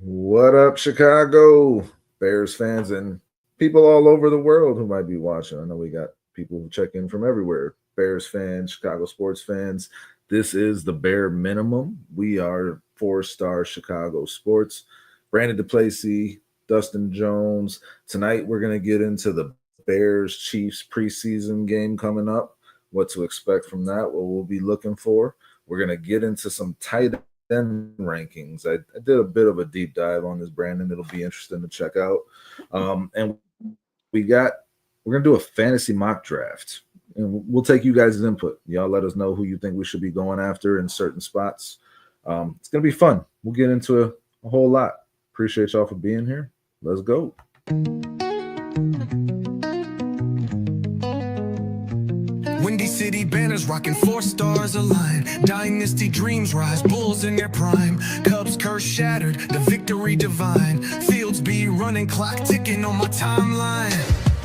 What up, Chicago Bears fans and people all over the world who might be watching? I know we got people who check in from everywhere. Bears fans, Chicago sports fans. This is the bare minimum. We are four-star Chicago sports. Brandon DePlacy, Dustin Jones. Tonight we're going to get into the Bears Chiefs preseason game coming up. What to expect from that? What we'll be looking for. We're going to get into some tight end rankings. I did a bit of a deep dive on this, Brandon. It'll be interesting to check out. And we're gonna do a fantasy mock draft, and we'll take you guys' input. Y'all let us know who you think we should be going after in certain spots. It's gonna be fun. We'll get into a whole lot. Appreciate y'all for being here. Let's go. Windy City banners rocking 4 stars align. Dynasty dreams rise, Bulls in their prime. Cubs curse shattered, the victory divine. Fields be running, clock ticking on my timeline.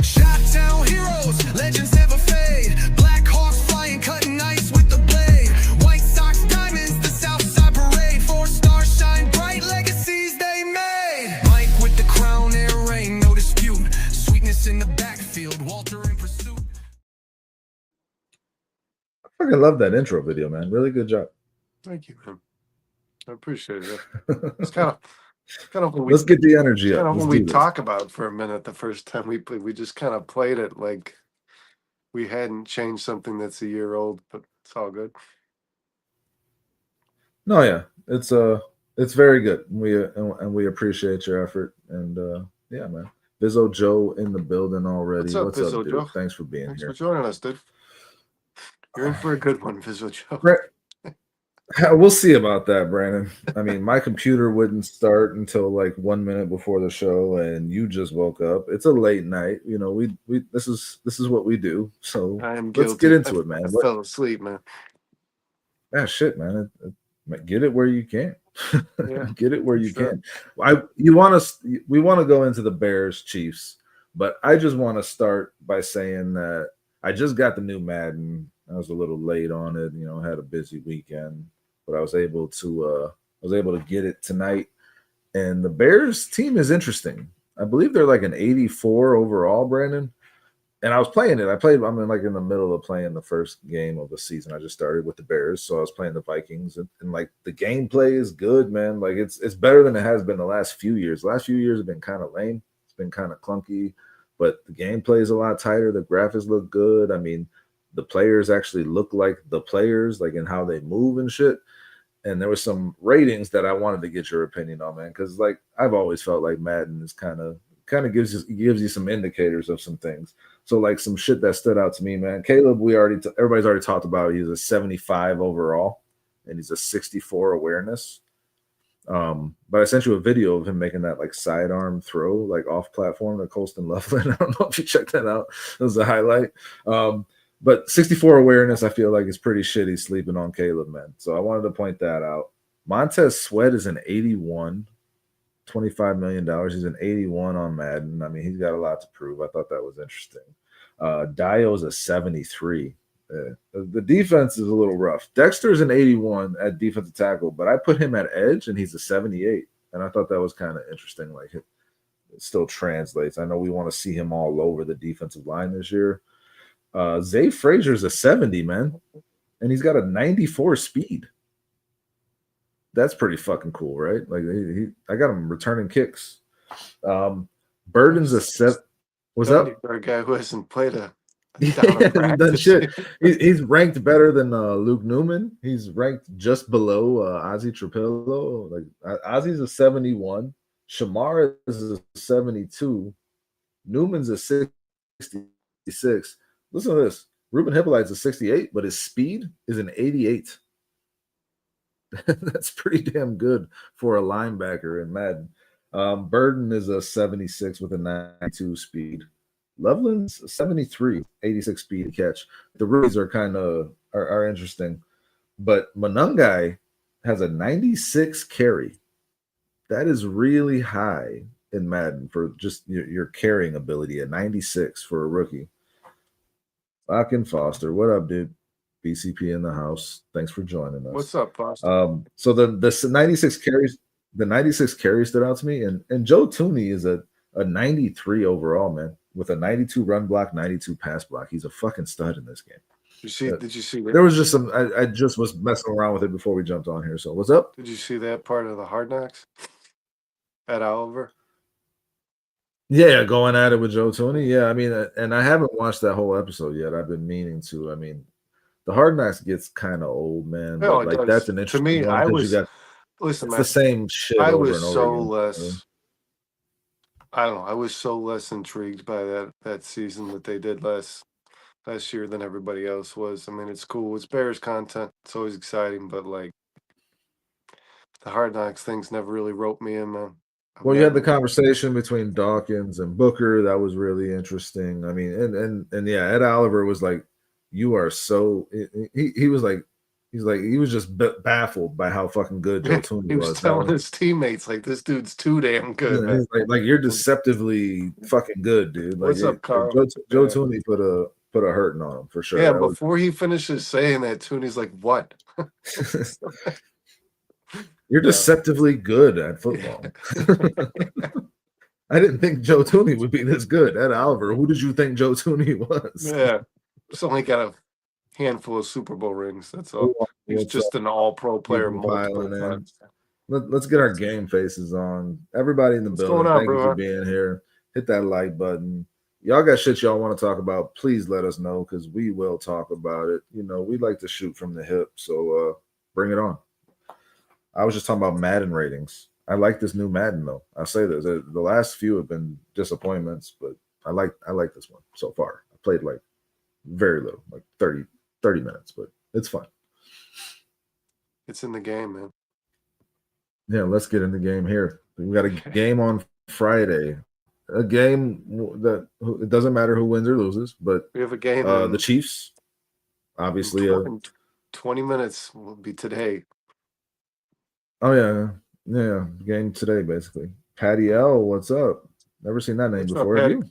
Shot-town heroes, legends never fade. Black Hawks flying, cutting ice with the blade. White Sox diamonds, the Southside parade. 4 stars shine bright, legacies they made. Mike with the crown, air rain, no dispute. Sweetness in the backfield, Walter in pursuit. I fucking love that intro video, man. Really good job. Thank you, man. I appreciate it. It's kind of what Let's get the energy up. kind of Let's what we do this. talk about for a minute. The first time we played, we just kind of played it like we hadn't changed something that's a year old, but it's all good. No, yeah, it's very good. We appreciate your effort, and yeah, man. Vizzo Joe in the building already. What's up, Vizzo dude? Joe? Thanks for being Thanks here. for joining us, dude. You're in for a good one, Vizzo Joe. We'll see about that, Brandon. I mean, my computer wouldn't start until like 1 minute before the show, and you just woke up. It's a late night. You know, we this is what we do. So I am let's guilty. get into it, man. I fell asleep, man. Shit, man. Get it where you can. Yeah, Get it where you sure. can. We want to go into the Bears Chiefs, but I just want to start by saying that I just got the new Madden. I was a little late on it, you know, had a busy weekend, but I was able to get it tonight. And the Bears team is interesting. I believe they're like an 84 overall, Brandon. And I was playing it. I'm in the middle of playing the first game of the season. I just started with the Bears, so I was playing the Vikings, and like the gameplay is good, man. Like it's better than it has been the last few years. The last few years have been kind of lame. It's been kind of clunky, but the gameplay is a lot tighter. The graphics look good. I mean, the players actually look like the players, like in how they move and shit. And there were some ratings that I wanted to get your opinion on, man, because like I've always felt like Madden is kind of gives you some indicators of some things. So like some shit that stood out to me, man. Caleb, everybody's already talked about. He's a 75 overall, and he's a 64 awareness. But I sent you a video of him making that like sidearm throw, like off platform to Colston Loveland. I don't know if you checked that out. It was a highlight. But 64 awareness, I feel like is pretty shitty sleeping on Caleb, man. So I wanted to point that out. Montez Sweat is an 81, $25 million. He's an 81 on Madden. I mean, he's got a lot to prove. I thought that was interesting. Dio's a 73. The defense is a little rough. Dexter's an 81 at defensive tackle, but I put him at edge, and he's a 78. And I thought that was kind of interesting. Like it still translates. I know we want to see him all over the defensive line this year. Zay Frazier's a 70, man, and he's got a 94 speed. That's pretty fucking cool, right? Like I got him returning kicks. Burden's a 7. What's up? For a guy who hasn't played a hasn't done shit. He's ranked better than Luke Newman. He's ranked just below Ozzie Trapillo. Like Ozzie's a 71. Shamar is a 72. Newman's a 66. Listen to this. Ruben Hippolyte's a 68, but his speed is an 88. That's pretty damn good for a linebacker in Madden. Burden is a 76 with a 92 speed. Loveland's a 73, 86 speed to catch. The rookies are kind of are interesting, but Monungai has a 96 carry. That is really high in Madden for just your carrying ability. A 96 for a rookie. Falcon Foster, what up, dude? BCP in the house. Thanks for joining us. What's up, Foster? So the 96 carries. the 96 carry stood out to me, and Joe Tooney is a 93 overall, man, with a 92 run block, 92 pass block. He's a fucking stud in this game. Did you see that? There was just some. I just was messing around with it before we jumped on here. So what's up? Did you see that part of the Hard Knocks at Oliver? Yeah, going at it with Joe Tooney. Yeah, I mean, and I haven't watched that whole episode yet. I've been meaning to. I mean, the Hard Knocks gets kind of old, man. No, But it like does. that's an To interesting me, one because you got listen, it's man, the same shit I over was and over so again. less. I don't know. I was so less intrigued by that season that they did last year than everybody else was. I mean, it's cool. It's Bears content. It's always exciting, but like the Hard Knocks things never really roped me in, man. Well, you had the conversation between Dawkins and Booker. That was really interesting. I mean, and yeah, Ed Oliver was like, "You are so." He was like, he was just baffled by how fucking good Joe Tooney was. He was telling his teammates like, "This dude's too damn good." Yeah, he's like you're deceptively fucking good, dude. Like, what's up, Carl? Joe Tooney put a hurting on him for sure. Yeah, before he finishes saying that, Tooney's like, "What?" You're deceptively good at football. I didn't think Joe Tooney would be this good. Ed Oliver, who did you think Joe Tooney was? Yeah, he's only got a handful of Super Bowl rings. That's all. He's just an all-pro player multiple times. Let's get our game faces on. Everybody in the building, thank you for being here. Hit that like button. Y'all got shit y'all want to talk about, please let us know because we will talk about it. You know, we like to shoot from the hip, so bring it on. I was just talking about Madden ratings. I like this new Madden though. I'll say this. The last few have been disappointments, but I like this one so far. I played like very little, like 30 minutes, but it's fun. It's in the game, man. Yeah, let's get in the game here. We got a game on Friday. A game that it doesn't matter who wins or loses, but we have a game. The Chiefs, obviously. 20 minutes will be today. Oh yeah, game today basically. Patty L, what's up? Never seen that name before. Have you?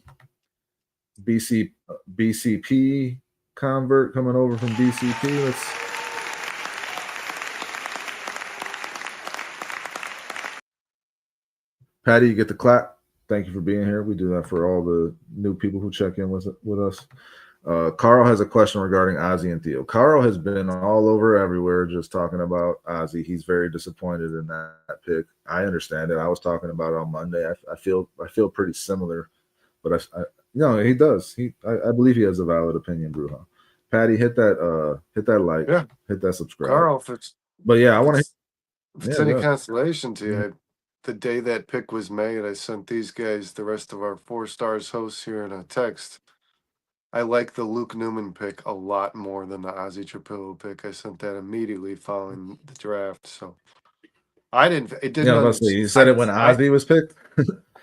BCP convert coming over from BCP. Let's. Patty, you get the clap. Thank you for being here. We do that for all the new people who check in with us. Carl has a question regarding Ozzie and Theo. Carl has been all over everywhere just talking about Ozzie. He's very disappointed in that pick. I understand it. I was talking about it on Monday. I feel pretty similar, but no, he does. I believe he has a valid opinion, Bruja. Patty, hit that like, hit that subscribe. Carl, but yeah, I want to. If it's any consolation to you, the day that pick was made, I sent these guys, the rest of our 4 stars hosts here, in a text. I like the Luke Newman pick a lot more than the Ozzie Trapillo pick. I sent that immediately following the draft. So I didn't. It didn't. Yeah, you said it when Ozzie was picked.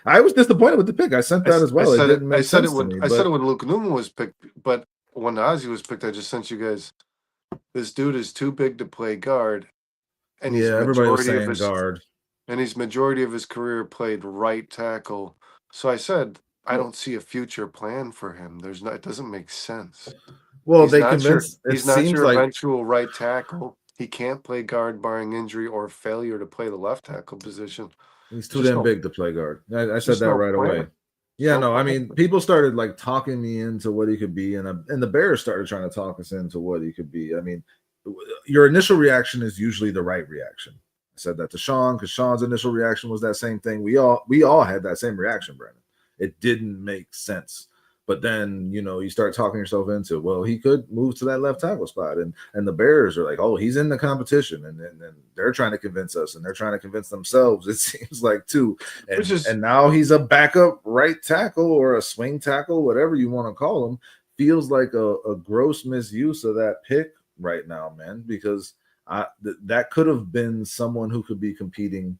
I was disappointed with the pick. I sent that as well. It didn't make sense to me. I said it when Luke Newman was picked, but when Ozzie was picked, I just sent you guys. This dude is too big to play guard, and everybody was saying guard. And he's majority of his career played right tackle. So I said, I don't see a future plan for him. It doesn't make sense. Well, he's not your eventual right tackle. He can't play guard barring injury or failure to play the left tackle position. He's too damn big to play guard. I said that right away. Yeah, no, I mean, people started like talking me into what he could be, and the Bears started trying to talk us into what he could be. I mean, your initial reaction is usually the right reaction. I said that to Sean because Sean's initial reaction was that same thing. We all had that same reaction, Brandon. It didn't make sense. But then, you start talking yourself into, well, he could move to that left tackle spot. And the Bears are like, oh, he's in the competition. And they're trying to convince us, and they're trying to convince themselves, it seems like, too. And now he's a backup right tackle or a swing tackle, whatever you want to call him. Feels like a gross misuse of that pick right now, man, because that could have been someone who could be competing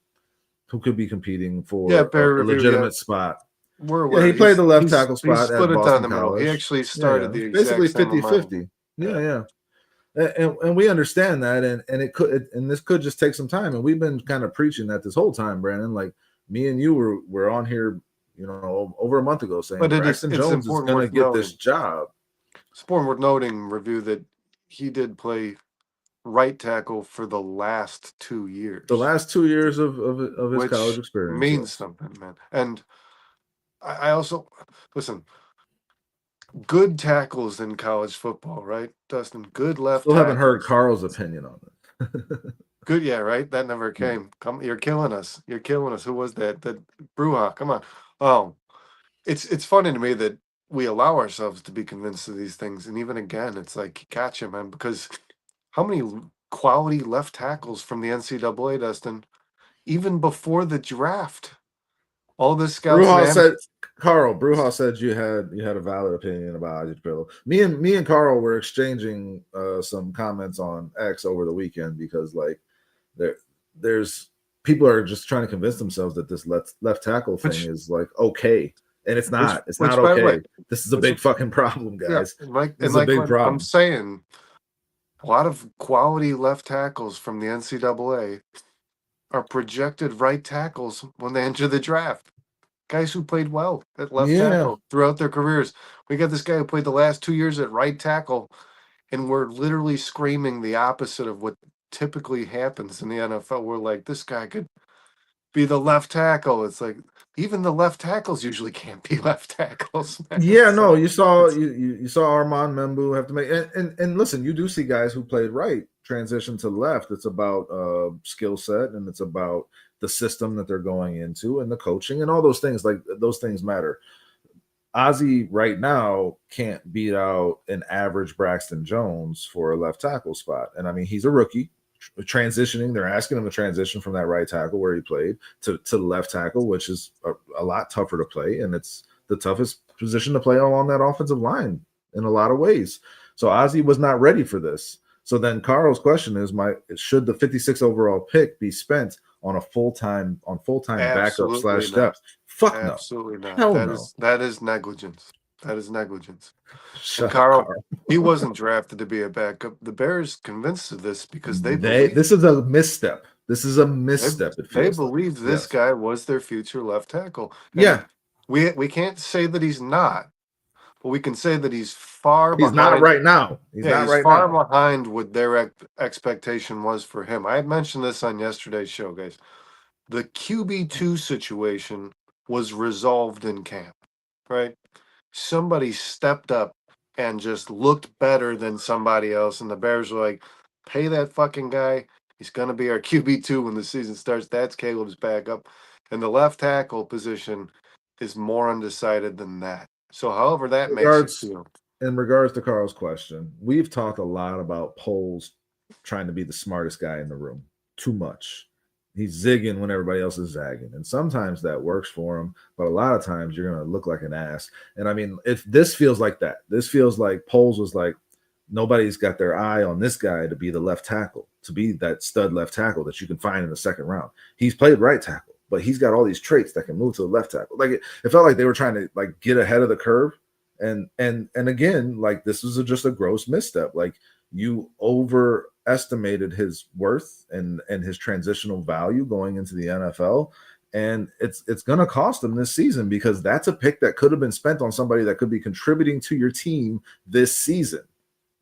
for a legitimate spot. He played the left tackle spot at Boston College. He actually started the basically 50-50. Yeah. And we understand that, and it could, and this could just take some time. And we've been kind of preaching that this whole time, Brandon. Like me and you were on here, over a month ago saying Braxton Jones is going to get this job. It's important worth noting, review, that he did play right tackle for the last 2 years. The last 2 years of his college which experience means yes. something, man. And I also listen. Good tackles in college football, right, Dustin? Good left Still haven't heard tackles. Carl's opinion on it. Good, yeah, right. That never Yeah. came. Come, you're killing us. You're killing us. Who was that? That Bruja. Come on. Oh, it's funny to me that we allow ourselves to be convinced of these things, and even again, it's like gotcha, man. Because how many quality left tackles from the NCAA, Dustin? Even before the draft, all the scouts and Bruja said you had a valid opinion about Ozzie Trillo. Me and Carl were exchanging some comments on X over the weekend because like there's people are just trying to convince themselves that this left tackle thing is like okay, and it's not. It's not by the way, okay. This is a big fucking problem, guys. Yeah, and This is a big when problem. I'm saying a lot of quality left tackles from the NCAA are projected right tackles when they enter the draft. Guys who played well at left tackle throughout their careers. We got this guy who played the last 2 years at right tackle, and we're literally screaming the opposite of what typically happens in the NFL. We're like, this guy could be the left tackle. It's like even the left tackles usually can't be left tackles. Man. Yeah, no, you saw Armand Membu have to make and listen, you do see guys who played right transition to left. It's about skill set and it's about the system that they're going into and the coaching and all those things. Like those things matter. Ozzie right now can't beat out an average Braxton Jones for a left tackle spot. And I mean, he's a rookie transitioning. They're asking him to transition from that right tackle where he played to the left tackle, which is a lot tougher to play. And it's the toughest position to play along that offensive line in a lot of ways. So Ozzie was not ready for this. So then Carl's question is should the 56 overall pick be spent on a full-time backup / depth? Fuck no. Absolutely not. Hell that is negligence. That is negligence. Shut Carl, up, Carl. He wasn't drafted to be a backup. The Bears convinced of this because this is a misstep. This is a misstep. They believe this guy was their future left tackle. And yeah. We can't say that he's not, but we can say that he's far behind. He's not right now. He's far behind what their expectation was for him. I had mentioned this on yesterday's show, guys. The QB2 situation was resolved in camp, right? Somebody stepped up and just looked better than somebody else, and the Bears were like, pay that fucking guy. He's going to be our QB2 when the season starts. That's Caleb's backup. And the left tackle position is more undecided than that. So however that makes you feel. In regards to Carl's question, we've talked a lot about Poles trying to be the smartest guy in the room. Too much. He's zigging when everybody else is zagging. And sometimes that works for him, but a lot of times you're going to look like an ass. And I mean, if this feels like that, this feels like Poles was like, nobody's got their eye on this guy to be the left tackle, to be that stud left tackle that you can find in the second round. He's played right tackle, but he's got all these traits that can move to the left tackle. Like it felt like they were trying to like get ahead of the curve. And again, like this was just a gross misstep. Like you overestimated his worth and his transitional value going into the NFL. And it's going to cost him this season because that's a pick that could have been spent on somebody that could be contributing to your team this season.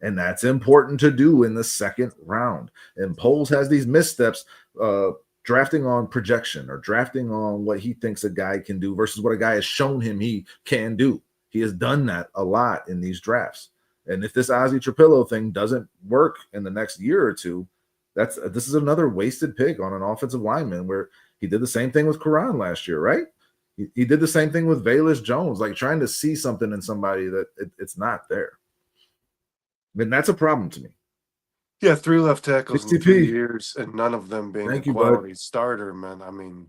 And that's important to do in the second round. And Poles has these missteps, drafting on projection or drafting on what he thinks a guy can do versus what a guy has shown him he can do. He has done that a lot in these drafts. And if this Ozzie Trillo thing doesn't work in the next year or two, this is another wasted pick on an offensive lineman where he did the same thing with Karan last year, right? He did the same thing with Velus Jones, like trying to see something in somebody that it's not there. I mean, that's a problem to me. Yeah, 3 left tackles in 3 years, and none of them being a quality starter, man. I mean,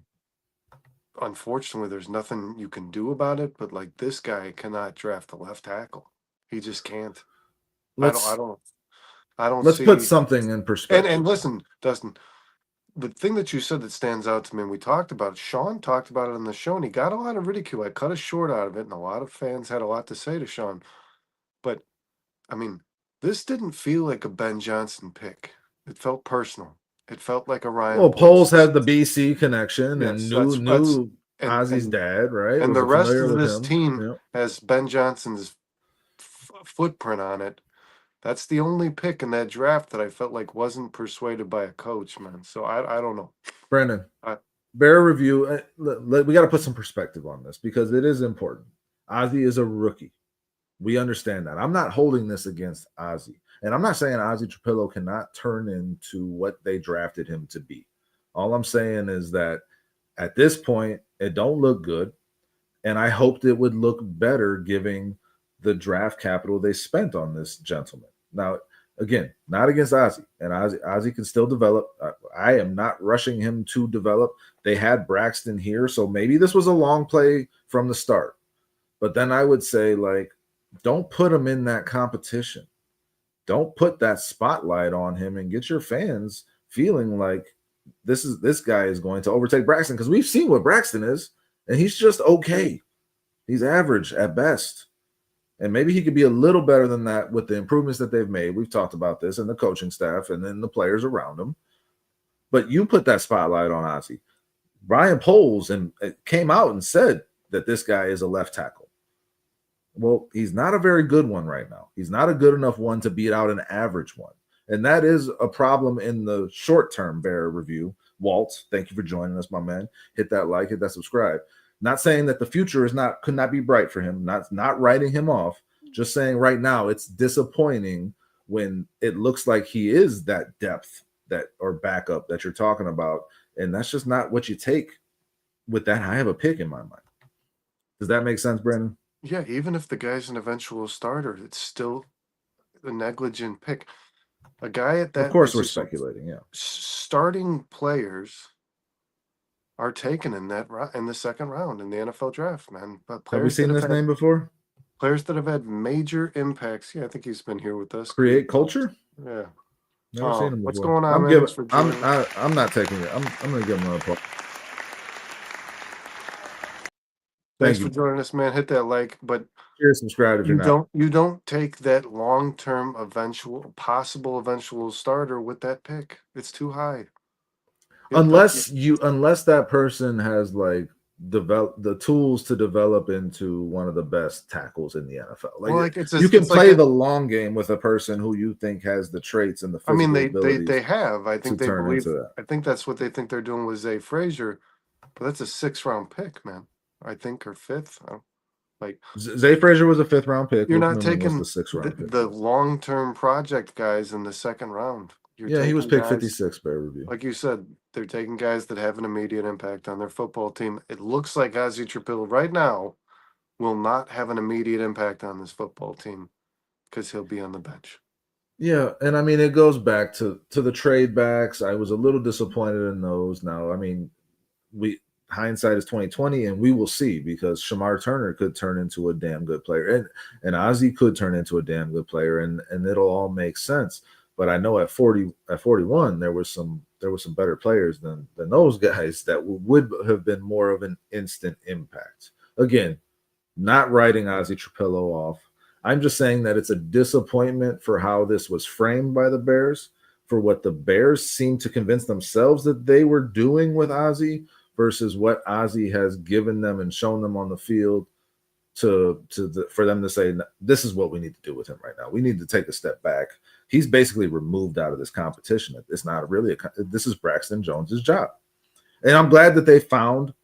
unfortunately, there's nothing you can do about it. But like this guy cannot draft a left tackle. He just can't. I don't. Let's put something in perspective. And listen, Dustin, the thing that you said that stands out to me, and we talked about it, Sean talked about it on the show, and he got a lot of ridicule. I cut a short out of it, and a lot of fans had a lot to say to Sean. But I mean, this didn't feel like a Ben Johnson pick. It felt personal. It felt like a Ryan. Well, Poles had the BC connection and knew Ozzie's dad, right? And the rest of this team has Ben Johnson's footprint on it. That's the only pick in that draft that I felt like wasn't persuaded by a coach, man. So I don't know. Brandon, I, bear review. We got to put some perspective on this because it is important. Ozzy is a rookie. We understand that. I'm not holding this against Ozzy. And I'm not saying Ozzy Trapillo cannot turn into what they drafted him to be. All I'm saying is that at this point, it don't look good. And I hoped it would look better giving the draft capital they spent on this gentleman. Now, again, not against Ozzy. And Ozzy can still develop. I am not rushing him to develop. They had Braxton here, so maybe this was a long play from the start. But then I would say, like, don't put him in that competition. Don't put that spotlight on him and get your fans feeling like this guy is going to overtake Braxton, because we've seen what Braxton is, and he's just okay. He's average at best. And maybe he could be a little better than that with the improvements that they've made. We've talked about this, and the coaching staff and then the players around him. But you put that spotlight on Ozzy. Brian Poles came out and said that this guy is a left tackle. Well, he's not a very good one right now. He's not a good enough one to beat out an average one. And that is a problem in the short term. Bear review. Walt, thank you for joining us, my man. Hit that like, hit that subscribe. Not saying that the future could not be bright for him, not writing him off, just saying right now it's disappointing when it looks like he is that depth or backup that you're talking about. And that's just not what you take with that high of a pick in my mind. Does that make sense, Brandon? yeah, even if the guy's an eventual starter, it's still a negligent pick. A guy at that Of course, we're position, speculating. Yeah, starting players are taken in the second round in the NFL draft, man. But have we seen this name before? players that have had major impacts. Yeah, I think he's been here with us. Create culture. Yeah. Never seen him before. What's going on, I'm man? giving. Thanks for joining. I'm not taking it. I'm going to give him another applause. Thanks for joining us, man. Hit that like, but Cheers, subscribe if you're not. you don't take that long-term possible eventual starter with that pick. It's too high. Unless that person has like develop the tools to develop into one of the best tackles in the NFL. Like, you can play the long game with a person who you think has the traits and the physical abilities. they have. I think they believe that. I think that's what they think they're doing with Zay Frazier, but that's a 6th-round pick, man. I think, or 5th. Like Zay Frazier was a 5th-round pick. You're not taking the 6th-round pick. The long-term project guys in the 2nd round. He was picked 56. Bear review. Like you said, they're taking guys that have an immediate impact on their football team. It looks like Ozzy Trapillo right now will not have an immediate impact on this football team because he'll be on the bench. Yeah, and I mean it goes back to the trade backs. I was a little disappointed in those. Now, I mean, hindsight is 2020, and we will see, because Shamar Turner could turn into a damn good player, and Ozzy could turn into a damn good player, and it'll all make sense. But I know at 41, there was some better players than those guys that would have been more of an instant impact. Again, not writing Ozzy Trapillo off. I'm just saying that it's a disappointment for how this was framed by the Bears, for what the Bears seem to convince themselves that they were doing with Ozzy versus what Ozzy has given them and shown them on the field for them to say, this is what we need to do with him right now. We need to take a step back. He's basically removed out of this competition. It's not really this is Braxton Jones's job. And I'm glad that they found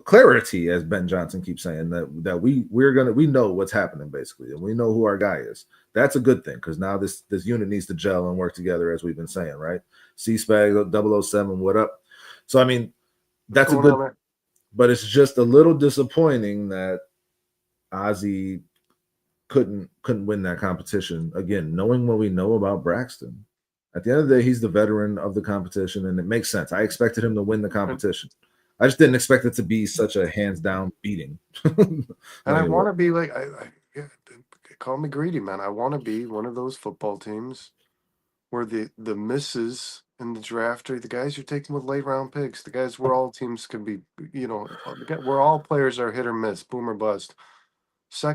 clarity, as Ben Johnson keeps saying, that we know what's happening basically, and we know who our guy is. That's a good thing, because now this unit needs to gel and work together, as we've been saying, right? C-Spag 007, what up? So I mean, that's a good, but it's just a little disappointing that Ozzy couldn't win that competition. Again, knowing what we know about Braxton, at the end of the day, he's the veteran of the competition, and it makes sense. I expected him to win the competition. I just didn't expect it to be such a hands down beating. And I want to be like, call me greedy, man. I want to be one of those football teams where the misses in the draft are the guys you're taking with late round picks, the guys where all teams can be, where all players are hit or miss, boom or bust.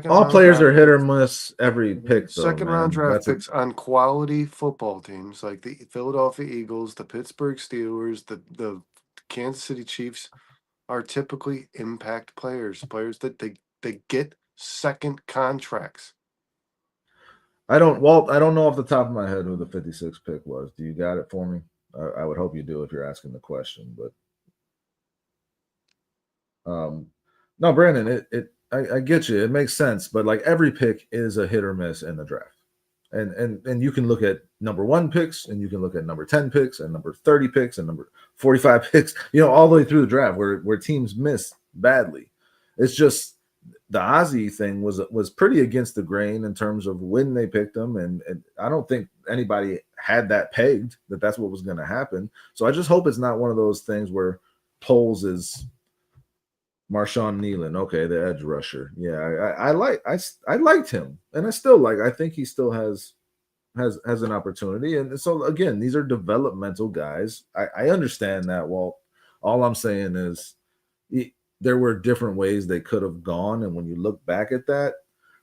All players are hit or miss every pick, though. Second round draft picks on quality football teams like the Philadelphia Eagles, the Pittsburgh Steelers, the Kansas City Chiefs are typically impact players that they get second contracts. I don't, Walt. I don't know off the top of my head who the 56 pick was. Do you got it for me? I would hope you do if you're asking the question. But no, Brandon. I get you. It makes sense. But like every pick is a hit or miss in the draft. And you can look at number 1 picks, and you can look at number 10 picks, and number 30 picks, and number 45 picks. All the way through the draft where teams miss badly. It's just the Ozzy thing was pretty against the grain in terms of when they picked him, and I don't think anybody had that pegged that that's what was going to happen. So I just hope it's not one of those things where Poles is Marshawn Nealon, okay, the edge rusher. Yeah, I liked him, and I still like. I think he still has an opportunity, and so again, these are developmental guys. I understand that, Walt. All I'm saying is there were different ways they could have gone, and when you look back at that,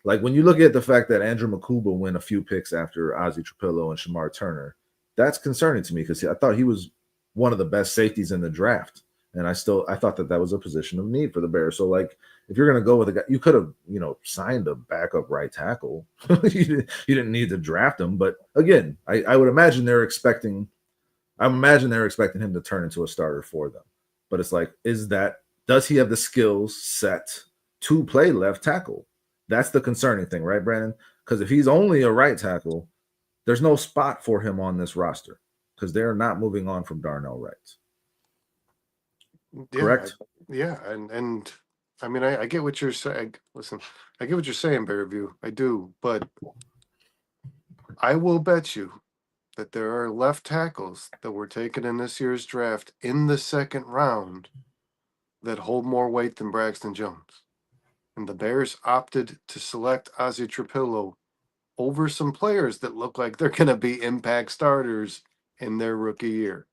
like when you look at the fact that Andrew Makuba went a few picks after Ozzie Trapillo and Shamar Turner, that's concerning to me because I thought he was one of the best safeties in the draft. And I thought that was a position of need for the Bears. So, like, if you're going to go with a guy, you could have, signed a backup right tackle. You didn't need to draft him. But again, I would imagine they're expecting him to turn into a starter for them. But it's like, does he have the skills set to play left tackle? That's the concerning thing, right, Brandon? Because if he's only a right tackle, there's no spot for him on this roster because they're not moving on from Darnell Wright. Correct. Yeah, and I mean, I get what you're saying. Listen, I get what you're saying, Bearview. I do, but I will bet you that there are left tackles that were taken in this year's draft in the second round that hold more weight than Braxton Jones. And the Bears opted to select Ozzie Trapillo over some players that look like they're going to be impact starters in their rookie year.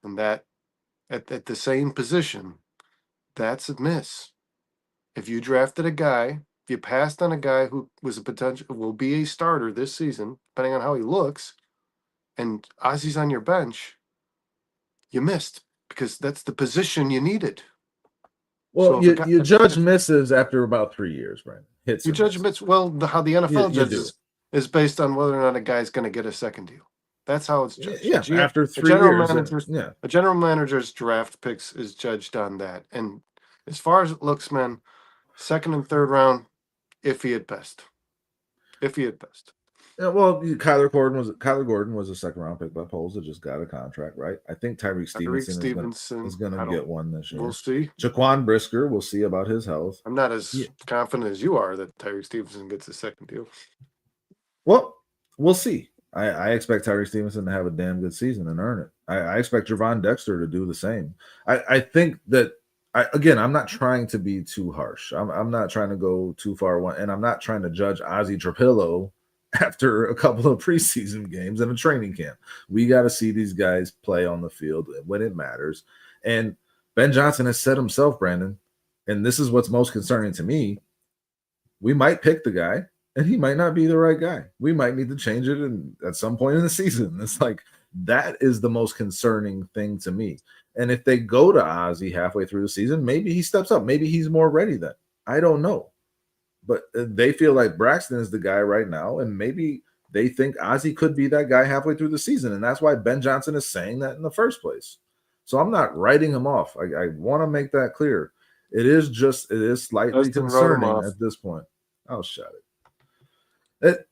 And that at the same position, that's a miss. If you drafted a guy, if you passed on a guy who was will be a starter this season, depending on how he looks, and Ozzy's on your bench, you missed because that's the position you needed. Well, so you judge misses after about 3 years, right? You judge misses. Well, how the NFL judges is based on whether or not a guy's going to get a second deal. That's how it's judged. Yeah, after 3 years. A general manager's draft picks is judged on that. And as far as it looks, man, second and third round, iffy at best. Iffy at best. Yeah, well, Kyler Gordon was a second round pick by Poles that just got a contract, right? I think Tyreek Stevenson is going to get one this year. We'll see. Jaquan Brisker, we'll see about his health. I'm not as confident as you are that Tyreek Stevenson gets a second deal. Well, we'll see. I expect Tyreek Stevenson to have a damn good season and earn it. I expect Javon Dexter to do the same. I think that, I'm not trying to be too harsh. I'm not trying to go too far, and I'm not trying to judge Ozzie Trapillo after a couple of preseason games and a training camp. We got to see these guys play on the field when it matters. And Ben Johnson has said himself, Brandon, and this is what's most concerning to me, we might pick the guy, and he might not be the right guy. We might need to change it at some point in the season. It's like that is the most concerning thing to me. And if they go to Ozzie halfway through the season, maybe he steps up. Maybe he's more ready then. I don't know. But they feel like Braxton is the guy right now, and maybe they think Ozzie could be that guy halfway through the season. And that's why Ben Johnson is saying that in the first place. So I'm not writing him off. I want to make that clear. It is slightly concerning at this point. Oh, shut it.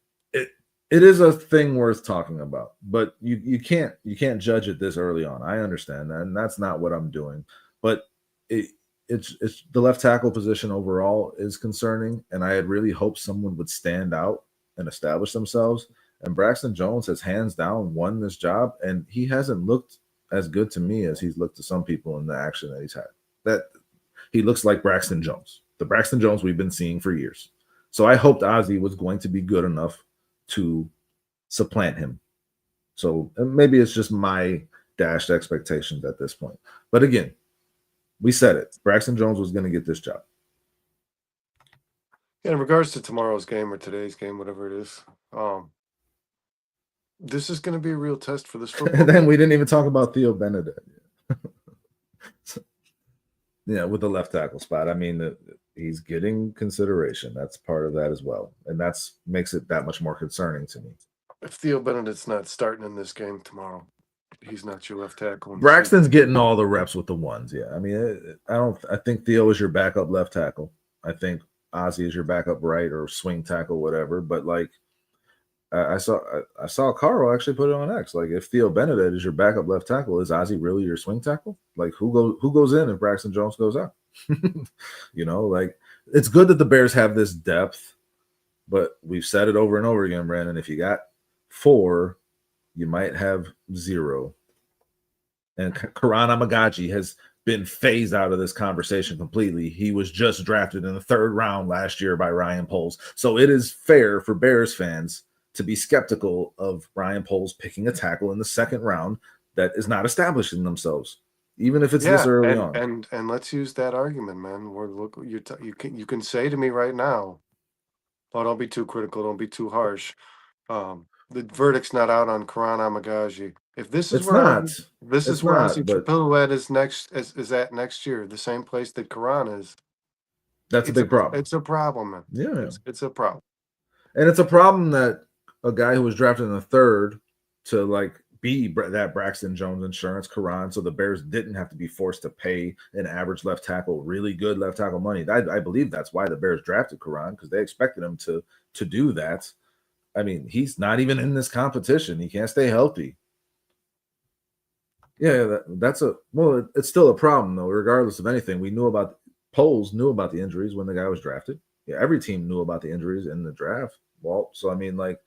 It is a thing worth talking about, but you can't judge it this early on. I understand that, and that's not what I'm doing. But it's the left tackle position overall is concerning, and I had really hoped someone would stand out and establish themselves. And Braxton Jones has hands down won this job, and he hasn't looked as good to me as he's looked to some people in the action that he's had. That he looks like Braxton Jones, the Braxton Jones we've been seeing for years. So I hoped Ozzie was going to be good enough to supplant him. So maybe it's just my dashed expectations at this point. But again, we said it. Braxton Jones was going to get this job. In regards to tomorrow's game or today's game, whatever it is, this is going to be a real test for this football. And then we didn't even talk about Theo Benedict. Yeah, with the left tackle spot. I mean, he's getting consideration. That's part of that as well, and that's makes it that much more concerning to me. If Theo Benedict's not starting in this game tomorrow, he's not your left tackle. Braxton's getting all the reps with the ones. Yeah, I mean, I think Theo is your backup left tackle. I think Ozzie is your backup right or swing tackle, whatever. But like, I saw Carl actually put it on X. Like, if Theo Benedict is your backup left tackle, is Ozzie really your swing tackle? Like, who goes in if Braxton Jones goes out? Like, it's good that the Bears have this depth, but we've said it over and over again, Brandon. If you got 4, you might have 0. And Karan Amagaji has been phased out of this conversation completely. He was just drafted in the 3rd round last year by Ryan Poles. So it is fair for Bears fans to be skeptical of Ryan Poles picking a tackle in the 2nd round that is not establishing themselves, even if it's this early on. And let's use that argument, man. You can say to me right now, "Oh, don't be too critical. Don't be too harsh." The verdict's not out on Karan Amagaji. If this is where Ozzie Trapilowet is at next year, the same place that Karan is, that's a big problem. It's a problem, man. Yeah, it's a problem, and it's a problem that a guy who was drafted in the 3rd to like be that Braxton Jones insurance, Karan, so the Bears didn't have to be forced to pay an average left tackle really good left tackle money. I believe that's why the Bears drafted Karan, because they expected him to do that. I mean, he's not even in this competition. He can't stay healthy. Yeah, it's still a problem though. Regardless of anything, Poles knew about the injuries when the guy was drafted. Yeah, every team knew about the injuries in the draft, Walt. So I mean, like,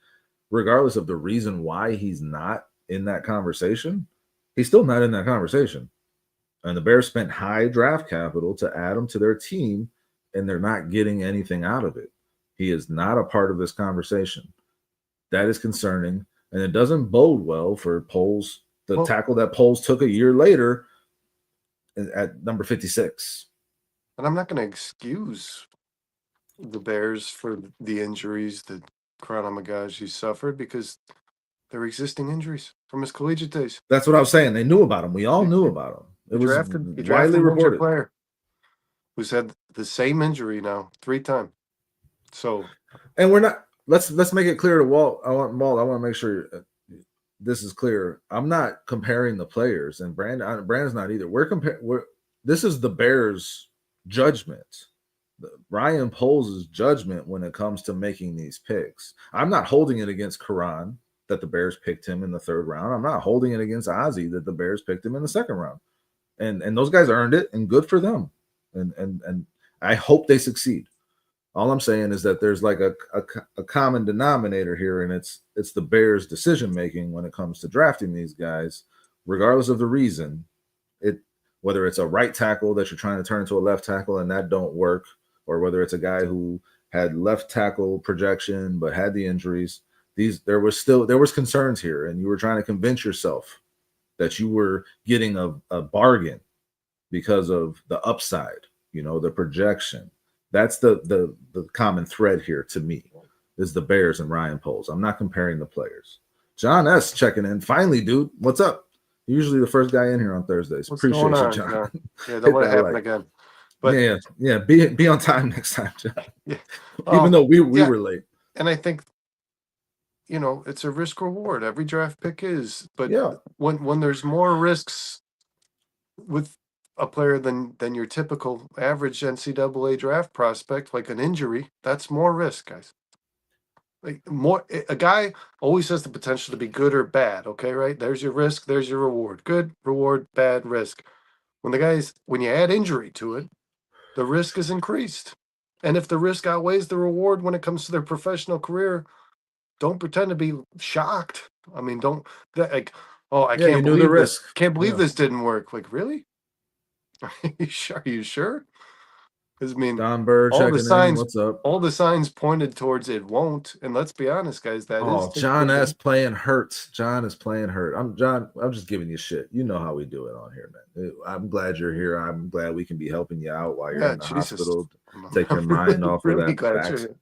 regardless of the reason why he's not in that conversation, he's still not in that conversation. And the Bears spent high draft capital to add him to their team, and they're not getting anything out of it. He is not a part of this conversation. That is concerning, and it doesn't bode well for Poles, tackle that Poles took a year later at number 56. And I'm not going to excuse the Bears for the injuries that Karan Amagaji suffered, because they're existing injuries from his collegiate days. That's what I was saying. They knew about him. We all knew about him. It was widely reported. Player who's had the same injury now 3 times. So, and we're not. Let's make it clear to Walt. I want to make sure this is clear. I'm not comparing the players, and Brandon's not either. This is the Bears' judgment, Ryan Poles' judgment when it comes to making these picks. I'm not holding it against Karan that the Bears picked him in the 3rd round. I'm not holding it against Ozzie that the Bears picked him in the 2nd round. And those guys earned it, and good for them. And I hope they succeed. All I'm saying is that there's like a common denominator here, and it's the Bears' decision making when it comes to drafting these guys, regardless of the reason. Whether it's a right tackle that you're trying to turn into a left tackle and that don't work, or whether it's a guy who had left tackle projection but had the injuries. There was concerns here, and you were trying to convince yourself that you were getting a bargain because of the upside, the projection. That's the common thread here to me, is the Bears and Ryan Poles. I'm not comparing the players. John S. checking in. Finally, dude, what's up? Usually the first guy in here on Thursdays. Appreciate you, John. Yeah, don't want to happen again. But yeah. Be on time next time, John. Yeah. Even though we were late. And I think, it's a risk reward. Every draft pick is. But when there's more risks with a player than your typical average NCAA draft prospect, like an injury, that's more risk, guys. Like, a guy always has the potential to be good or bad. Okay, right? There's your risk, there's your reward. Good reward, bad risk. When you add injury to it, the risk is increased. And if the risk outweighs the reward when it comes to their professional career, don't pretend to be shocked. I mean, I can't believe this. Can't believe this didn't work. Like, really? Are you sure? Because I mean, Don Burr all the signs. In. What's up? All the signs pointed towards it won't. And let's be honest, guys, that is. John S. playing hurt. John is playing hurt. I'm just giving you shit. You know how we do it on here, man. I'm glad you're here. I'm glad we can be helping you out while you're in the hospital. Take your mind off of that.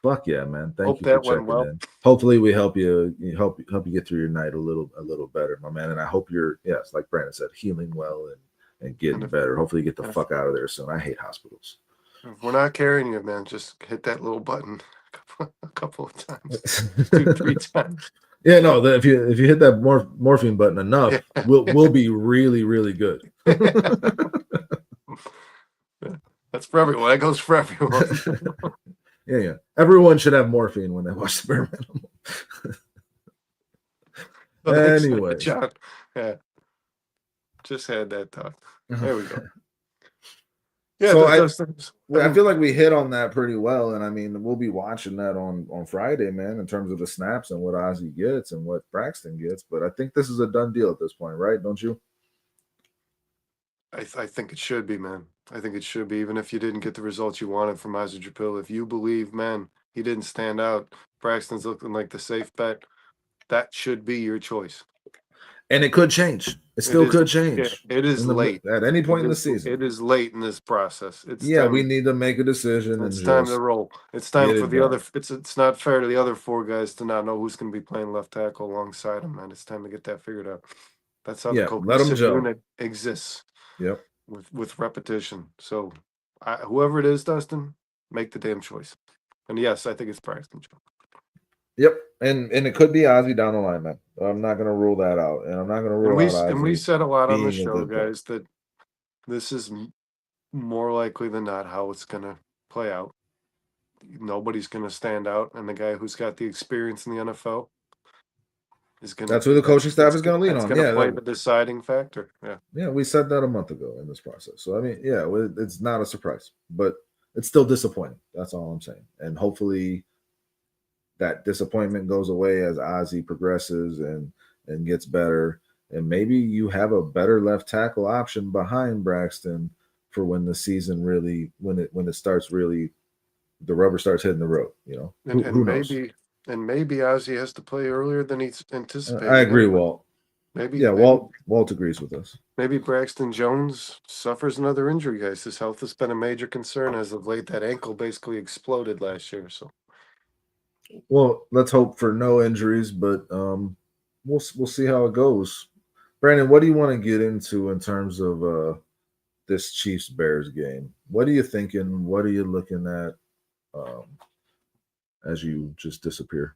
Fuck yeah, man. Thank you for checking in. Hopefully we help you get through your night a little better, my man. And I hope you're, like Brandon said, healing well and and getting And better. Hopefully, you get the if, fuck out of there soon. I hate hospitals. if we're not carrying you, man, just hit that little button a couple of times, 2-3 times. Yeah, no. If you hit that morphine button enough, we'll be really, really good. That's for everyone. That goes for everyone. Yeah. Everyone should have morphine when they watch the bare minimum. Anyway, John. Yeah. Just had that talk. There we go. Yeah, so I mean, feel like we hit on that pretty well, and I mean we'll be watching that on Friday, man, in terms of the snaps and what Ozzy gets and what Braxton gets. But I think this is a done deal at this point, right? Don't you? I think it should be, man. I think it should be, even if you didn't get the results you wanted from Ozzy Japil. If you believe, man, he didn't stand out, Braxton's looking like the safe bet, that should be your choice. And it could change. It still could change. It is late at any point in the season. It is late in this process. It's yeah, time, we need to make a decision. It's and time just to roll. It's time get for it the done. other. It's not fair to the other 4 guys to not know who's going to be playing left tackle alongside him, man. It's time to get that figured out. That's how the let them cohesive gel. unit exists. Yep. With repetition. So, whoever it is, Dustin, make the damn choice. And yes, I think it's Braxton. Yep, and it could be Ozzy down the line, man. I'm not going to rule that out, and I'm not going to rule out Ozzy. And we said a lot on the being a show, good player. guys, that this is more likely than not how it's going to play out. Nobody's going to stand out, and the guy who's got the experience in the NFL is going to. That's who the coaching staff is going to lean on. It's going to play the deciding factor. Yeah. Yeah, we said that a month ago in this process. So I mean, yeah, it's not a surprise, but it's still disappointing. That's all I'm saying. And hopefully that disappointment goes away as Ozzy progresses and gets better. And maybe you have a better left tackle option behind Braxton for when the season really when it starts really the rubber starts hitting the road, you know. And maybe Ozzy has to play earlier than he's anticipated. I agree, Walt. Maybe Walt agrees with us. Maybe Braxton Jones suffers another injury, guys. His health has been a major concern as of late. That ankle basically exploded last year. So, well, let's hope for no injuries, but we'll see how it goes. Brandon, what do you want to get into in terms of this Chiefs Bears game? What are you thinking? What are you looking at as you just disappear?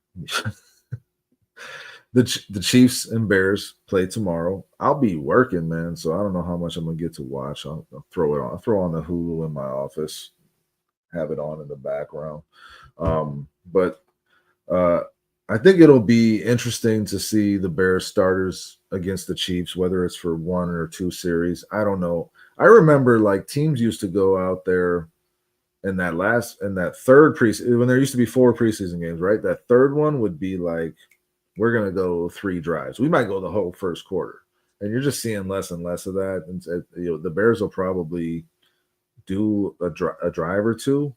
The Chiefs and Bears play tomorrow. I'll be working, man, so I don't know how much I'm gonna get to watch. I'll throw it on. I'll throw on the Hulu in my office, have it on in the background. But I think it'll be interesting to see the Bears starters against the Chiefs, whether it's for 1 or 2 series. I don't know. I remember like teams used to go out there in that third preseason when there used to be 4 preseason games, right? That third one would be like, we're going to go 3 drives. We might go the whole first quarter. And you're just seeing less and less of that. And the Bears will probably do a drive or 2.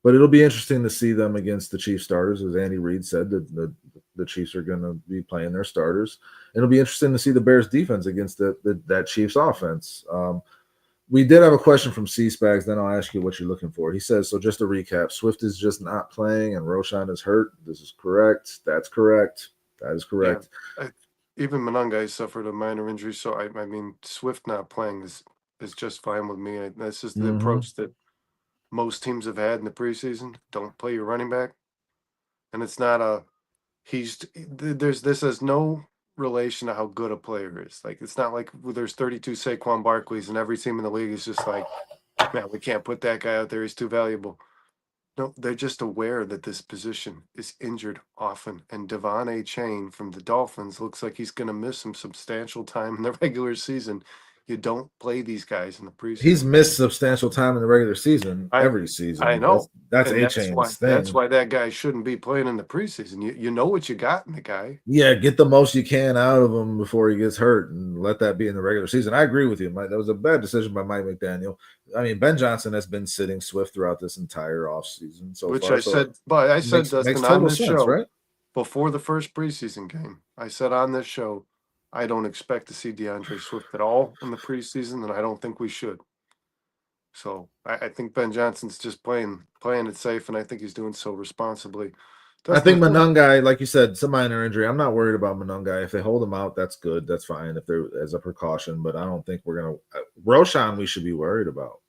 But it'll be interesting to see them against the Chiefs starters. As Andy Reid said, the Chiefs are going to be playing their starters. It'll be interesting to see the Bears defense against that Chiefs offense. We did have a question from C-Spags. Then I'll ask you what you're looking for. He says, so just to recap, Swift is just not playing and Roshan is hurt. This is correct. That's correct. That is correct. Yeah, even Monangai suffered a minor injury, so I mean, Swift not playing is just fine with me. That's just the approach that most teams have had in the preseason. Don't play your running back, and it's not this has no relation to how good a player is. Like, it's not like there's 32 Saquon Barkleys and every team in the league is just like, man, we can't put that guy out there. He's too valuable. No, they're just aware that this position is injured often. And Devon A. Chain from the Dolphins looks like he's going to miss some substantial time in the regular season. You don't play these guys in the preseason. He's missed substantial time in the regular season every season. I know. That's A-Chain's thing. That's why that guy shouldn't be playing in the preseason. You know what you got in the guy. Yeah, get the most you can out of him before he gets hurt and let that be in the regular season. I agree with you, Mike. That was a bad decision by Mike McDaniel. I mean, Ben Johnson has been sitting Swift throughout this entire offseason so Which far. I said, Dustin, on this show, right? Before the first preseason game, I said on this show, I don't expect to see DeAndre Swift at all in the preseason, and I don't think we should. So I think Ben Johnson's just playing it safe, and I think he's doing so responsibly. I think Monangai, like you said, it's a minor injury. I'm not worried about Monangai. If they hold him out, that's good. That's fine if they're as a precaution. But I don't think we're gonna Roshan. We should be worried about.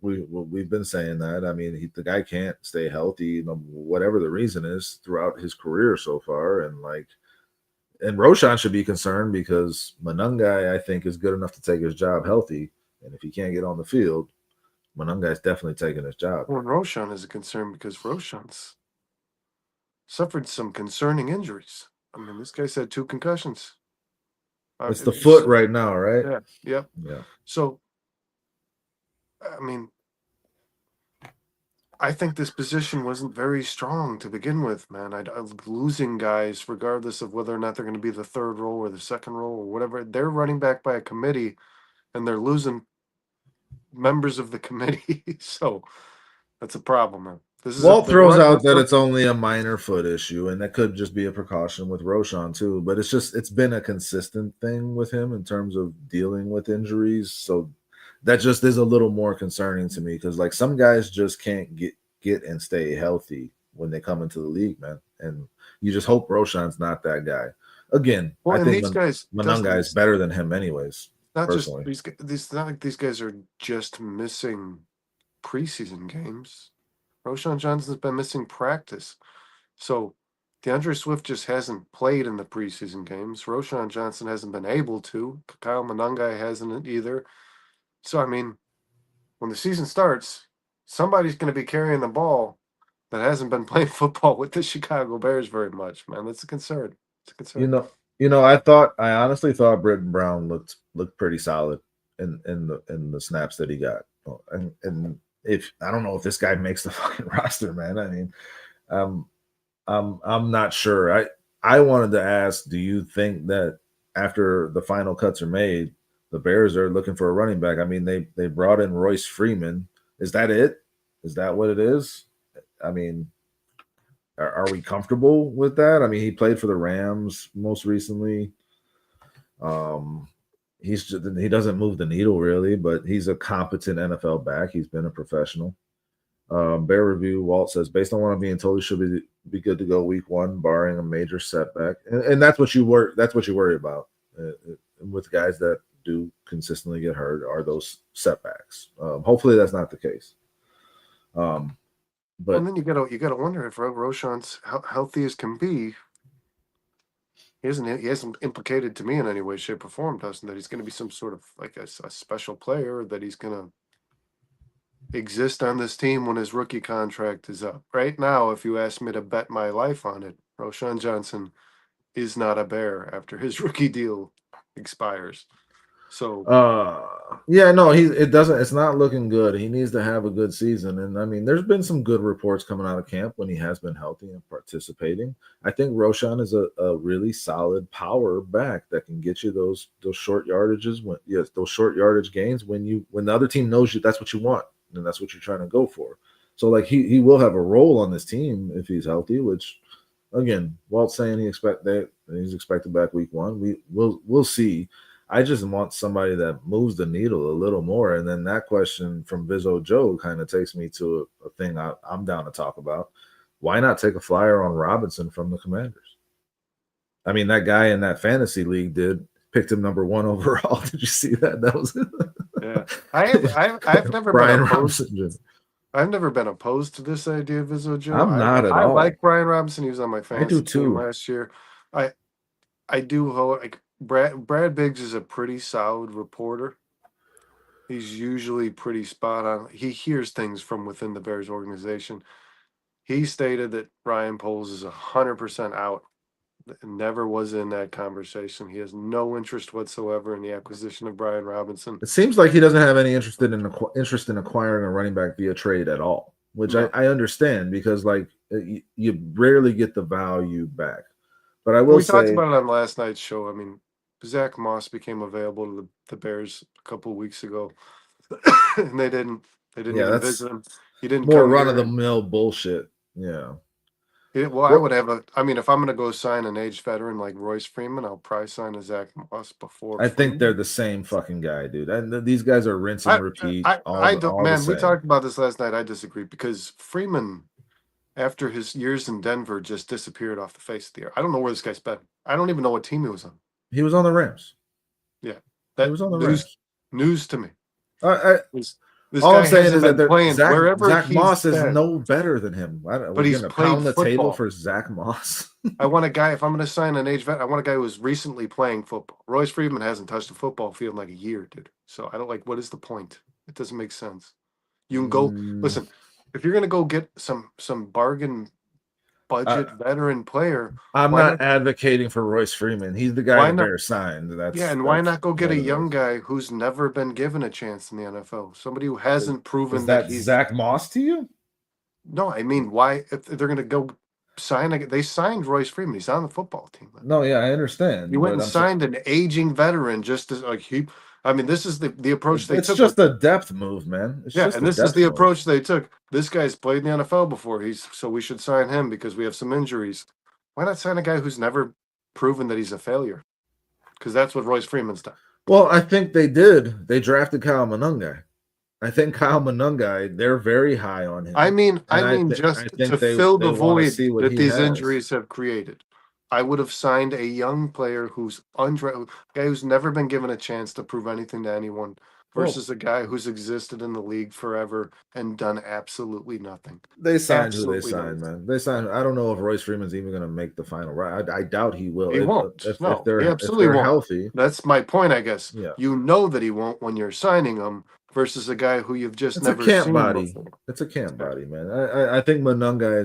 We've been saying that. I mean, the guy can't stay healthy, whatever the reason is, throughout his career so far, and Roshan should be concerned because Monangai, I think, is good enough to take his job healthy, and if he can't get on the field, Monangai's definitely taking his job. Well, Roshan is a concern because Roshan's suffered some concerning injuries. I mean, this guy's had 2 concussions. It's the foot right now, right? Yeah. Yep. Yeah. So, I mean, I think this position wasn't very strong to begin with, man. Losing guys, regardless of whether or not they're going to be the 3rd row or the 2nd row or whatever, they're running back by a committee, and they're losing members of the committee. So that's a problem, man. Walt throws out that it's only a minor foot issue, and that could just be a precaution with Roshan too. But it's been a consistent thing with him in terms of dealing with injuries. So that just is a little more concerning to me because like some guys just can't get and stay healthy when they come into the league, man. And you just hope Roshan's not that guy. Again, I think Monangai is better than him, anyways. Not personally. just these. Not like these guys are just missing preseason games. Roshan Johnson's been missing practice. So DeAndre Swift just hasn't played in the preseason games. Roshan Johnson hasn't been able to. Kyle Monangai hasn't either. So, I mean, when the season starts, somebody's going to be carrying the ball that hasn't been playing football with the Chicago Bears very much, man. That's a concern. It's a concern. I honestly thought Britton Brown looked pretty solid in the snaps that he got. And if I don't know if this guy makes the fucking roster, man. I mean, I'm not sure. I wanted to ask, do you think that after the final cuts are made, the Bears are looking for a running back? I mean, they brought in Royce Freeman. Is that it? Is that what it is? I mean, are we comfortable with that? I mean, he played for the Rams most recently. He doesn't move the needle really, but he's a competent NFL back. He's been a professional. Bear Review, Walt says, based on what I'm being told, he should be good to go week 1, barring a major setback. And that's what you worry about with guys that do consistently get hurt, are those setbacks. Hopefully that's not the case. But and then you gotta wonder if Roshan's healthy as can be. He hasn't implicated to me in any way, shape, or form, Dustin, that he's going to be some sort of like a special player, that he's going to exist on this team when his rookie contract is up. Right now, if you ask me to bet my life on it, Roshan Johnson is not a Bear after his rookie deal expires. So it's not looking good. He needs to have a good season. And I mean, there's been some good reports coming out of camp when he has been healthy and participating. I think Roshan is a really solid power back that can get you those short yardages those short yardage gains when the other team knows you, that's what you want, and that's what you're trying to go for. So like he will have a role on this team if he's healthy, which again, Walt's saying he's expected back week 1. We'll see. I just want somebody that moves the needle a little more. And then that question from Vizzo Joe kind of takes me to a thing I'm down to talk about. Why not take a flyer on Robinson from the Commanders? I mean, that guy in that fantasy league picked him number 1 overall. Did you see that? That was yeah. I've never Brian been opposed. Robinson. I've never been opposed to this idea, Vizzo Joe. I'm not at all. I like Brian Robinson. He was on my fantasy team too. last year. I do like Brad Biggs is a pretty solid reporter. He's usually pretty spot on. He hears things from within the Bears organization. He stated that Ryan Poles is 100% out. Never was in that conversation. He has no interest whatsoever in the acquisition of Brian Robinson. It seems like he doesn't have any interest in acquiring a running back via trade at all, which I understand because like you rarely get the value back. But I will say, we talked about it on last night's show. I mean, Zach Moss became available to the Bears a couple of weeks ago, and they didn't even visit him. He didn't more run of the mill bullshit. Yeah. I would have if I'm going to go sign an aged veteran like Royce Freeman, I'll probably sign a Zach Moss before. I think they're the same fucking guy, dude. And these guys are rinse and repeat. We talked about this last night. I disagree because Freeman after his years in Denver, just disappeared off the face of the earth. I don't know where this guy's been. I don't even know what team he was on. He was on the Rams. Yeah, He that was on the Rams. news to me. I, This all guy I'm saying is hasn't been that playing wherever Zach he's Moss is been, no better than him. but We're he's gonna played pound the table football. for Zach Moss. I want a guy. If I'm going to sign an age vet, I want a guy who's recently playing football. Royce Freeman hasn't touched a football field in like a year, dude. So I don't like. What is the point? It doesn't make sense. You can go listen. If you're going to go get some bargain budget veteran player, I'm why not advocating for Royce Freeman. He's the guy why the not? Bears signed. Why not go get what a it young is. guy who's never been given a chance in the NFL? Somebody who hasn't proven Is that that he's. Zach Moss to you? No, I mean, why? If they're going to go they signed Royce Freeman. He's on the football team. No, yeah, I understand. You went But and I'm saying signed an aging veteran just to like he. I mean, this is the approach they it's took. just a depth move, man. It's Yeah, just and a this is depth the move. approach they took. This guy's played in the NFL before. So we should sign him because we have some injuries. Why not sign a guy who's never proven that he's a failure? Because that's what Royce Freeman's done. Well, I think they did. They drafted Kyle Monungai. I think Kyle Monungai, they're very high on him. I mean, I think to fill the void see what that he these has. injuries have created. I would have signed a young player who's a guy who's never been given a chance to prove anything to anyone versus a guy who's existed in the league forever and done absolutely nothing. They signed Absolutely who they signed, nothing. man. They signed. I don't know if Royce Freeman's even going to make the final round. I doubt he will. He won't. If No, they're he absolutely if they're won't. healthy. That's my point, I guess. Yeah. You know that he won't when you're signing him versus a guy who you've just It's never a camp seen body. before. It's a camp body, man. I think Monungai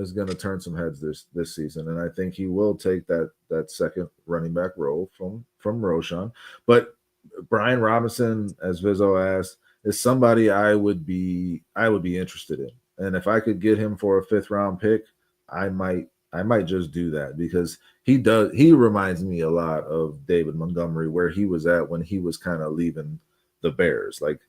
is gonna turn some heads this season, and I think he will take that second running back role from Roshan. But Brian Robinson, as Vizzo asked, is somebody I would be interested in, and if I could get him for a 5th round pick, I might just do that because he reminds me a lot of David Montgomery, where he was at when he was kind of leaving the Bears. Like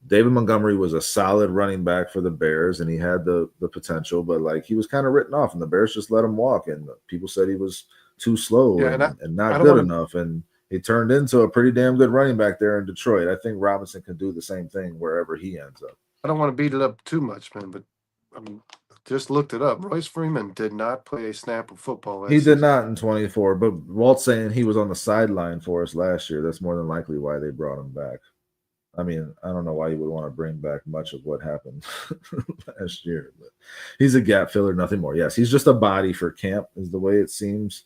David Montgomery was a solid running back for the Bears, and he had the potential, but like he was kind of written off, and the Bears just let him walk, and people said he was too slow and not good enough, and he turned into a pretty damn good running back there in Detroit. I think Robinson can do the same thing wherever he ends up. I don't want to beat it up too much, man, but just looked it up. Royce Freeman did not play a snap of football. He did not in 24, but Walt's saying he was on the sideline for us last year. That's more than likely why they brought him back. I mean, I don't know why you would want to bring back much of what happened last year, but he's a gap filler, nothing more. Yes, he's just a body for camp, is the way it seems.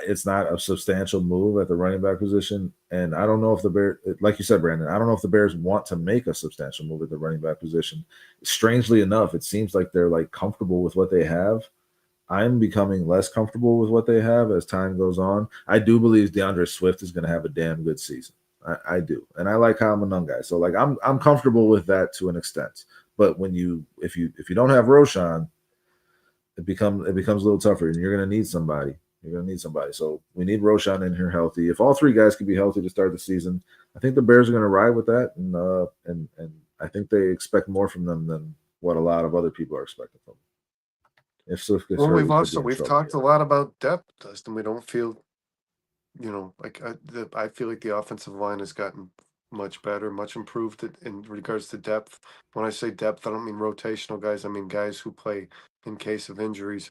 It's not a substantial move at the running back position, and I don't know if the Bears, like you said, Brandon, I don't know if the Bears want to make a substantial move at the running back position. Strangely enough, it seems like they're like comfortable with what they have. I'm becoming less comfortable with what they have as time goes on. I do believe DeAndre Swift is going to have a damn good season. I do, and I like Kyle Monungai, so like I'm comfortable with that to an extent. But when if you don't have Roshan, it becomes a little tougher, and you're going to need somebody. You're going to need somebody. So we need Roshan in here healthy. If all 3 guys can be healthy to start the season, I think the Bears are going to ride with that, and I think they expect more from them than what a lot of other people are expecting from them. If Swift gets hurt, we've talked a lot about depth, Dustin. We don't feel. Like I feel like the offensive line has gotten much better, much improved in regards to depth. When I say depth, I don't mean rotational guys. I mean guys who play in case of injuries.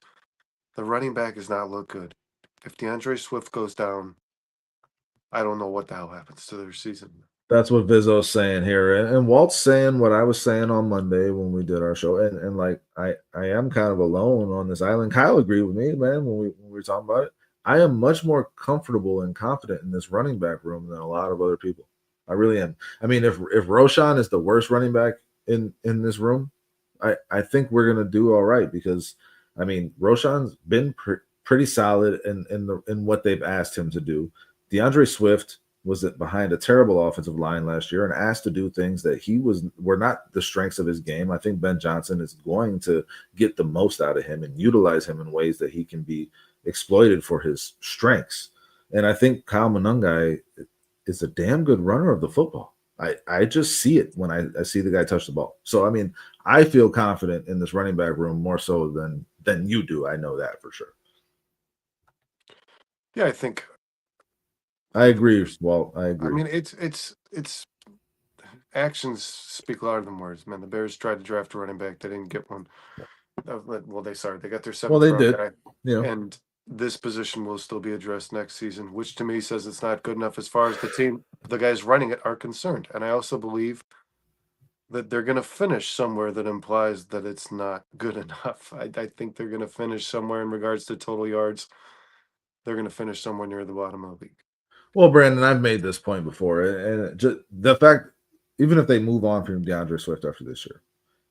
The running back does not look good. If DeAndre Swift goes down, I don't know what the hell happens to their season. That's what Vizzo's saying here, and Walt's saying what I was saying on Monday when we did our show, and like I am kind of alone on this island. Kyle agreed with me, man, when we were talking about it. I am much more comfortable and confident in this running back room than a lot of other people. I really am. I mean, if Roshan is the worst running back in this room, I think we're gonna do all right because I mean Roshan's been pretty solid in what they've asked him to do. DeAndre Swift was behind a terrible offensive line last year and asked to do things that were not the strengths of his game. I think Ben Johnson is going to get the most out of him and utilize him in ways that he can be exploited for his strengths. And I think Kyle Monungai is a damn good runner of the football. I just see it when I see the guy touch the ball. So, I mean, I feel confident in this running back room more so than you do. I know that for sure. Yeah, I think I agree, Walt. I agree. I mean, it's actions speak louder than words, man. The Bears tried to draft a running back. They didn't get one. Well, they got their Well, 7th they round did. guy, You know. and this position will still be addressed next season, which to me says it's not good enough as far as the guys running it are concerned. And I also believe that they're going to finish somewhere that implies that it's not good enough. I think they're going to finish somewhere in regards to total yards. They're going to finish somewhere near the bottom of the league. Well, Brandon, I've made this point before, and just the fact, even if they move on from DeAndre Swift after this year,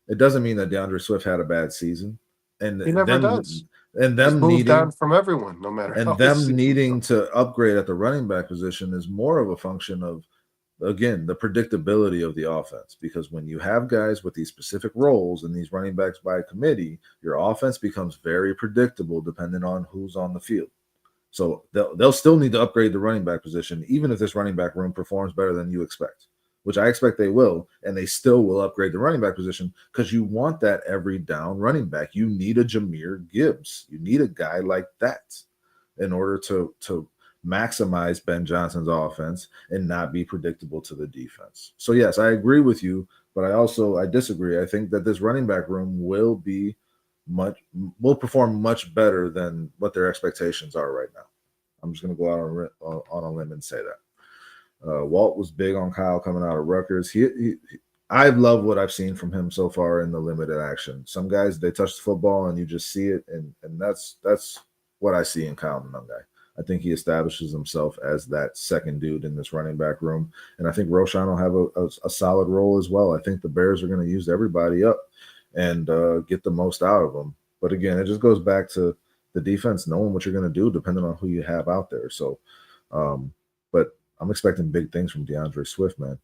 it doesn't mean that DeAndre Swift had a bad season, and He never does. He's them moved on needing from everyone, no matter how and his them season needing goes. to upgrade at the running back position is more of a function of, again, the predictability of the offense. Because when you have guys with these specific roles and these running backs by committee, your offense becomes very predictable depending on who's on the field. So they'll still need to upgrade the running back position, even if this running back room performs better than you expect, which I expect they will, and they still will upgrade the running back position because you want that every down running back. You need a Jahmyr Gibbs. You need a guy like that in order to maximize Ben Johnson's offense and not be predictable to the defense. So yes, I agree with you, but I disagree. I think that this running back room will perform much better than what their expectations are right now. I'm just going to go out on a limb and say that. Walt was big on Kyle coming out of Rutgers. I love what I've seen from him so far in the limited action. Some guys, they touch the football and you just see it, and that's what I see in Kyle Monday. I think he establishes himself as that second dude in this running back room, and I think Roschon will have a solid role as well. I think the Bears are going to use everybody up and get the most out of them. But again, it just goes back to the defense knowing what you're going to do depending on who you have out there. So, but I'm expecting big things from DeAndre Swift, man.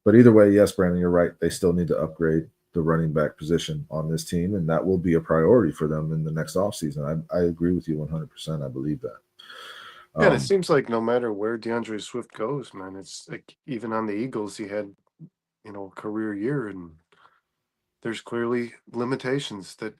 But either way, yes, Brandon, you're right. They still need to upgrade the running back position on this team, and that will be a priority for them in the next offseason. I agree with you 100%. I believe that. Yeah, and it seems like no matter where DeAndre Swift goes, man, it's like even on the Eagles, he had, a career year, and there's clearly limitations that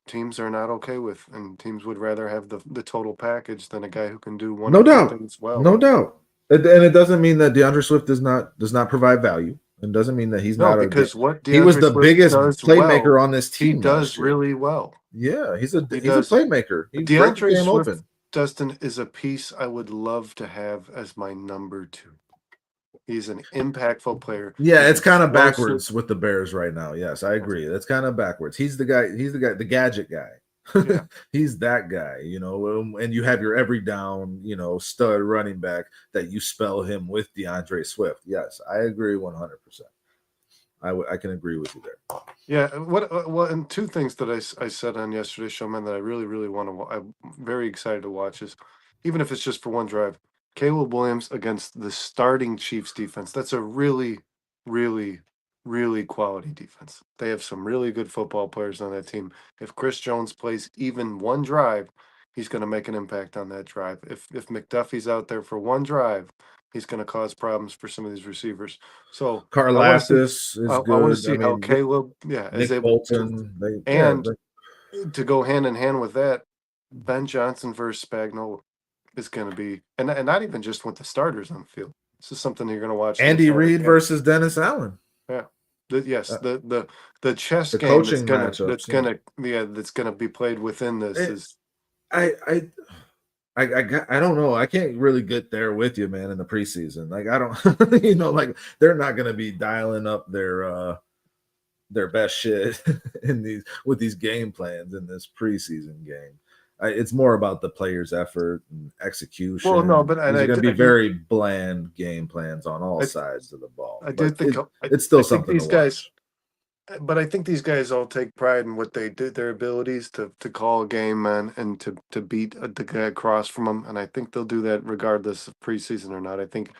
teams are not okay with, and teams would rather have the total package than a guy who can do one No or two doubt. things well. No doubt. And it doesn't mean that DeAndre Swift does not provide value. It doesn't mean that he's No, not because what he was DeAndre the Swift biggest does well, playmaker on this he team does last year. really well. Yeah, he's a He does. playmaker. He breaks the DeAndre game Swift, open. Dustin, is a piece I would love to have as my number 2. He's an impactful player. Yeah, He's it's kind of explosive. backwards with the Bears right now. Yes, I agree. That's kind of backwards. He's the guy, the gadget guy. Yeah. He's that guy, and you have your every down, stud running back that you spell him with DeAndre Swift. Yes, I agree 100%. I can agree with you there. Yeah. And two things that I said on yesterday's show, man, that I really, really want to, I'm very excited to watch is, even if it's just for one drive, Caleb Williams against the starting Chiefs defense. That's a really, really, really quality defense. They have some really good football players on that team. If Chris Jones plays even one drive, he's going to make an impact on that drive. If McDuffie's out there for one drive, he's going to cause problems for some of these receivers. So Karlaftis is I want to good. see how Caleb, is Nick able to, Bolton. to go hand in hand with that, Ben Johnson versus Spagnuolo is going to be, and not even just with the starters on the field. This is something you're going to watch. Andy Reid versus Dennis Allen. Yeah. The chess the game coaching that's gonna be played within this is. I don't know. I can't really get there with you, man, in the preseason. Like I don't, like they're not going to be dialing up their best shit with these game plans in this preseason game. It's more about the players' effort and execution. Well, no, but there's going to be very bland game plans on all sides of the ball. I do think it's still something these to watch. guys. But I think these guys all take pride in what they did, their abilities to call a game, man, and to beat the guy across from them. And I think they'll do that regardless of preseason or not. I think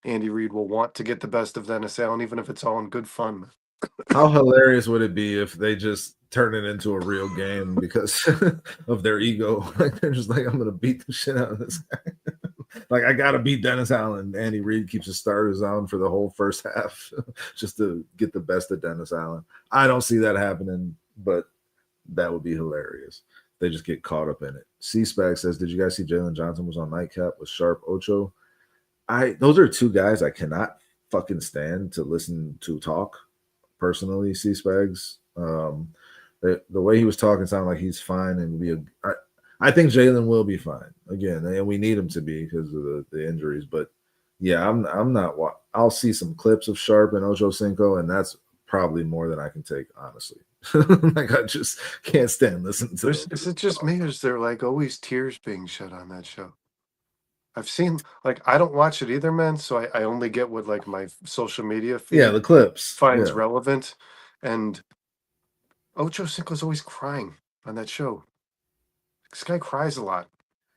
Andy Reid will want to get the best of Dennis Allen, even if it's all in good fun. How hilarious would it be if they just turn it into a real game because of their ego? Like they're just like, I'm gonna beat the shit out of this guy. Like I gotta beat Dennis Allen. Andy Reid keeps his starters on for the whole first half just to get the best of Dennis Allen. I don't see that happening, but that would be hilarious. They just get caught up in it. C-Spag says, did you guys see Jalen Johnson was on Nightcap with Sharp Ocho? Those are two guys I cannot fucking stand to listen to talk. Personally, C-Spags. The way he was talking sounded like he's fine and I think Jalen will be fine again, and we need him to be because of the injuries. But yeah, I'm not. I'll see some clips of Sharp and Ocho Cinco, and that's probably more than I can take, honestly. Like I just can't stand listening to them. Is it just me, or is there like always tears being shed on that show? I've seen, like, I don't watch it either, man. So I only get what like my social media Yeah, feed the clips. finds Yeah, relevant, and Ocho Cinco's always crying on that show. This guy cries a lot,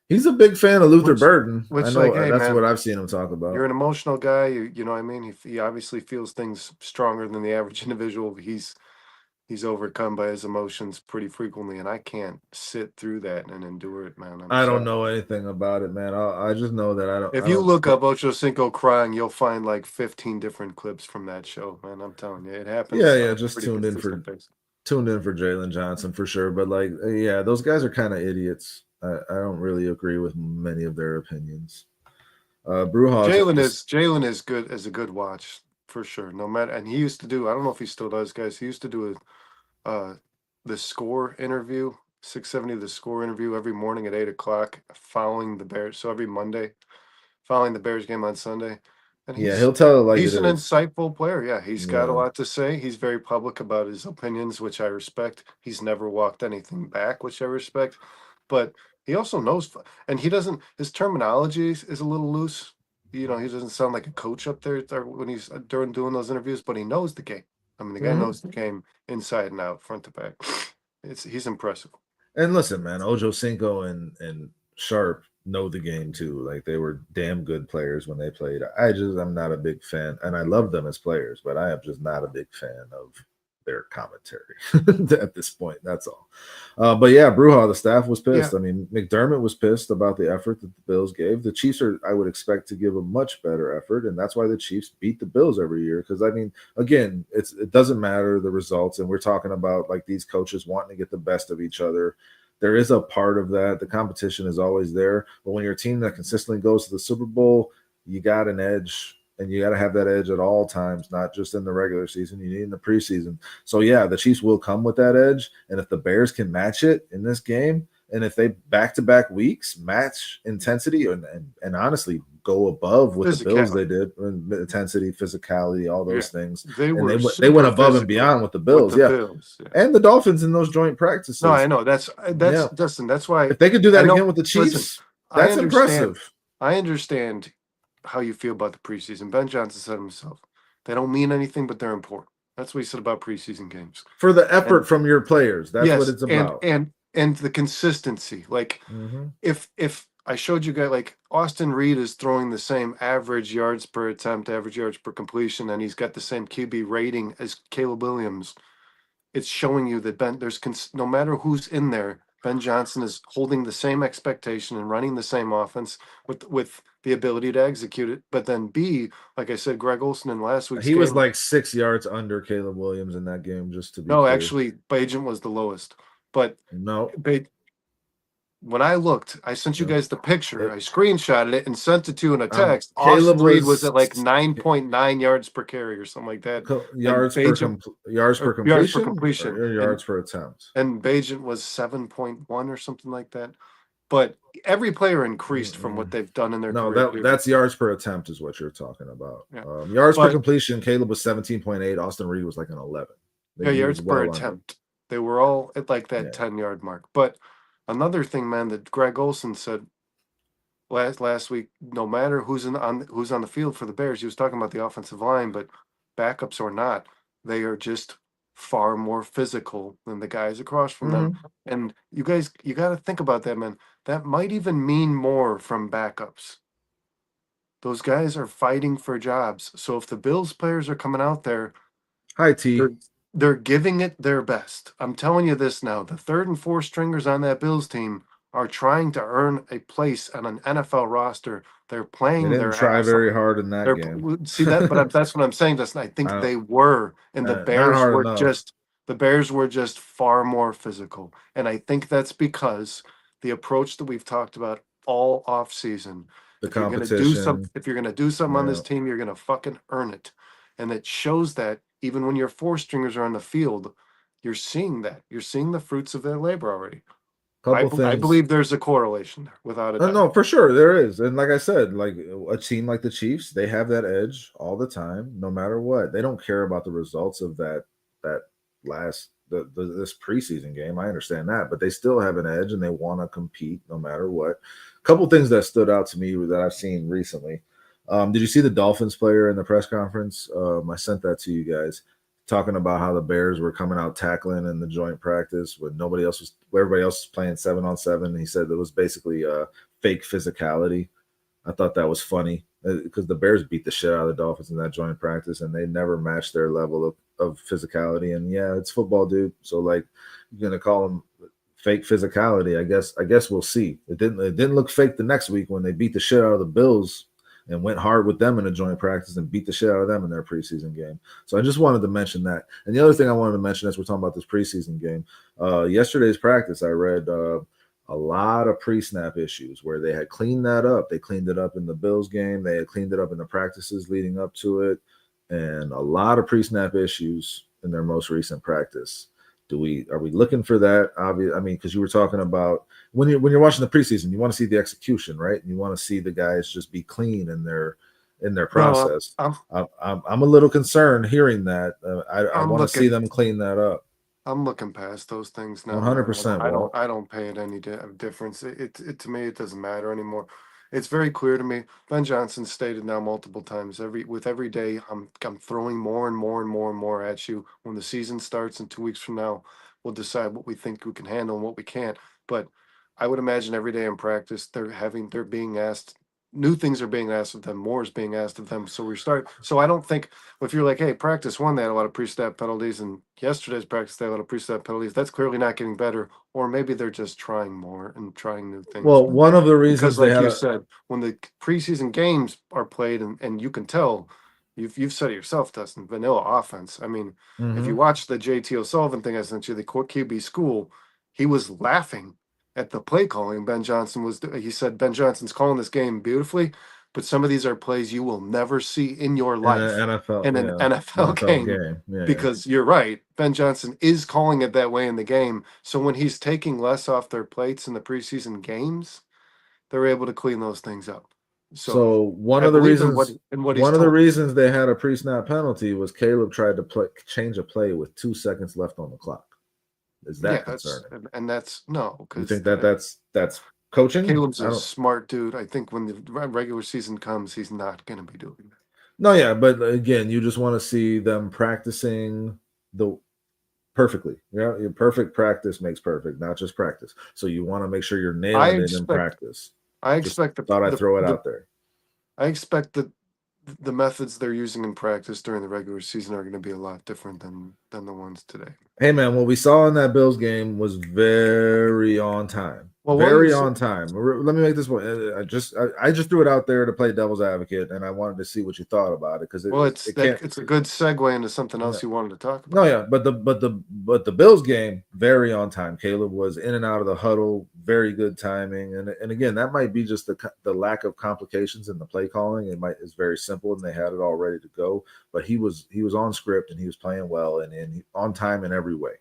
he's a big fan of Luther which Burton. I which like, know hey that's what man, I've seen him talk you're about. an emotional guy. You know what I mean? He obviously feels things stronger than the average individual. He's overcome by his emotions pretty frequently, and I can't sit through that and endure it, man. I'm I don't sorry. know anything about it, man. I just know that If I you don't. look up Ocho Cinco crying, you'll find like 15 different clips from that show, man. I'm telling you, it Yeah, happens on yeah, a just pretty consistent basis. tuned in for Jalen Johnson for sure. But like, yeah, those guys are kind of idiots. I don't really agree with many of their opinions. Brewhogs, Jalen is good as a good watch for sure. No matter, and he used to do. I don't know if he still does, guys. He used to do the score interview, 670 the score interview every morning at 8 o'clock, following the Bears. So every Monday, following the Bears game on Sunday, and yeah, he'll tell it like it he's an is. insightful player. Yeah, he's got a Yeah, lot to say. He's very public about his opinions, which I respect. He's never walked anything back, which I respect. But he also knows, and he doesn't. His terminology is a little loose. You know, he doesn't sound like a coach up there when he's during doing those interviews, but he knows the game. I mean, the guy knows the game inside and out, front to back. He's impressive. and listen, man, Ojo Cinco and Sharp know the game too. Like they were damn good players when they played. I'm not a big fan, and I love them as players, but I am just not a big fan of their commentary at this point. That's all. But yeah, Bruja, the staff was Yeah, pissed. I mean, McDermott was pissed about the effort that the Bills gave. The Chiefs are, I would expect, to give a much better effort, and that's why the Chiefs beat the Bills every year. Because I mean, again, it doesn't matter the results, and we're talking about like these coaches wanting to get the best of each other. There is a part of that. The competition is always there, but when you're a team that consistently goes to the Super Bowl, you got an edge, and you got to have that edge at all times, not just in the regular season. You need in the preseason. So yeah, the Chiefs will come with that edge, and if the Bears can match it in this game, and if they back-to-back weeks match intensity and honestly go above what the Bills they did, intensity, physicality, all those things, they and were they went super above and physical beyond with the Bills, yeah, Bills. Yeah. and the Dolphins in those joint practices. No, I know Yeah, Dustin. That's why if they could do I that know. again with the Listen, Chiefs, I that's understand. impressive. I understand how you feel about the preseason. Ben Johnson said himself, they don't mean anything, but they're important. That's what he said about preseason games. For the effort And from your players, that's what yes, it's about. and the consistency. Like if I showed you guys, like Austin Reed is throwing the same average yards per attempt, average yards per completion, and he's got the same QB rating as Caleb Williams. It's showing you that no matter who's in there, Ben Johnson is holding the same expectation and running the same offense with the ability to execute it. But then B, like I said, Greg Olson in last week's He was game. like 6 yards under Caleb Williams in that game, just to be No, clear. actually, Bajan was the lowest. But No, when I looked, I sent you guys the picture. I screenshotted it and sent it to you in a text. Caleb Austin Reed was was at like 9.9 yards per carry or something like that. yards per completion or yards per attempt. And Bajan was 7.1 or something like that. But every player increased from what they've done in their career. No, that's yards per attempt is what you're talking about. Yeah. Yards per completion, Caleb was 17.8. Austin Reed was like an 11. Yeah, yards per attempt. They were all at like that 10-yard mark. But another thing, man, that Greg Olson said last week, no matter who's on the field for the Bears, he was talking about the offensive line, but backups or not, they are just far more physical than the guys across from them. And you guys, you got to think about that, man. That might even mean more from backups. Those guys are fighting for jobs. So if the Bills players are coming out there, hi T, they're giving it their best. I'm telling you this now. The third and fourth stringers on that Bills team are trying to earn a place on an NFL roster. They're playing they didn't try very hard in that game. See that, but that's what I'm saying, Justin. I think they were, and the Bears were just far more physical. And I think that's because the approach that we've talked about all off season. If you're gonna do something on this team, you're gonna fucking earn it. And it shows that even when your four stringers are on the field, you're seeing that. You're seeing the fruits of their labor already. Couple I things. believe there's a correlation there, without a doubt. No, for sure there is, and like I said, like a team like the Chiefs, they have that edge all the time, no matter what. They don't care about the results of that last this preseason game. I understand that, but they still have an edge, and they want to compete no matter what. A couple things that stood out to me that I've seen recently. Did you see the Dolphins player in the press conference? I sent that to you guys, talking about how the Bears were coming out tackling in the joint practice when everybody else was playing 7-on-7. He said it was basically fake physicality. I thought that was funny because the Bears beat the shit out of the Dolphins in that joint practice, and they never matched their level of physicality. And yeah, it's football, dude. So like, you're gonna call them fake physicality? I guess we'll see. It didn't look fake the next week when they beat the shit out of the Bills and went hard with them in a joint practice and beat the shit out of them in their preseason game. So I just wanted to mention that. And the other thing I wanted to mention as we're talking about this preseason game, yesterday's practice, I read a lot of pre-snap issues where they had cleaned that up. They cleaned it up in the Bills game. They had cleaned it up in the practices leading up to it, and a lot of pre-snap issues in their most recent practice. Are we looking for that? Obviously, I mean, because you were talking about when you're watching the preseason, you want to see the execution, right? You want to see the guys just be clean in their process. No, I'm a little concerned hearing that. I want to see them clean that up. I'm looking past those things now. 100%. I don't pay it any difference. It to me, it doesn't matter anymore. It's very clear to me. Ben Johnson stated now multiple times, with every day, I'm throwing more and more and more and more at you. When the season starts in 2 weeks from now, we'll decide what we think we can handle and what we can't. But I would imagine every day in practice, they're being asked new things are being asked of them. More is being asked of them. So I don't think if you're like, hey, practice one, they had a lot of pre-snap penalties, and yesterday's practice they had a lot of pre-snap penalties. That's clearly not getting better, or maybe they're just trying more and trying new things. Well, one of the reasons because, like you said, when the preseason games are played, and you can tell, you've said it yourself, Dustin, vanilla offense. I mean, if you watch the JT O'Sullivan thing I sent you, the QB school, he was laughing at the play calling. He said Ben Johnson's calling this game beautifully, but some of these are plays you will never see in your life in an NFL game. Yeah, because you're right, Ben Johnson is calling it that way in the game. So when he's taking less off their plates in the preseason games, they're able to clean those things up. So one of the reasons they had a pre-snap penalty was Caleb tried to change a play with 2 seconds left on the clock. Is that concerning? And that's no. You think that's coaching? Caleb's a smart dude. I think when the regular season comes, he's not going to be doing that. No, yeah, but again, you just want to see them practicing perfectly. Yeah, perfect practice makes perfect, not just practice. So you want to make sure you're nailing it in practice. I'd throw it out there. I expect that the methods they're using in practice during the regular season are going to be a lot different than the ones today. Hey man, what we saw in that Bills game was very on time. Well, on time. Let me make this point. I just threw it out there to play devil's advocate, and I wanted to see what you thought about it because it's a good segue into something else you wanted to talk about. No, yeah, but the Bills game very on time. Caleb was in and out of the huddle, very good timing, and again, that might be just the lack of complications in the play calling. It's very simple, and they had it all ready to go. But he was on script and he was playing well and on time in every way.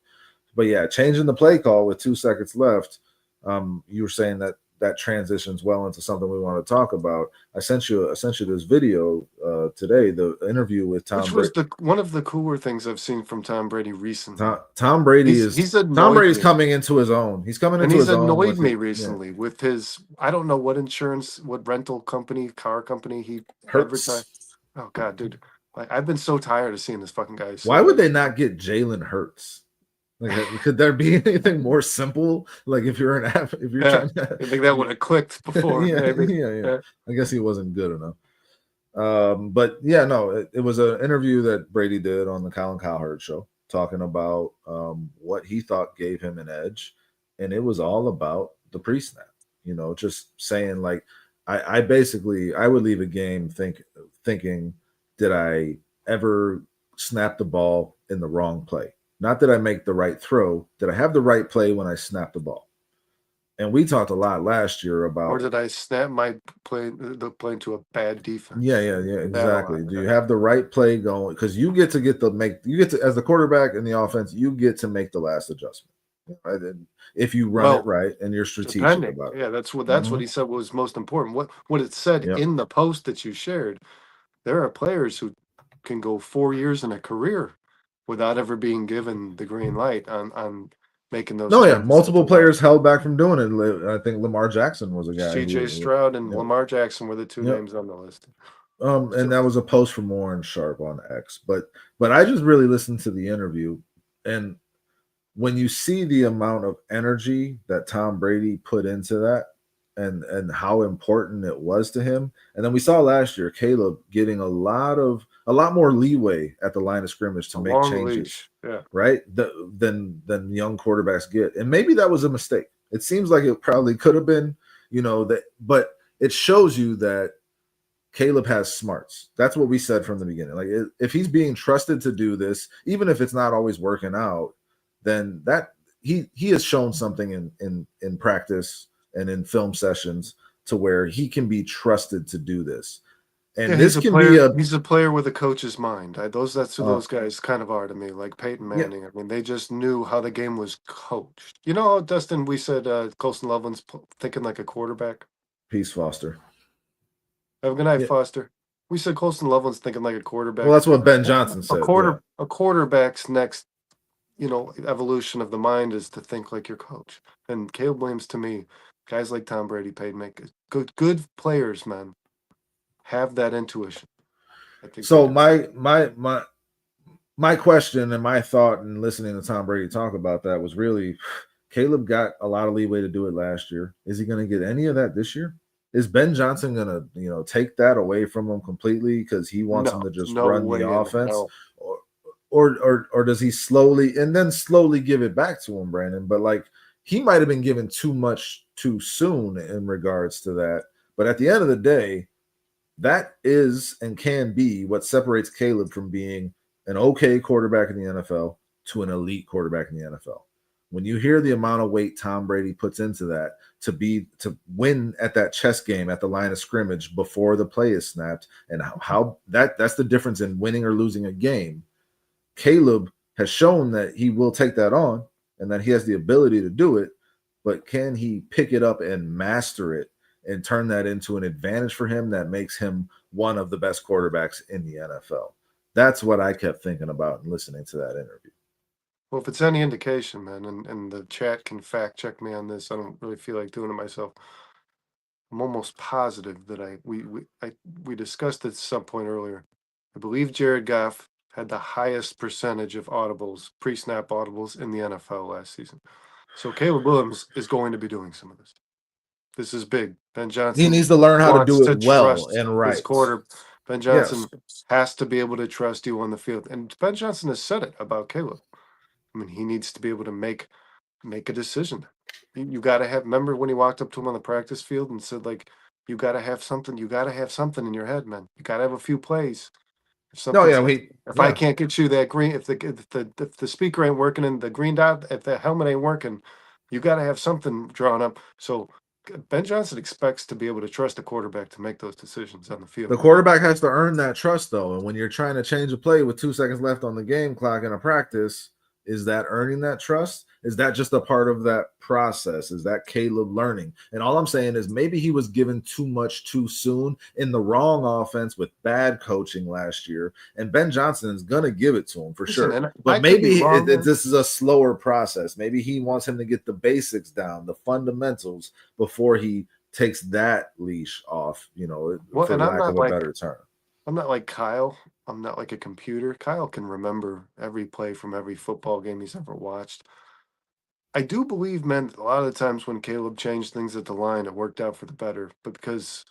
But yeah, changing the play call with 2 seconds left. You were saying that transitions well into something we want to talk about. I sent you this video today, the interview with Tom Brady. Which was one of the cooler things I've seen from Tom Brady recently. Tom Brady's coming into his own. He's coming into his own. He's annoyed me recently with his, I don't know what insurance, what rental company, car company he advertised. Oh God, dude. Like, I've been so tired of seeing this fucking guy. Why would they not get Jalen Hurts? Like, could there be anything more simple? Like, if you're trying to, I think that would have clicked before. yeah. I guess he wasn't good enough. But yeah, no, it was an interview that Brady did on the Colin Cowherd show, talking about what he thought gave him an edge, and it was all about the pre-snap. You know, just saying like, I would leave a game thinking, did I ever snap the ball in the wrong play? Not that I make the right throw. Did I have the right play when I snapped the ball? And we talked a lot last year Or about. did I snap my play to a bad defense? Yeah, exactly. Do you have the right play going? Because you get to as the quarterback in the offense, you get to make the last adjustment. Right? And if you run it right and you're strategic depending, about it. yeah, that's what he said was most important. What it said Yep. in the post that you shared, there are players who can go 4 years in a career without ever being given the green light on making those. No, yeah, multiple players held back from doing it. I think Lamar Jackson was a guy. C.J. Stroud and Lamar Jackson were the two names on the list. And that was a post from Warren Sharp on X. But I just really listened to the interview, and when you see the amount of energy that Tom Brady put into that, and how important it was to him, and then we saw last year Caleb getting a lot more leeway at the line of scrimmage to make changes, right? Than young quarterbacks get, and maybe that was a mistake. It seems like it probably could have been, but it shows you that Caleb has smarts. That's what we said from the beginning. Like, if he's being trusted to do this, even if it's not always working out, then that he has shown something in practice and in film sessions to where he can be trusted to do this. And this can be he's a player with a coach's mind. That's who those guys kind of are to me, like Peyton Manning. Yeah. I mean, they just knew how the game was coached. Dustin, we said Colston Loveland's thinking like a quarterback. Peace, Foster. Have a good night, Foster. We said Colston Loveland's thinking like a quarterback. Well, that's what Ben Johnson said. A quarterback's next, evolution of the mind is to think like your coach. And Caleb Williams, to me, guys like Tom Brady, Peyton Manning, good players, man, have that intuition. I think so. My question and my thought in listening to Tom Brady talk about that was really, Caleb got a lot of leeway to do it last year. Is he going to get any of that this year? Is Ben Johnson going to, take that away from him completely because he wants him to just run the offense? Or does he slowly give it back to him, Brandon? But like, he might have been given too much too soon in regards to that. But at the end of the day, that is and can be what separates Caleb from being an okay quarterback in the NFL to an elite quarterback in the NFL. When you hear the amount of weight Tom Brady puts into that to win at that chess game at the line of scrimmage before the play is snapped, and how that's the difference in winning or losing a game. Caleb has shown that he will take that on and that he has the ability to do it, but can he pick it up and master it and turn that into an advantage for him that makes him one of the best quarterbacks in the NFL? That's what I kept thinking about and listening to that interview. Well, if it's any indication, man, and the chat can fact check me on this, I don't really feel like doing it myself. I'm almost positive that we discussed it at some point earlier. I believe Jared Goff had the highest percentage of audibles, pre-snap audibles in the NFL last season. So Caleb Williams is going to be doing some of this. This is big. Ben Johnson. He needs to learn how to do it well and right. Ben Johnson has to be able to trust you on the field. And Ben Johnson has said it about Caleb. I mean, he needs to be able to make a decision. You got to have. Remember when he walked up to him on the practice field and said, like, you got to have something. You got to have something in your head, man. You got to have a few plays. If I can't get you that green, if the speaker ain't working and the green dot, if the helmet ain't working, you got to have something drawn up. So Ben Johnson expects to be able to trust the quarterback to make those decisions on the field. The quarterback has to earn that trust, though. And when you're trying to change a play with 2 seconds left on the game clock in a practice, is that earning that trust? Is that just a part of that process? Is that Caleb learning? And all I'm saying is maybe he was given too much too soon in the wrong offense with bad coaching last year. And Ben Johnson is going to give it to him for sure. But maybe this is a slower process. Maybe he wants him to get the basics down, the fundamentals, before he takes that leash off, for lack of a better term. I'm not like Kyle. I'm not like a computer. Kyle can remember every play from every football game he's ever watched. I do believe, man, a lot of the times when Caleb changed things at the line, it worked out for the better. But because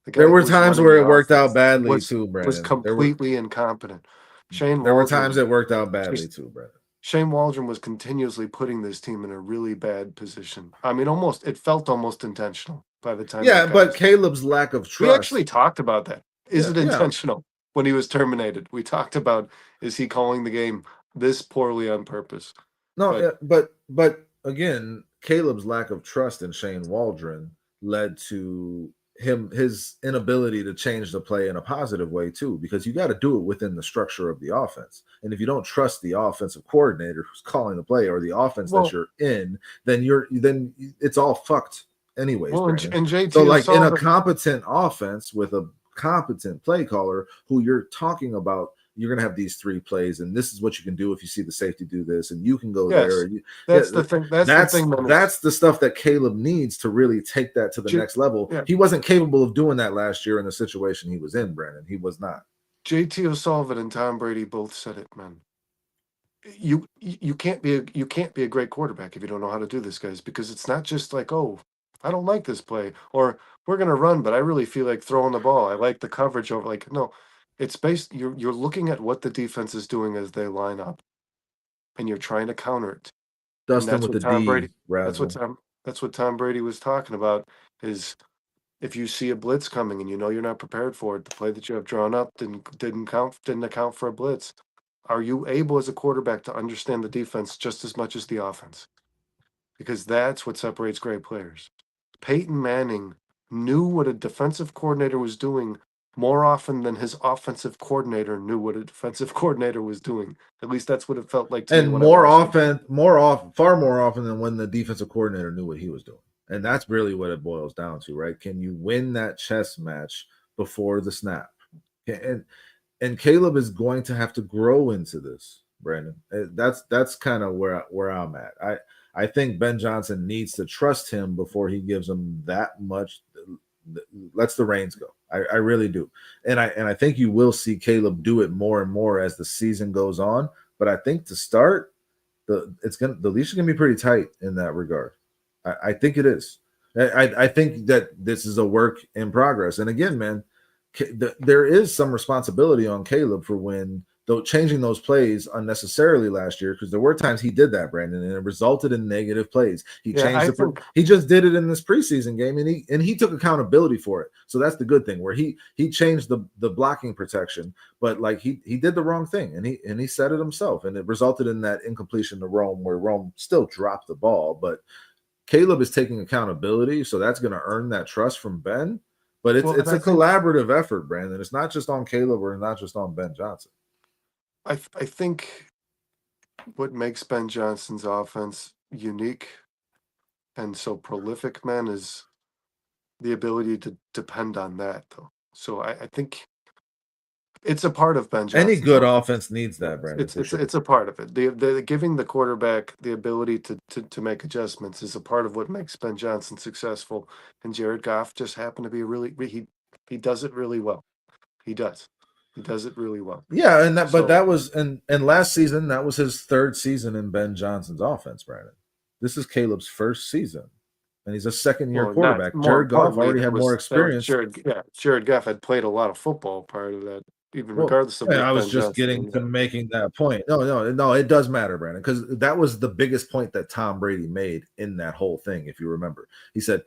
there were times where it worked out badly too, Brandon. Was completely incompetent. There were times it worked out badly too, Brandon. Shane Waldron was continuously putting this team in a really bad position. I mean, it felt almost intentional by the time. Yeah, but Caleb's lack of trust. We actually talked about that. Is it intentional? When he was terminated, we talked about, is he calling the game this poorly on purpose? No, but again, Caleb's lack of trust in Shane Waldron led to his inability to change the play in a positive way too, because you got to do it within the structure of the offense. And if you don't trust the offensive coordinator who's calling the play or the offense that you're in, then it's all fucked anyways. Well, and JT so like in a O'Sullivan, competent offense with a competent play caller who you're talking about, you're going to have these 3 plays, and this is what you can do if you see the safety do this, and you can go there. That's the thing. That's the stuff that Caleb needs to really take that to the next level. Yeah. He wasn't capable of doing that last year in the situation he was in, Brandon. He was not. JT O'Sullivan and Tom Brady both said it, man. You can't be a great quarterback if you don't know how to do this, guys, because it's not just like, oh, I don't like this play, or we're gonna run, but I really feel like throwing the ball. I like the coverage over. Like, no. It's based. You're looking at what the defense is doing as they line up, and you're trying to counter it. Dustin with the Tom Brady. That's what Tom Brady was talking about. Is if you see a blitz coming and you know you're not prepared for it, the play that you have drawn up didn't account for a blitz. Are you able as a quarterback to understand the defense just as much as the offense? Because that's what separates great players. Peyton Manning knew what a defensive coordinator was doing more often than his offensive coordinator knew what a defensive coordinator was doing. At least that's what it felt like to me. And far more often than when the defensive coordinator knew what he was doing. And that's really what it boils down to, right? Can you win that chess match before the snap? And Caleb is going to have to grow into this, Brandon. That's kind of where I'm at. I think Ben Johnson needs to trust him before he gives him that much, lets the reins go. I really do. And I think you will see Caleb do it more and more as the season goes on. But I think to start, the leash is gonna be pretty tight in that regard. I think it is. I think that this is a work in progress. And again, man, there is some responsibility on Caleb for changing those plays unnecessarily last year, because there were times he did that, Brandon, and it resulted in negative plays. He just did it in this preseason game, and he took accountability for it. So that's the good thing, where he changed the blocking protection, but like he did the wrong thing, and he said it himself, and it resulted in that incompletion to Rome, where Rome still dropped the ball, but Caleb is taking accountability, so that's going to earn that trust from Ben. But it's a collaborative effort, Brandon. It's not just on Caleb or not just on Ben Johnson. I think what makes Ben Johnson's offense unique and so prolific, man, is the ability to depend on that, though. So I think it's a part of Ben Johnson. Any good offense needs that, Brandon. It's a part of it. The giving the quarterback the ability to make adjustments is a part of what makes Ben Johnson successful. And Jared Goff just happened to be he does it really well. He does. He does it really well. Yeah, that was last season, that was his 3rd season in Ben Johnson's offense, Brandon. This is Caleb's 1st season, and he's a second-year quarterback. Jared Goff already had more experience. Jared Goff had played a lot of football prior to that, regardless of. I was just getting to making that point. No, it does matter, Brandon, because that was the biggest point that Tom Brady made in that whole thing. If you remember, he said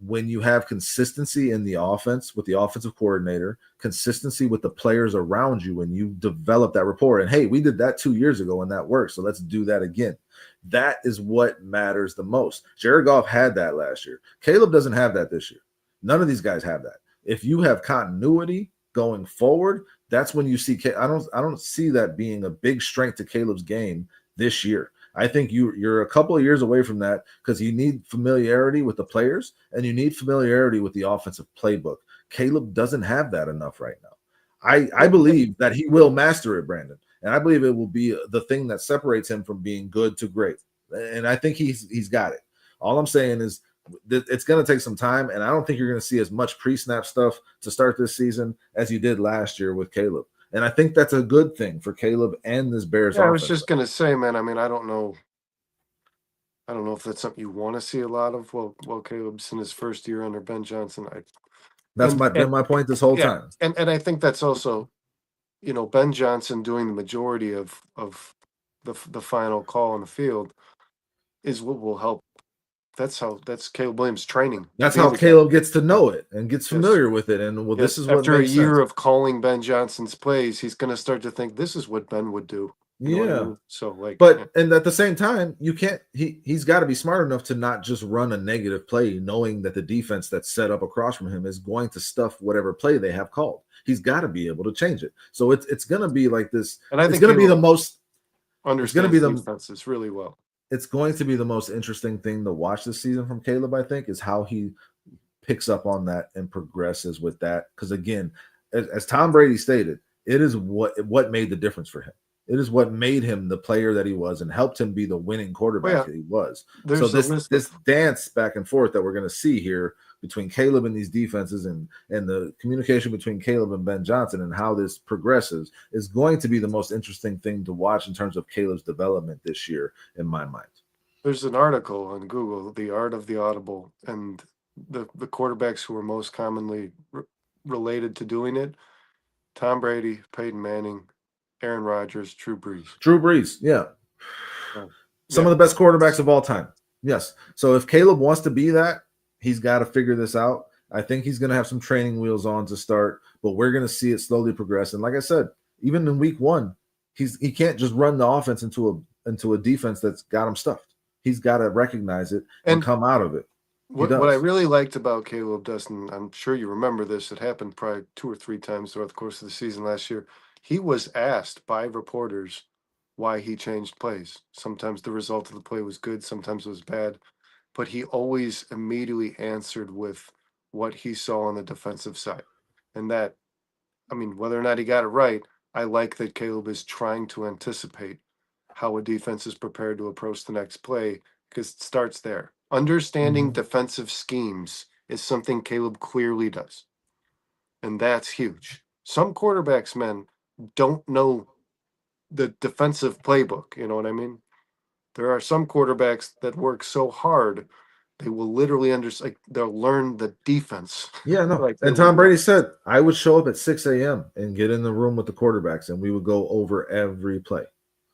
when you have consistency in the offense with the offensive coordinator, consistency with the players around you, and you develop that rapport. And hey, we did that 2 years ago and that worked, so let's do that again. That is what matters the most. Jared Goff had that last year. Caleb doesn't have that this year. None of these guys have that. If you have continuity going forward, that's when you see. I don't see that being a big strength to Caleb's game this year. I think you're a couple of years away from that, because you need familiarity with the players and you need familiarity with the offensive playbook. Caleb doesn't have that enough right now. I believe that he will master it, Brandon, and I believe it will be the thing that separates him from being good to great. And I think he's got it. All I'm saying is it's going to take some time, and I don't think you're going to see as much pre-snap stuff to start this season as you did last year with Caleb. And I think that's a good thing for Caleb and this Bears offense. I was just going to say, man, I mean, I don't know if that's something you want to see a lot of while Caleb's in his 1st year under Ben Johnson. That's been my point this whole time. And I think that's also, Ben Johnson doing the majority of the final call on the field is what will help. That's Caleb Williams' training. That's how Caleb gets to know it and gets familiar with it. And this is what after a year of calling Ben Johnson's plays, he's going to start to think this is what Ben would do. You know what I Yeah. mean? So like, But and at the same time, you can't he's got to be smart enough to not just run a negative play, knowing that the defense that's set up across from him is going to stuff whatever play they have called. He's got to be able to change it. So it's gonna be like this. and I It's think gonna be the Caleb most it's gonna be understands the defenses really well. it's going to be the most interesting thing to watch this season from Caleb, I think, is how he picks up on that and progresses with that. Because again, as Tom Brady stated, it is what made the difference for him. It is what made him the player that he was and helped him be the winning quarterback that he was. So this dance back and forth that we're going to see here between Caleb and these defenses and the communication between Caleb and Ben Johnson and how this progresses is going to be the most interesting thing to watch in terms of Caleb's development this year, in my mind. There's an article on Google, The Art of the Audible, and the quarterbacks who are most commonly related to doing it: Tom Brady, Peyton Manning, Aaron Rodgers, Drew Brees. Drew Brees, yeah. Some of the best quarterbacks of all time. Yes. So if Caleb wants to be that, he's got to figure this out. I think he's going to have some training wheels on to start, but we're going to see it slowly progress. And like I said, even in week one, he can't just run the offense into a defense that's got him stuffed. He's got to recognize it and come out of it. What I really liked about Caleb, Dustin, I'm sure you remember this, it happened probably 2 or 3 times throughout the course of the season last year. He was asked by reporters why he changed plays. Sometimes the result of the play was good, sometimes it was bad, but he always immediately answered with what he saw on the defensive side. And that, I mean, whether or not he got it right, I like that Caleb is trying to anticipate how a defense is prepared to approach the next play, because it starts there. Understanding defensive schemes is something Caleb clearly does. And that's huge. Some quarterbacks, man, don't know the defensive playbook. You know what I mean? There are some quarterbacks that work so hard, they will literally they'll learn the defense. Yeah, no. And Tom Brady said, I would show up at 6 a.m. and get in the room with the quarterbacks, and we would go over every play.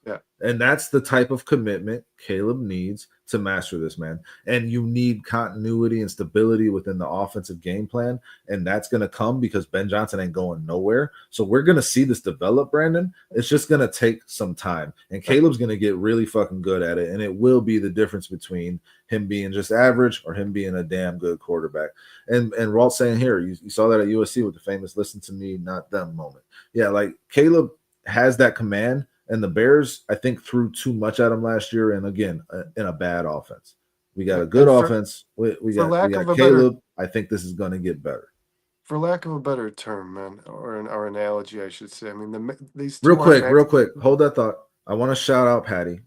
Yeah. And that's the type of commitment Caleb needs to master this, man. And you need continuity and stability within the offensive game plan. And that's going to come because Ben Johnson ain't going nowhere. So we're going to see this develop, Brandon. It's just going to take some time. And Caleb's going to get really fucking good at it. And it will be the difference between him being just average or him being a damn good quarterback. And Walt's saying here, you saw that at USC with the famous listen to me, not them moment. Yeah, like Caleb has that command. And the Bears, I think, threw too much at him last year. And again, in a bad offense. We got a good offense. We got Caleb. I think this is going to get better. For lack of a better term, man, or an analogy, I should say. I mean, these two real quick. Hold that thought. I want to shout out Patty.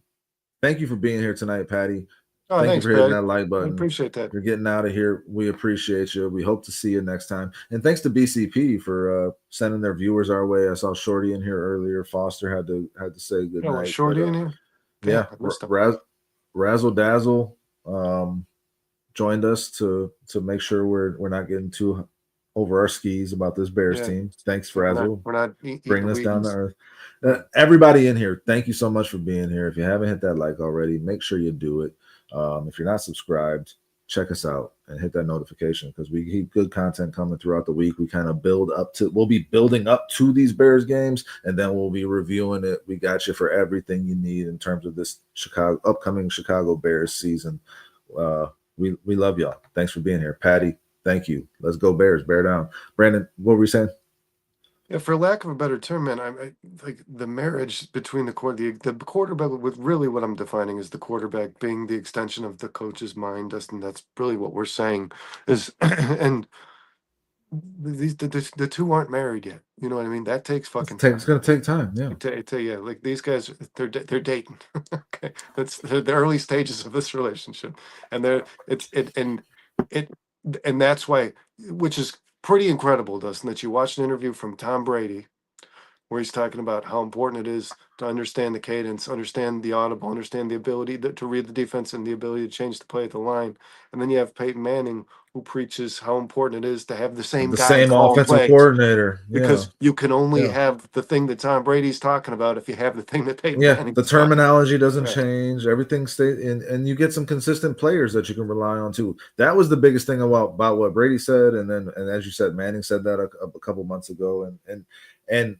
Thank you for being here tonight, Patty. Oh, Thank you for hitting that like button. I appreciate that. You're getting out of here. We appreciate you. We hope to see you next time. And thanks to BCP for sending their viewers our way. I saw Shorty in here earlier. Foster had to say good night. Shorty in here? Yeah. Razzle Dazzle joined us to make sure we're not getting too over our skis about this Bears team. Thanks, Razzle. We're not bringing us down to earth. Everybody in here, thank you so much for being here. If you haven't hit that like already, make sure you do it. If you're not subscribed, check us out and hit that notification because we keep good content coming throughout the week. We kind of we'll be building up to these Bears games, and then we'll be reviewing it. We got you for everything you need in terms of this upcoming Chicago Bears season. We love y'all. Thanks for being here. Patty, thank you. Let's go Bears. Bear down. Brandon, what were we saying? Yeah, for lack of a better term, man, I like the marriage between the quarterback. With really what I'm defining is the quarterback being the extension of the coach's mind. Dustin, that's really what we're saying. Is and the two aren't married yet. You know what I mean? That takes fucking time. It's going to take time. Yeah. Yeah, like these guys, they're dating. Okay, that's the early stages of this relationship, and that's why, which is pretty incredible, Dustin, that you watched an interview from Tom Brady where he's talking about how important it is to understand the cadence, understand the audible, understand the ability to read the defense and the ability to change the play at the line. And then you have Peyton Manning who preaches how important it is to have the same offensive coordinator. Because you can only have the thing that Tom Brady's talking about if you have the thing that Peyton Manning. The terminology doesn't change. Everything stays and you get some consistent players that you can rely on too. That was the biggest thing about what Brady said, and as you said, Manning said that a couple months ago, and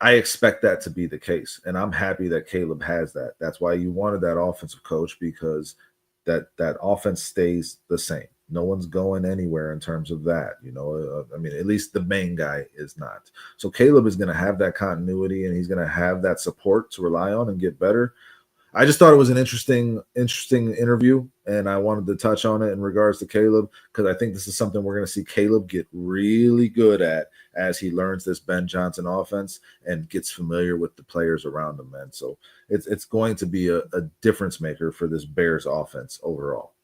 I expect that to be the case, and I'm happy that Caleb has that. That's why you wanted that offensive coach, because that offense stays the same. No one's going anywhere in terms of that. I mean, at least the main guy is not. So Caleb is going to have that continuity, and he's going to have that support to rely on and get better. I just thought it was an interesting interview, and I wanted to touch on it in regards to Caleb, because I think this is something we're going to see Caleb get really good at as he learns this Ben Johnson offense and gets familiar with the players around him, man. So it's going to be a difference maker for this Bears offense overall.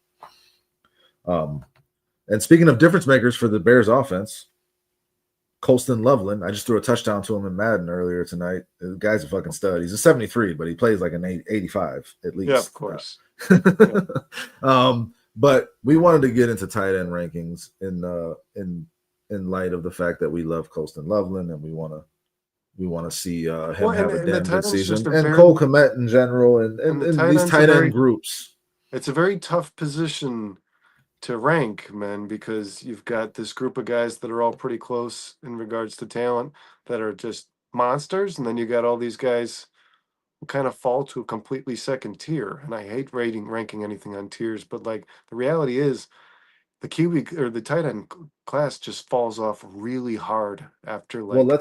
And speaking of difference makers for the Bears offense, Colston Loveland, I just threw a touchdown to him in Madden earlier tonight. The guy's a fucking stud. He's a 73, but he plays like an 85 at least. Yeah, of course. But we wanted to get into tight end rankings in light of the fact that we love Colston Loveland, and we want to see him have a damn good season, and Cole Kmet in general, and these tight end groups. It's a very tough position to rank, man, because you've got this group of guys that are all pretty close in regards to talent, that are just monsters, and then you got all these guys who kind of fall to a completely second tier. And I hate ranking anything on tiers, but like the reality is the QB or the tight end class just falls off really hard after like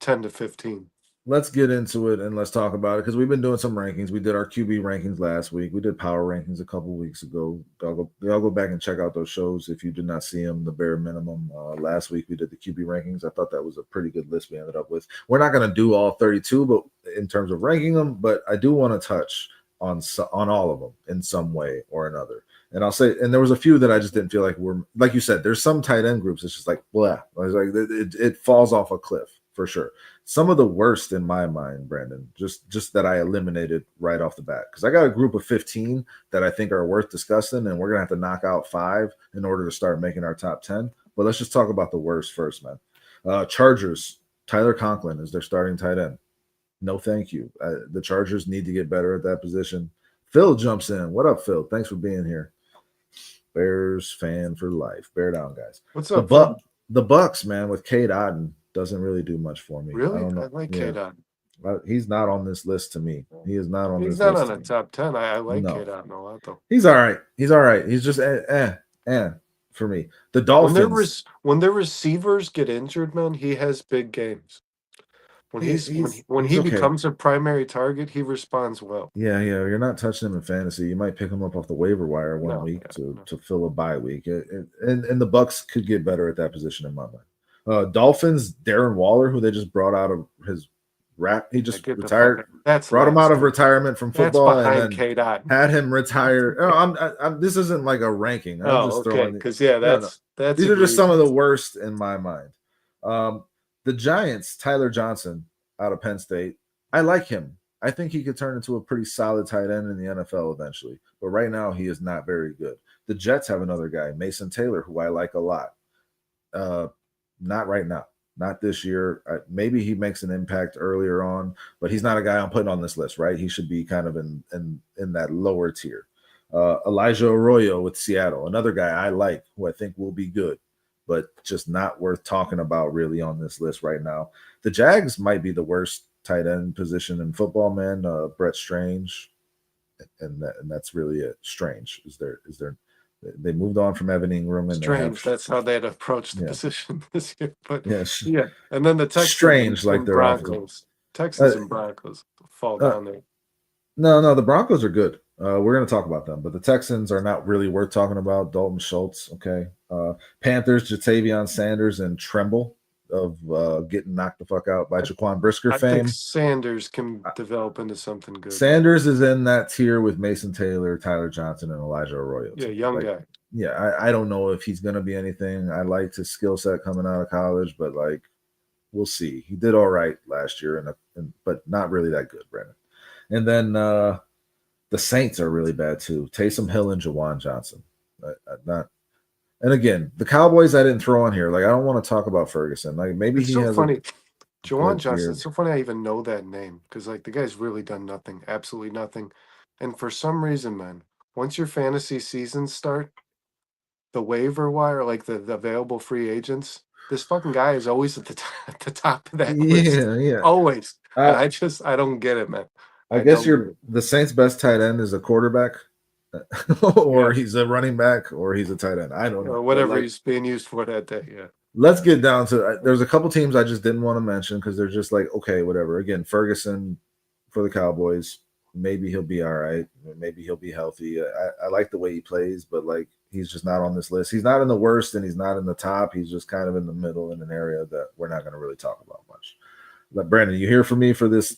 10 to 15. Let's get into it and let's talk about it, because we've been doing some rankings. We did our QB rankings last week. We did power rankings a couple weeks ago. Y'all go back and check out those shows if you did not see them, the bare minimum. Last week we did the QB rankings. I thought that was a pretty good list we ended up with. We're not going to do all 32, but in terms of ranking them, but I do want to touch on all of them in some way or another. And I'll say, and there was a few that I just didn't feel like were, like you said, there's some tight end groups. It's just like, blah. It's like it falls off a cliff for sure. Some of the worst in my mind, Brandon, just that I eliminated right off the bat, because I got a group of 15 that I think are worth discussing, and we're gonna have to knock out 5 in order to start making our top 10. But let's just talk about the worst first, man. Chargers, Tyler Conklin is their starting tight end. No, thank you. The Chargers need to get better at that position. Phil jumps in. What up, Phil? Thanks for being here. Bears fan for life. Bear down, guys. What's up, Phil? The Bucks, man, with Cade Otton doesn't really do much for me. Really? I don't know. I like Cade Otton. He's not on this list to me. He is not on He's this list. He's not on a top 10. I like Cade Otton a lot, though. He's all right. He's just for me. The Dolphins. When their receivers get injured, man, he has big games. When he becomes a primary target, he responds well. Yeah. You're not touching him in fantasy. You might pick him up off the waiver wire one week to fill a bye week. And the Bucks could get better at that position in my mind. Dolphins, Darren Waller, who they just brought out of his he just retired. Brought him out of retirement from football and then had him retire. Oh, this isn't like a ranking. I'm just throwing because that's these are just some of the worst in my mind. The Giants, Tyler Johnson out of Penn State. I like him. I think he could turn into a pretty solid tight end in the NFL eventually. But right now, he is not very good. The Jets have another guy, Mason Taylor, who I like a lot. Not right now. Not this year. Maybe he makes an impact earlier on, but he's not a guy I'm putting on this list, right? He should be kind of in that lower tier. Elijah Arroyo with Seattle, another guy I like, who I think will be good, but just not worth talking about really on this list right now. The Jags might be the worst tight end position in football, man. Brett Strange, and that's really it. Strange is there. They moved on from Evan Ingram, and Strange. That's how they'd approach the position this year. But and then the Texans, Strange, like their Broncos, Texans and Broncos fall down there. No, the Broncos are good. We're going to talk about them, but the Texans are not really worth talking about. Dalton Schultz, okay. Panthers, Jatavion Sanders, and Tremble of getting knocked the fuck out by Jaquan Brisker fame. I think Sanders can develop into something good. Sanders is in that tier with Mason Taylor, Tyler Johnson, and Elijah Arroyo. Yeah, young guy. Yeah, I don't know if he's going to be anything. I liked his skill set coming out of college, but like, we'll see. He did all right last year, but not really that good, Brandon. And then the Saints are really bad too. Taysom Hill and Jawan Johnson. And again, the Cowboys I didn't throw on here. Like, I don't want to talk about Ferguson. Like, maybe it's so funny. Jawan Johnson. It's so funny I even know that name, because like the guy's really done nothing, absolutely nothing. And for some reason, man, once your fantasy seasons start, the waiver wire, like the available free agents, this fucking guy is always at the top of that list. Yeah. Always. And I I don't get it, man. I I guess don't get it. the Saints' best tight end is a quarterback, or Yeah. he's a running back, or he's a tight end. I don't know. Or But whatever like, he's being used for that day. Yeah. let's get down to. There's a couple teams I just didn't want to mention because they're just like, okay, whatever. Again, Ferguson for the Cowboys. Maybe he'll be all right. Maybe he'll be healthy. I like the way he plays, but like he's just not on this list. He's not in the worst and he's not in the top. He's just kind of in the middle in an area that we're not going to really talk about much. But Brandon, you hear from me for this?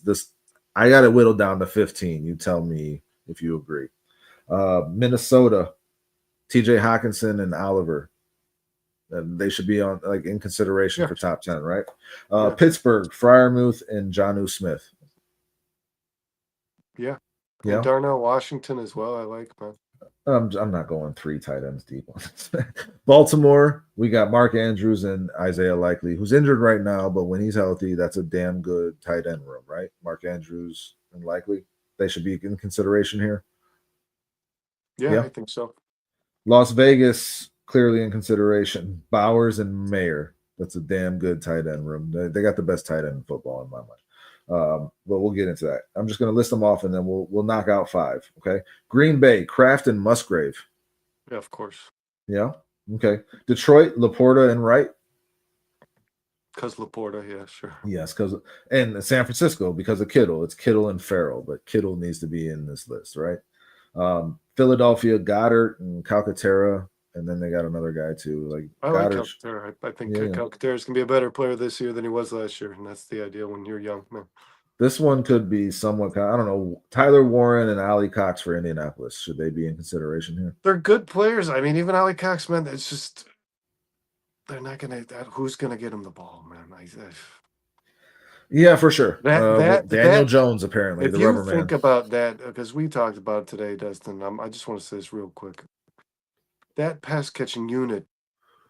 I got it whittled down to 15. You tell me if you agree. Minnesota, TJ Hawkinson and Oliver. They should be on like in consideration for top 10, right? Pittsburgh, Freiermuth and Jonnu Smith. Yeah. Yeah. And Darnell Washington as well. I like, man. I'm not going 3 tight ends deep on this. Baltimore, we got Mark Andrews and Isaiah Likely, who's injured right now, but when he's healthy, that's a damn good tight end room, right? Mark Andrews and Likely, they should be in consideration here. Yeah, I think so. Las Vegas, clearly in consideration. Bowers and Mayer, that's a damn good tight end room. They got the best tight end in football in my mind. But we'll get into that. I'm just going to list them off, and then we'll knock out 5. Okay. Green Bay, Kraft and Musgrave. Yeah, of course. Yeah. Okay. Detroit, Laporta and Wright. Because Laporta, yeah, sure. Yes, and San Francisco because of Kittle. It's Kittle and Farrell, but Kittle needs to be in this list, right? Philadelphia, Goddard and Calcaterra, and then they got another guy too. Like I Goddard. like Calcaterra. I think Calcaterra's gonna be a better player this year than he was last year, and that's the idea when you're young, man. This one could be somewhat. I don't know. Tyler Warren and Ali Cox for Indianapolis. Should they be in consideration here? They're good players. I mean, even Ali Cox, man. It's just they're not gonna. Who's gonna get him the ball, man? Yeah, for sure. Daniel Jones, apparently, if the you rubber man. think about that, because we talked about it today, Dustin. I just want to say this real quick. That pass catching unit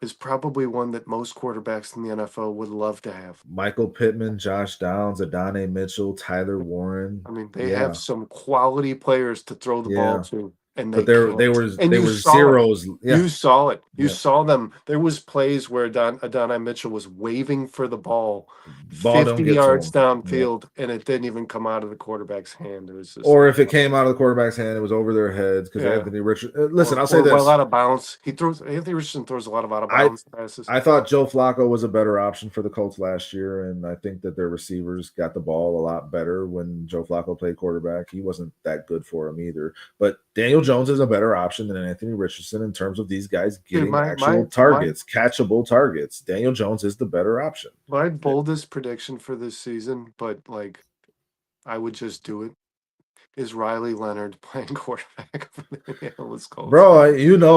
is probably one that most quarterbacks in the NFL would love to have. Michael Pittman, Josh Downs, Adonai Mitchell, Tyler Warren. I mean, they have some quality players to throw the ball to. And they were zeros. Yeah. You saw it. You saw them. There was plays where Adonai Mitchell was waving for the ball 50 yards downfield, and it didn't even come out of the quarterback's hand. It was just, or if it came out of the quarterback's hand, it was over their heads because Anthony Richardson. Listen, I'll say this: a lot of bounce. Anthony Richardson throws a lot of out of bounds passes. I thought Joe Flacco was a better option for the Colts last year, and I think that their receivers got the ball a lot better when Joe Flacco played quarterback. He wasn't that good for him either, but Daniel Jones is a better option than Anthony Richardson in terms of these guys getting actual targets, catchable targets. Daniel Jones is the better option. My boldest prediction for this season, but like I would just do it, is Riley Leonard playing quarterback for the Indianapolis Colts. Bro,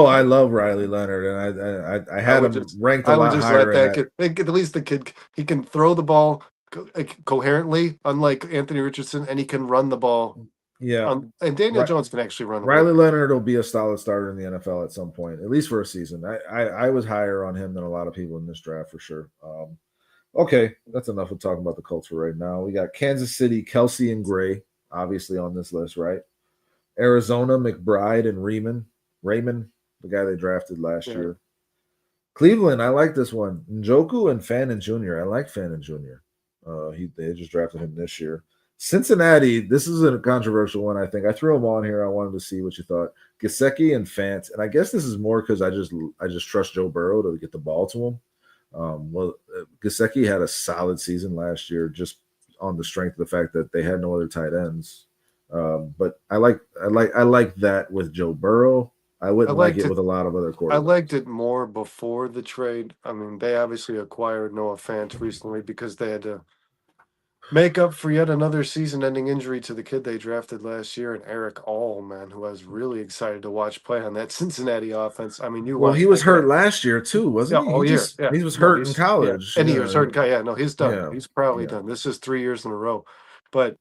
I love Riley Leonard, and I had him ranked a lot higher. At least the kid, he can throw the ball coherently, unlike Anthony Richardson, and he can run the ball. Yeah, and Daniel Jones can actually run. Riley Leonard will be a solid starter in the NFL at some point, at least for a season. I was higher on him than a lot of people in this draft for sure. Okay, that's enough of talking about the Colts for right now. We got Kansas City, Kelsey and Gray, obviously on this list, right? Arizona, McBride and Raymond, the guy they drafted last year. Cleveland, I like this one. Njoku and Fannin Jr. I like Fannin Jr. They just drafted him this year. Cincinnati, this is a controversial one, I think. I threw him on here. I wanted to see what you thought. Gesicki and Fant, and I guess this is more because I just trust Joe Burrow to get the ball to him. Gesicki had a solid season last year just on the strength of the fact that they had no other tight ends. But I like that with Joe Burrow. I wouldn't like it with a lot of other quarterbacks. I liked it more before the trade. I mean, they obviously acquired Noah Fant recently because they had to make up for yet another season-ending injury to the kid they drafted last year, and Eric All, man, who I was really excited to watch play on that Cincinnati offense. I mean, he was hurt last year too, wasn't he? All year. He was hurt in college, and he was hurt. Yeah, no, he's done. Yeah. He's probably done. This is 3 years in a row. But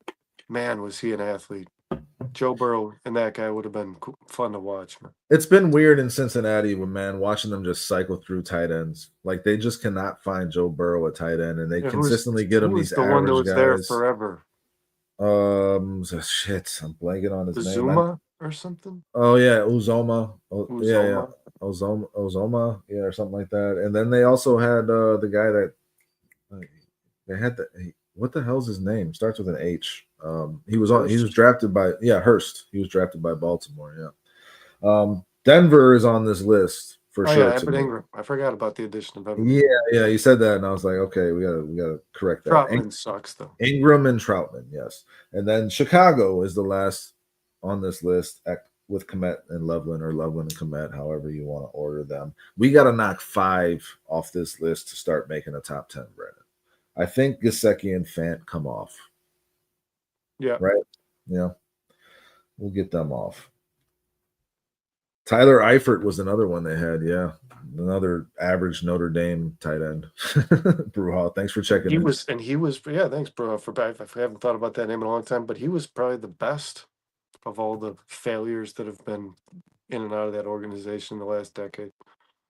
man, was he an athlete? Joe Burrow and that guy would have been fun to watch, man. It's been weird in Cincinnati watching them just cycle through tight ends. Like they just cannot find Joe Burrow a tight end, and they consistently get him these average guys. The one that was there forever. Shit, I'm blanking on his name. Uzoma or something. Oh yeah, Uzoma. Yeah. Ozoma, yeah, or something like that. And then they also had the guy that they had what the hell's his name? Starts with an H. He was drafted by Hurst. He was drafted by Baltimore. Yeah. Denver is on this list for sure. Yeah, Evan Ingram. I forgot about the addition of Evan. Yeah, you said that, and I was like, okay, we gotta correct that. Troutman sucks though. Ingram and Troutman, yes. And then Chicago is the last on this list with Kmet and Loveland, or Loveland and Kmet, however you want to order them. We got to knock 5 off this list to start making a top 10, Brandon. I think Gesicki and Fant come off. Yeah. Right? Yeah. We'll get them off. Tyler Eifert was another one they had. Yeah. Another average Notre Dame tight end. Bruhal, thanks for checking in. Thanks, Bruhal. I haven't thought about that name in a long time, but he was probably the best of all the failures that have been in and out of that organization in the last decade.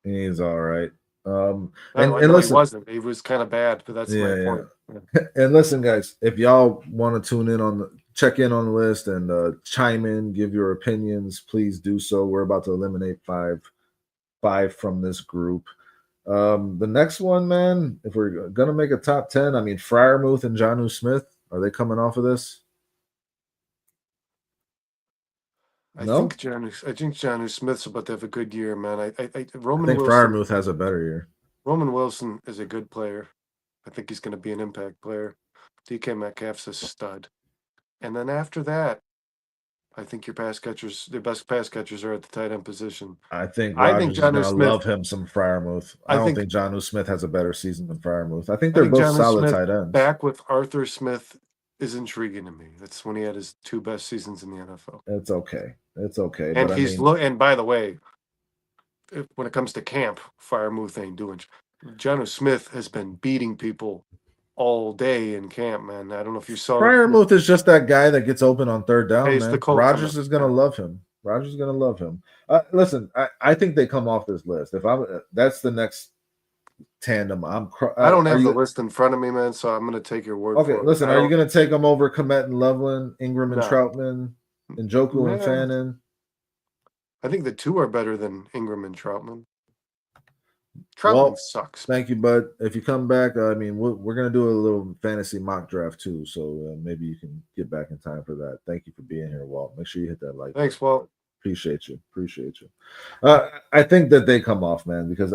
He's all right. And listen, he wasn't. He was kind of bad, but that's my point. Yeah. And listen, guys, if y'all want to tune in check in on the list and chime in, give your opinions, please do so. We're about to eliminate five from this group. The next one, man, if we're gonna make a top 10, I mean, Freiermuth and Jonnu Smith, are they coming off of this? I think Jonnu Smith's about to have a good year, man. I think Freiermuth has a better year. Roman Wilson is a good player. I think he's going to be an impact player. DK Metcalf's a stud. And then after that, I think your best pass catchers are at the tight end position. I think Rodgers is going to love him some Freiermuth. I don't think Jonnu Smith has a better season than Freiermuth. I think they're both solid tight ends. Back with Arthur Smith is intriguing to me. That's when he had his 2 best seasons in the NFL. It's okay. And and by the way, when it comes to camp, Freiermuth ain't doing. Jonnu Smith has been beating people all day in camp, man. I don't know if you saw. Freiermuth is just that guy that gets open on third down, man. Rodgers is going to love him. Rodgers is going to love him. Listen, I think they come off this list. That's the next tandem. I don't have the list in front of me, man, so I'm going to take your word for it. Okay, listen, are you going to take them over Kmet and Loveland, Ingram and Troutman, and Njoku and Fannin? I think the 2 are better than Ingram and Troutman. Troutman sucks. Thank you, bud. If you come back, I mean, we're going to do a little fantasy mock draft too, so maybe you can get back in time for that. Thank you for being here, Walt. Make sure you hit that like. Thanks, Walt. Appreciate you. I think that they come off, man, because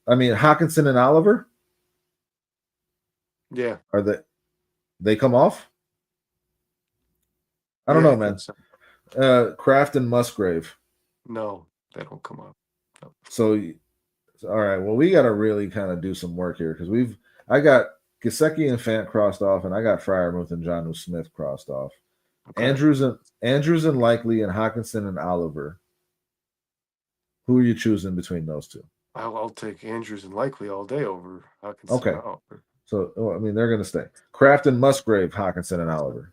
I mean, Hockenson and Oliver. Yeah. Are they come off? I don't know, man. So. Kraft and Musgrave. No, they don't come off. No. So, all right. Well, we got to really kind of do some work here because I got Gesicki and Fant crossed off, and I got Freiermuth and Jonnu Smith crossed off. Okay. Andrews and Likely and Hockenson and Oliver. Who are you choosing between those 2? I'll take Andrews and Likely all day over Hockenson. Okay. And Oliver. So, I mean, they're going to stay. Kraft and Musgrave, Hockenson and Oliver.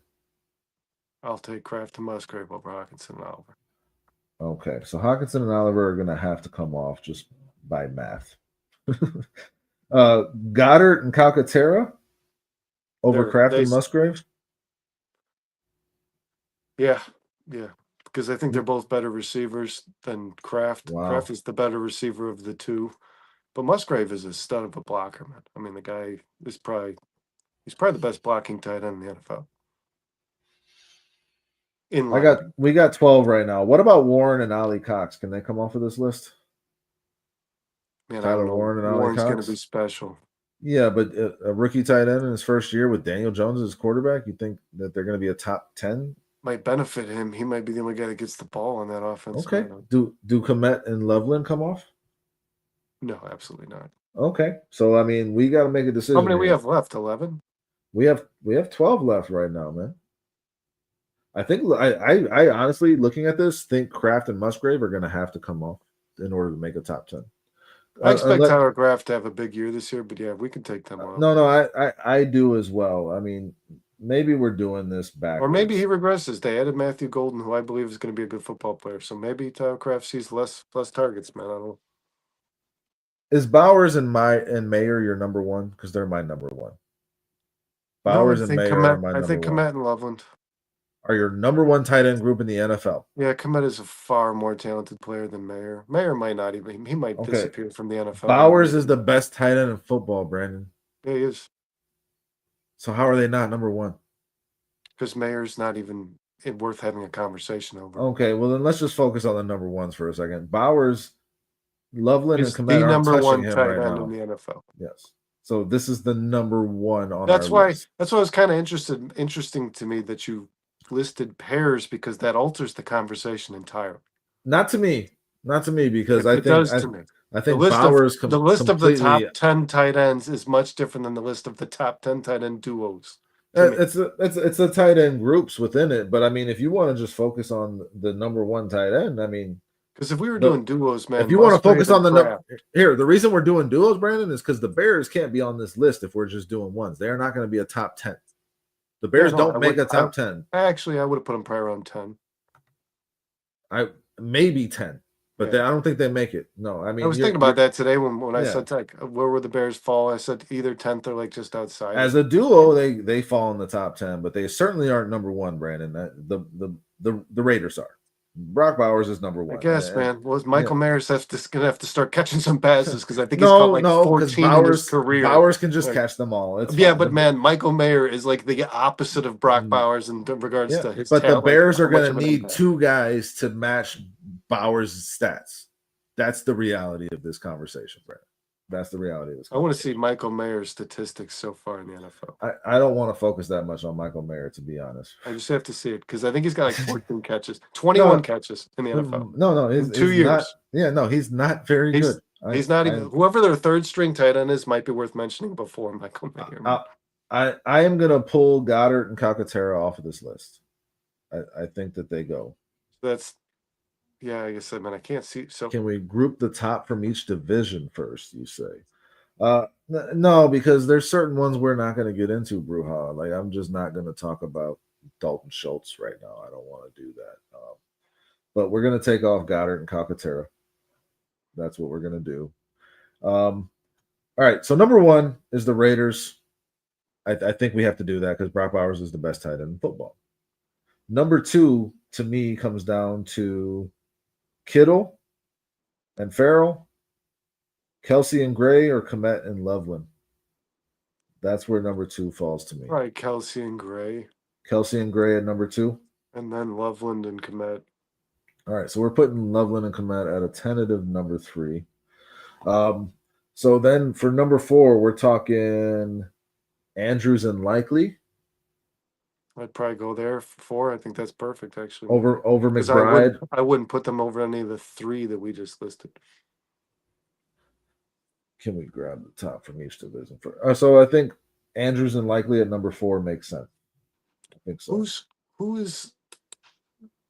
I'll take Kraft and Musgrave over Hockenson and Oliver. Okay. So, Hockenson and Oliver are going to have to come off just by math. Goddard and Calcaterra over Kraft and Musgrave? Yeah. Because I think they're both better receivers than Kraft. Wow. Kraft is the better receiver of the 2. But Musgrave is a stud of a blocker, man. I mean, the guy is probably the best blocking tight end in the NFL. We got 12 right now. What about Warren and Ollie Cox? Can they come off of this list? Man, Tyler Warren and Ollie Cox? Warren's going to be special. Yeah, but a rookie tight end in his first year with Daniel Jones as quarterback, you think that they're going to be a top 10? Might benefit him. He might be the only guy that gets the ball on that offense. Okay. Do Kmet and Loveland come off? No, absolutely not. Okay. So, I mean, we got to make a decision. How many we have left? 11? We have 12 left right now, man. I think I honestly, looking at this, think Kraft and Musgrave are going to have to come off in order to make a top 10. I expect Tyler Kraft to have a big year this year, but yeah, we can take them off. No, I do as well. I mean, maybe we're doing this backwards. Or maybe he regresses. They added Matthew Golden, who I believe is going to be a good football player. So maybe Tyler Kraft sees less targets, man. I don't know. Is Bowers and Mayer your number 1? Because they're my number 1. Bowers and Mayer are my number 1. I think Kmet and Loveland. are your number one tight end group in the NFL. Yeah, Kmet is a far more talented player than Mayer. Mayer might not even. He might disappear from the NFL. Bowers is the best tight end in football, Brandon. Yeah, he is. So how are they not number one? Because Mayer's not even worth having a conversation over. Okay, well then let's just focus on the number ones for a second. Bowers, Loveland, He's and Kmet the aren't number touching one him tight right end now. in the NFL. Yes. So this is the number one on That's our why. list. That's why it was kind of interesting to me that you listed pairs, because that alters the conversation entirely. Not to me, because It does to me. I think Bowers the list of the top 10 tight ends is much different than the list of the top 10 tight end duos. It's the tight end groups within it, but I mean, if you want to just focus on the number one tight end, I mean, because if we were doing duos, man, if you want to focus on the reason we're doing duos, Brandon, is because the Bears can't be on this list if we're just doing ones. They're not going to be a top 10. The Bears don't make a top 10. Actually, I would have put them probably around 10. Maybe 10. But I don't think they make it. No, I mean, I was thinking about that today when I said like, where would the Bears fall? I said either 10th or like just outside. As a duo, they fall in the top 10, but they certainly aren't number one, Brandon. The Raiders are. Brock Bowers is number one. I guess, man. Well, Michael Mayer's going to have to start catching some passes, because I think he's caught like 14 in his career. Bowers can just catch them all. But man, Michael Mayer is like the opposite of Brock Bowers in regards to his talent. But the Bears are going to need two guys to match Bowers' stats. That's the reality of this conversation, Brandon. That's the reality of this. I want to see Michael Mayer's statistics so far in the NFL. I don't want to focus that much on Michael Mayer, to be honest. I just have to see it, because I think he's got like 14 catches, 21 catches in the NFL. No, in 2 years. He's not very good. He's not even. Whoever their third string tight end is might be worth mentioning before Michael Mayer. I am going to pull Goddard and Calcaterra off of this list. I think that they go. That's. Yeah, I guess I can't see. So can we group the top from each division first, you say? No, because there's certain ones we're not going to get into, Bruja. Like, I'm just not going to talk about Dalton Schultz right now. I don't want to do that. But we're going to take off Goddard and Calcaterra. That's what we're going to do. All right, so number one is the Raiders. I think we have to do that because Brock Bowers is the best tight end in football. Number two, to me, comes down to Kittle and Farrell, Kelsey and Gray, or Kmet and Loveland. That's where number two falls to me. Right, Kelsey and Gray. Kelsey and Gray at number two. And then Loveland and Kmet. All right, so we're putting Loveland and Kmet at a tentative number three. So then for number four, we're talking Andrews and Likely. I'd probably go there for four. I think that's perfect, actually. Over McBride. I wouldn't put them over any of the three that we just listed. Can we grab the top from each division? So I think Andrews and Likely at number four makes sense. I think so. Who is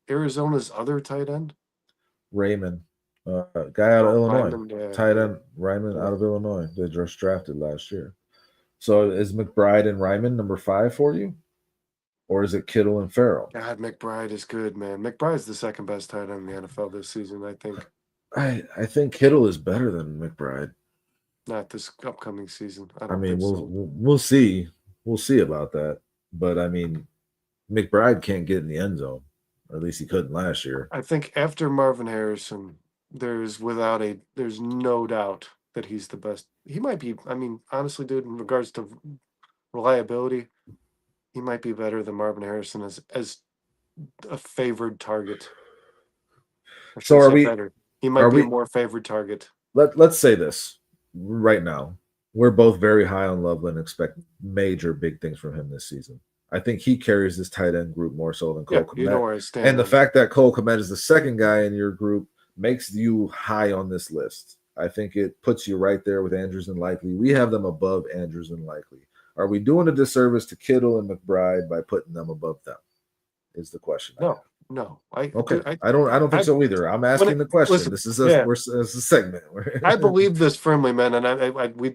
Arizona's other tight end? Raymond. Guy out of Illinois. Tight end Raymond out of Illinois. They just drafted last year. So is McBride and Ryman number five for you? Or is it Kittle and Farrell? God, McBride is good, man. McBride's the second best tight end in the NFL this season, I think. I think Kittle is better than McBride. Not this upcoming season. We'll see. We'll see about that. But I mean, McBride can't get in the end zone. Or at least he couldn't last year. I think after Marvin Harrison, there's no doubt that he's the best. He might be, honestly, dude, in regards to reliability, he might be better than Marvin Harrison as a favored target. So are we better? He might be a more favored target. Let's say this right now. We're both very high on Loveland, expect major big things from him this season. I think he carries this tight end group more so than Cole Kmet. You know where I stand. And the fact that Cole Kmet is the second guy in your group makes you high on this list. I think it puts you right there with Andrews and Likely. We have them above Andrews and Likely. Are we doing a disservice to Kittle and McBride by putting them above them? Is the question. No. I don't think so either. I'm asking the question. Listen, this is a segment. I believe this firmly, man, and we've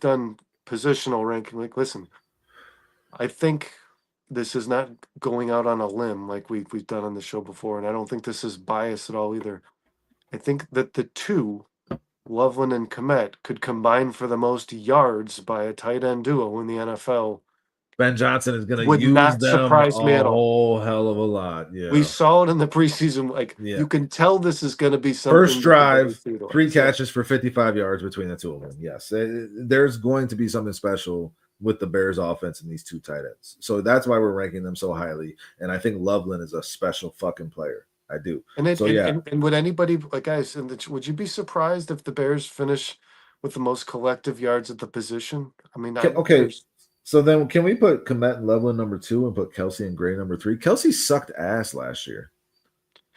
done positional ranking. Like, listen, I think this is not going out on a limb like we've done on the show before, and I don't think this is biased at all either. I think that the two, Loveland and Kmet, could combine for the most yards by a tight end duo in the NFL Ben Johnson is going to Would use not them a surprise me at all. whole hell of a lot. We Yeah. saw it in the preseason. Like Yeah. you can tell this is going to be First something. drive, you can 3 utilize. catches for 55 yards between the two of them. Yes. There's going to be something special with the Bears offense and these two tight ends. So that's why we're ranking them so highly. And I think Loveland is a special fucking player. I do. And would anybody, like guys, would you be surprised if the Bears finish with the most collective yards at the position? I mean, okay. So then can we put Kmet and Loveland number 2 and put Kelsey and Gray number 3? Kelsey sucked ass last year.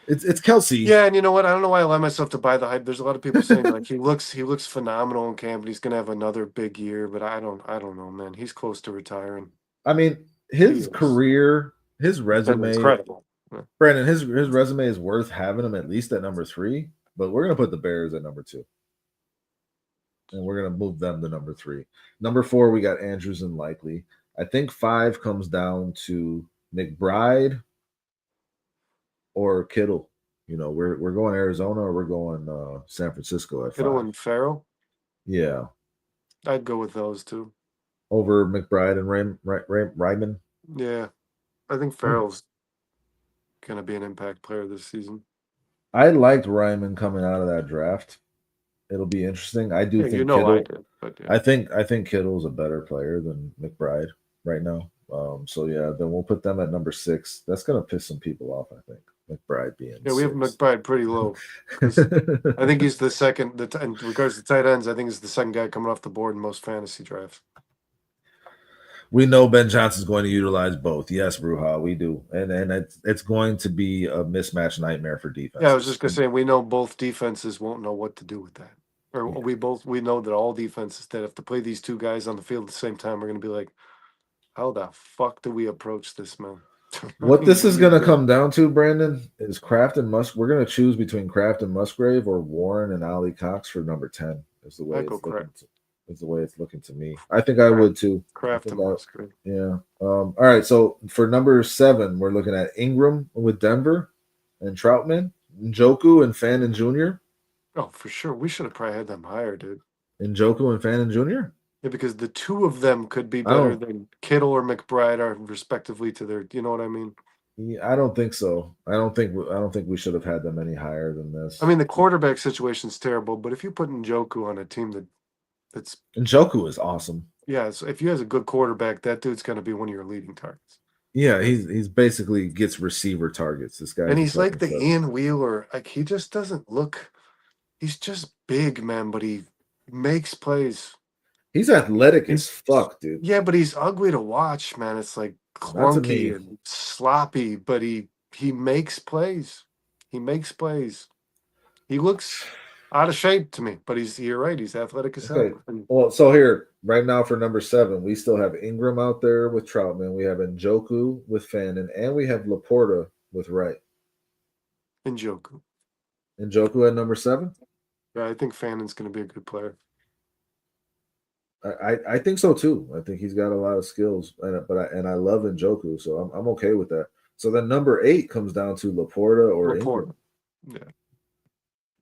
It's Kelsey. Yeah, and you know what? I don't know why I allow myself to buy the hype. There's a lot of people saying like he looks phenomenal in camp and he's gonna have another big year, but I don't know, man. He's close to retiring. I mean, his career, his resume, incredible. Brandon, his resume is worth having him at least at number 3, but we're gonna put the Bears at number 2. And we're gonna move them to number 3. Number 4, we got Andrews and Likely. I think 5 comes down to McBride or Kittle. You know, we're going Arizona or we're going San Francisco at Kittle 5. and Farrell? Yeah. I'd go with those two. Over McBride and Ryman? Yeah. I think Farrell's going to be an impact player this season. I liked Ryman coming out of that draft. It'll be interesting. I do think Kittle, I did, but yeah. I think Kittle's a better player than McBride right now. So yeah, then we'll put them at number 6. That's gonna piss some people off, I think. McBride being we have McBride pretty low. I think he's the second. In regards to tight ends, I think he's the second guy coming off the board in most fantasy drafts. We know Ben Johnson's going to utilize both. Yes, Bruja, we do, and it's going to be a mismatch nightmare for defense. Yeah, I was just gonna say we know both defenses won't know what to do with that, or we know that all defenses that have to play these two guys on the field at the same time are going to be like, how the fuck do we approach this, man? What this is going to come down to, Brandon, is Kraft and Musk. We're going to choose between Kraft and Musgrave or Warren and Ali Cox for number 10. Is the way it's looking. Is the way it's looking to me. I think I would too. Kraft and Musgrave. Yeah. All right. So for number 7, we're looking at Ingram with Denver and Troutman, Njoku and Fannin Jr. Oh, for sure. We should have probably had them higher, dude. Njoku and Fannin Jr. Yeah, because the two of them could be better than Kittle or McBride are respectively to their. You know what I mean? Yeah, I don't think so. I don't think we should have had them any higher than this. I mean, the quarterback situation's terrible, but if you put Njoku on a team that's Njoku is awesome. Yeah, so if you have a good quarterback, that dude's going to be one of your leading targets. Yeah, he's basically gets receiver targets. This guy, and he's like the Ian Wheeler. Like he just doesn't look. He's just big, man, but he makes plays. He's athletic as fuck, dude. Yeah, but he's ugly to watch, man. It's like clunky and sloppy, but he makes plays. He makes plays. He looks out of shape to me, but you're right. He's athletic as hell. Well, so here, right now for number 7, we still have Ingram out there with Troutman. We have Njoku with Fannin, and we have Laporta with Wright. Njoku at number 7? Yeah, I think Fannin's going to be a good player. I think so too. I think he's got a lot of skills, and I love Njoku, so I'm okay with that. So then number 8 comes down to Laporta or Ingram. Yeah.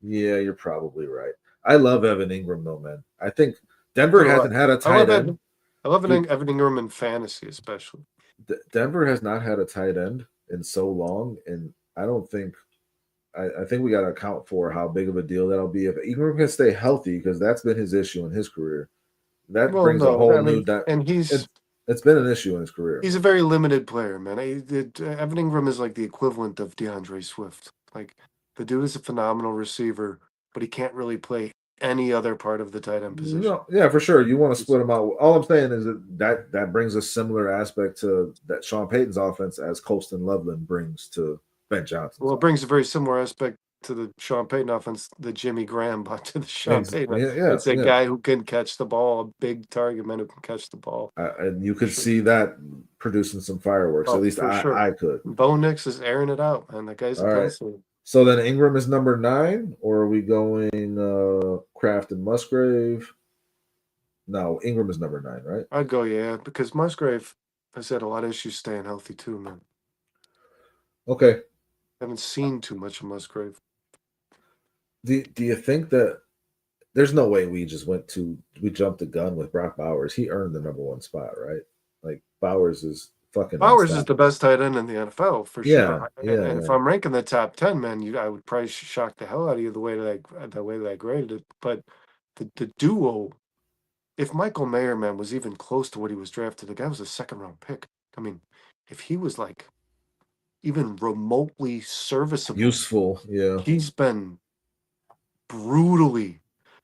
Yeah, you're probably right. I love Evan Ingram though, man. I think Denver hasn't had a tight end. I love Evan Ingram in fantasy, especially. Denver has not had a tight end in so long, and I don't think. I think we got to account for how big of a deal that'll be if Ingram can stay healthy, because that's been his issue in his career. That brings a whole new. And it's been an issue in his career. He's a very limited player, man. Evan Ingram is like the equivalent of DeAndre Swift. Like the dude is a phenomenal receiver, but he can't really play any other part of the tight end position. No, yeah, for sure. You want to split them out. All I'm saying is that brings a similar aspect to that Sean Payton's offense as Colston Loveland brings to Ben Johnson. Well, it brings a very similar aspect to the Sean Payton offense that Jimmy Graham brought to the Sean Payton. Yeah, it's a guy who can catch the ball, a big target man who can catch the ball. And you could see that producing some fireworks. At least I could. Bo Nix is airing it out, man. That guy's a So then Ingram is number 9, or are we going Kraft and Musgrave? No, Ingram is number 9, right? I'd go, yeah, because Musgrave has had a lot of issues staying healthy too, man. Okay. Haven't seen too much of Musgrave. Do you think that there's no way we jumped the gun with Brock Bowers? He earned the number 1 spot, right? Like Bowers is fucking Bowers is the unstoppable. best tight end in the NFL for Yeah, sure. yeah, And if yeah. I'm ranking the top 10, man, I would probably shock the hell out of you the way that I graded it. But the duo, if Michael Mayer, man, was even close to what he was drafted, the guy was a second round pick. I mean, if he was like even remotely serviceable, Useful. Yeah, he's been brutally.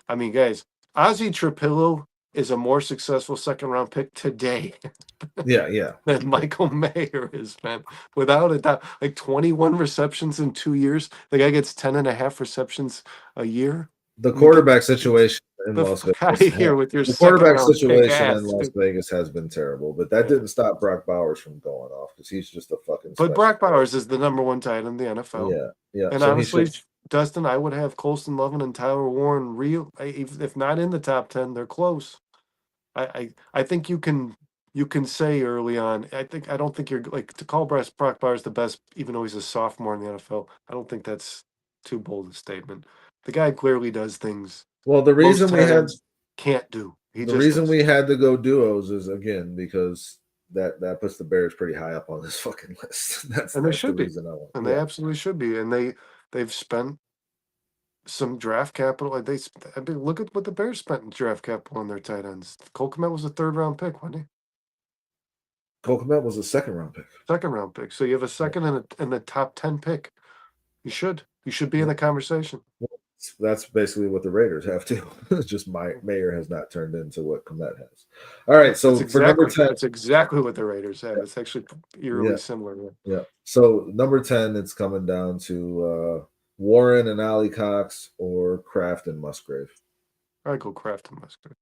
I mean, guys, Ozzy Trapillo is a more successful second round pick today yeah, yeah. than Michael Mayer is, man. Without a doubt. Like 21 receptions in 2 years. The guy gets 10 and a half receptions a year. The I mean, get quarterback situation in the Las fuck out Vegas. of here with your The second quarterback round pick situation in ass, Las dude. Vegas has been terrible, but that Yeah. didn't stop Brock Bowers from going off because he's just a fucking But special Brock player. Bowers is the number one tight end in the NFL. Yeah, yeah. And So he honestly, should. Dustin, I would have Colston Loveland and Tyler Warren if not in the top 10, they're close. I think you can say early on. I don't think you're like to call Brock Bowers the best, even though he's a sophomore in the NFL. I don't think that's too bold a statement. The guy clearly does things Well, most tight ends can't do. He the just reason does. we had to go duos is again because that puts the Bears pretty high up on this fucking list. That's And they the should be. reason I want. And they Yeah, absolutely should be. And they've spent some draft capital. I mean, look at what the Bears spent in draft capital on their tight ends. Cole Kmet was a third round pick, wasn't he? Cole Kmet was a second round pick. Second round pick. So you have a second and the top 10 pick. You should be in the conversation. That's basically what the Raiders have too. It's just Mayer has not turned into what Kmet has. All right, so for number 10, that's exactly what the Raiders have. It's actually eerily yeah, similar. yeah. So number 10, it's coming down to Warren and Ali Cox or Kraft and Musgrave. I go Kraft and Musgrave.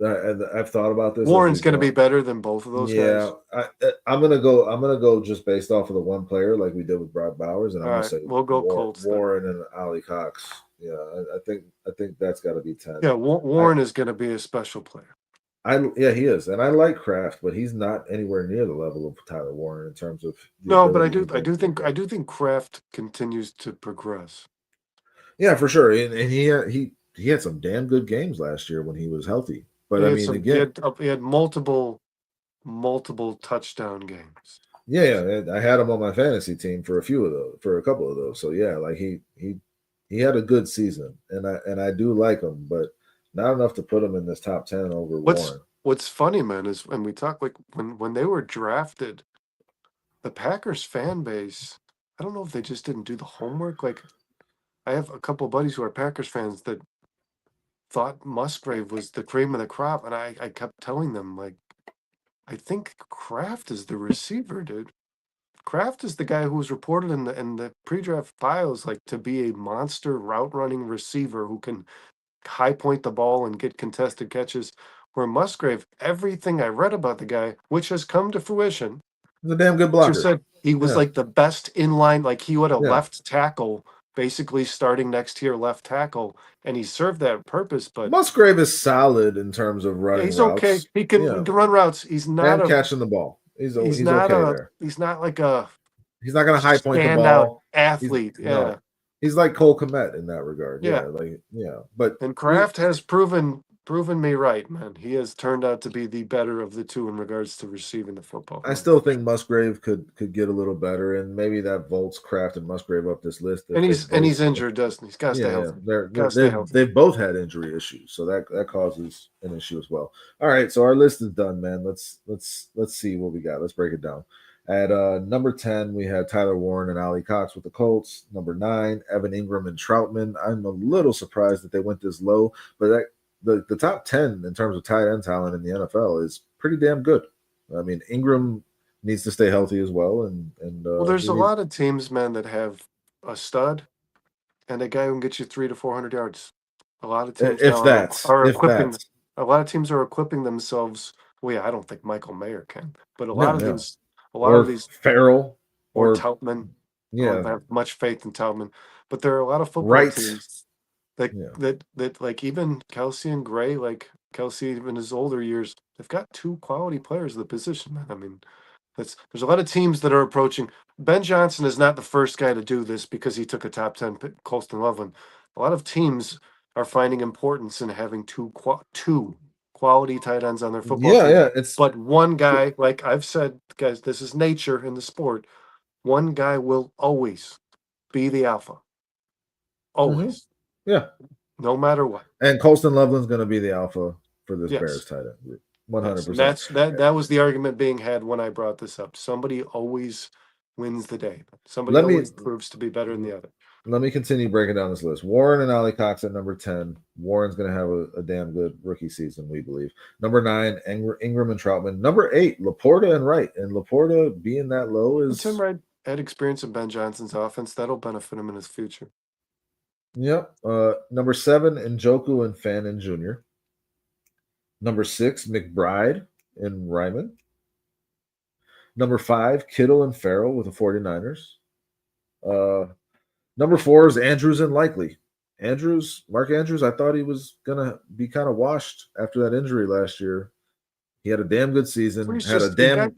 I've thought about this. Warren's going to be better than both of those Yeah, guys. I'm gonna go. I'm gonna go just based off of the one player, like we did with Brock Bowers, and I'm All gonna right, say we'll go Colts. Warren and Ali Cox. Yeah, I think that's got to be 10. Yeah, Warren is going to be a special player. Yeah, he is, and I like Kraft, but he's not anywhere near the level of Tyler Warren in terms of no. But I do think Kraft continues to progress. Yeah, for sure, and he had some damn good games last year when he was healthy. But I mean, again, he had multiple touchdown games. Yeah, I had him on my fantasy team for a couple of those. So yeah, like he had a good season, and I do like him, but not enough to put him in this top 10 over Warren. What's funny, man, is when we talk like when they were drafted, the Packers fan base, I don't know if they just didn't do the homework. Like I have a couple of buddies who are Packers fans that thought Musgrave was the cream of the crop, and I kept telling them, like, I think Kraft is the receiver, dude. Kraft is the guy who was reported in the pre-draft files like to be a monster route running receiver who can high point the ball and get contested catches. Where Musgrave, everything I read about the guy, which has come to fruition, He's a damn good blocker. just said he was like the best in line, like he had a Yeah. left tackle, basically starting next to your left tackle, and he served that purpose. But Musgrave is solid in terms of running. he's routes. okay. He can run routes. He's not catching the ball. He's not okay there. He's not like a. He's not going to high point the ball. Athlete. No. He's like Cole Kmet in that regard. Yeah. But Kraft has proven me right, man. He has turned out to be the better of the two in regards to receiving the football. I still think Musgrave could get a little better, and maybe that vaults Kraft and Musgrave up this list. And he's injured, Dustin. He's got to stay healthy. They've both had injury issues, so that causes an issue as well. All right, so our list is done, man. Let's see what we got. Let's break it down. At number 10, we had Tyler Warren and Ali Cox with the Colts. Number 9, Evan Ingram and Troutman. I'm a little surprised that they went this low, but the top 10 in terms of tight end talent in the NFL is pretty damn good. I mean, Ingram needs to stay healthy as well. And there's a lot of teams, man, that have a stud and a guy who can get you 300 to 400 yards. A lot of teams a lot of teams are equipping themselves. Well, yeah, I don't think Michael Mayer can, but a lot of these Farrell or Toutman. Yeah, I don't have much faith in Toutman, but there are a lot of football teams that like even Kelsey and Gray, like Kelsey in his older years, they've got 2 quality players at the position, man. I mean, there's a lot of teams that are approaching. Ben Johnson is not the first guy to do this because he took a top 10 pick, Colston Loveland. A lot of teams are finding importance in having two quality tight ends on their football Yeah, team. yeah. It's But one guy, like I've said, guys, this is nature in the sport. One guy will always be the alpha. Always. yeah. No matter what. And Colston Loveland's going to be the alpha for this Yes. Bears tight end group. Yes. 100%. And that was the argument being had when I brought this up. Somebody always wins the day. Somebody Let me always proves to be better than the other. let me continue breaking down this list. Warren and Ali Cox at number 10. Warren's going to have a damn good rookie season, we believe. Number 9, Ingram and Troutman. Number 8, Laporta and Wright. And Laporta being that low is Tim Wright had experience in Ben Johnson's offense. That'll benefit him in his future. Yep. Number 7, Njoku and Fannin Jr. Number 6, McBride and Ryman. Number 5, Kittle and Farrell with the 49ers. Number 4 is Andrews and Likely. Mark Andrews, I thought he was going to be kind of washed after that injury last year. He had a damn good season, had a damn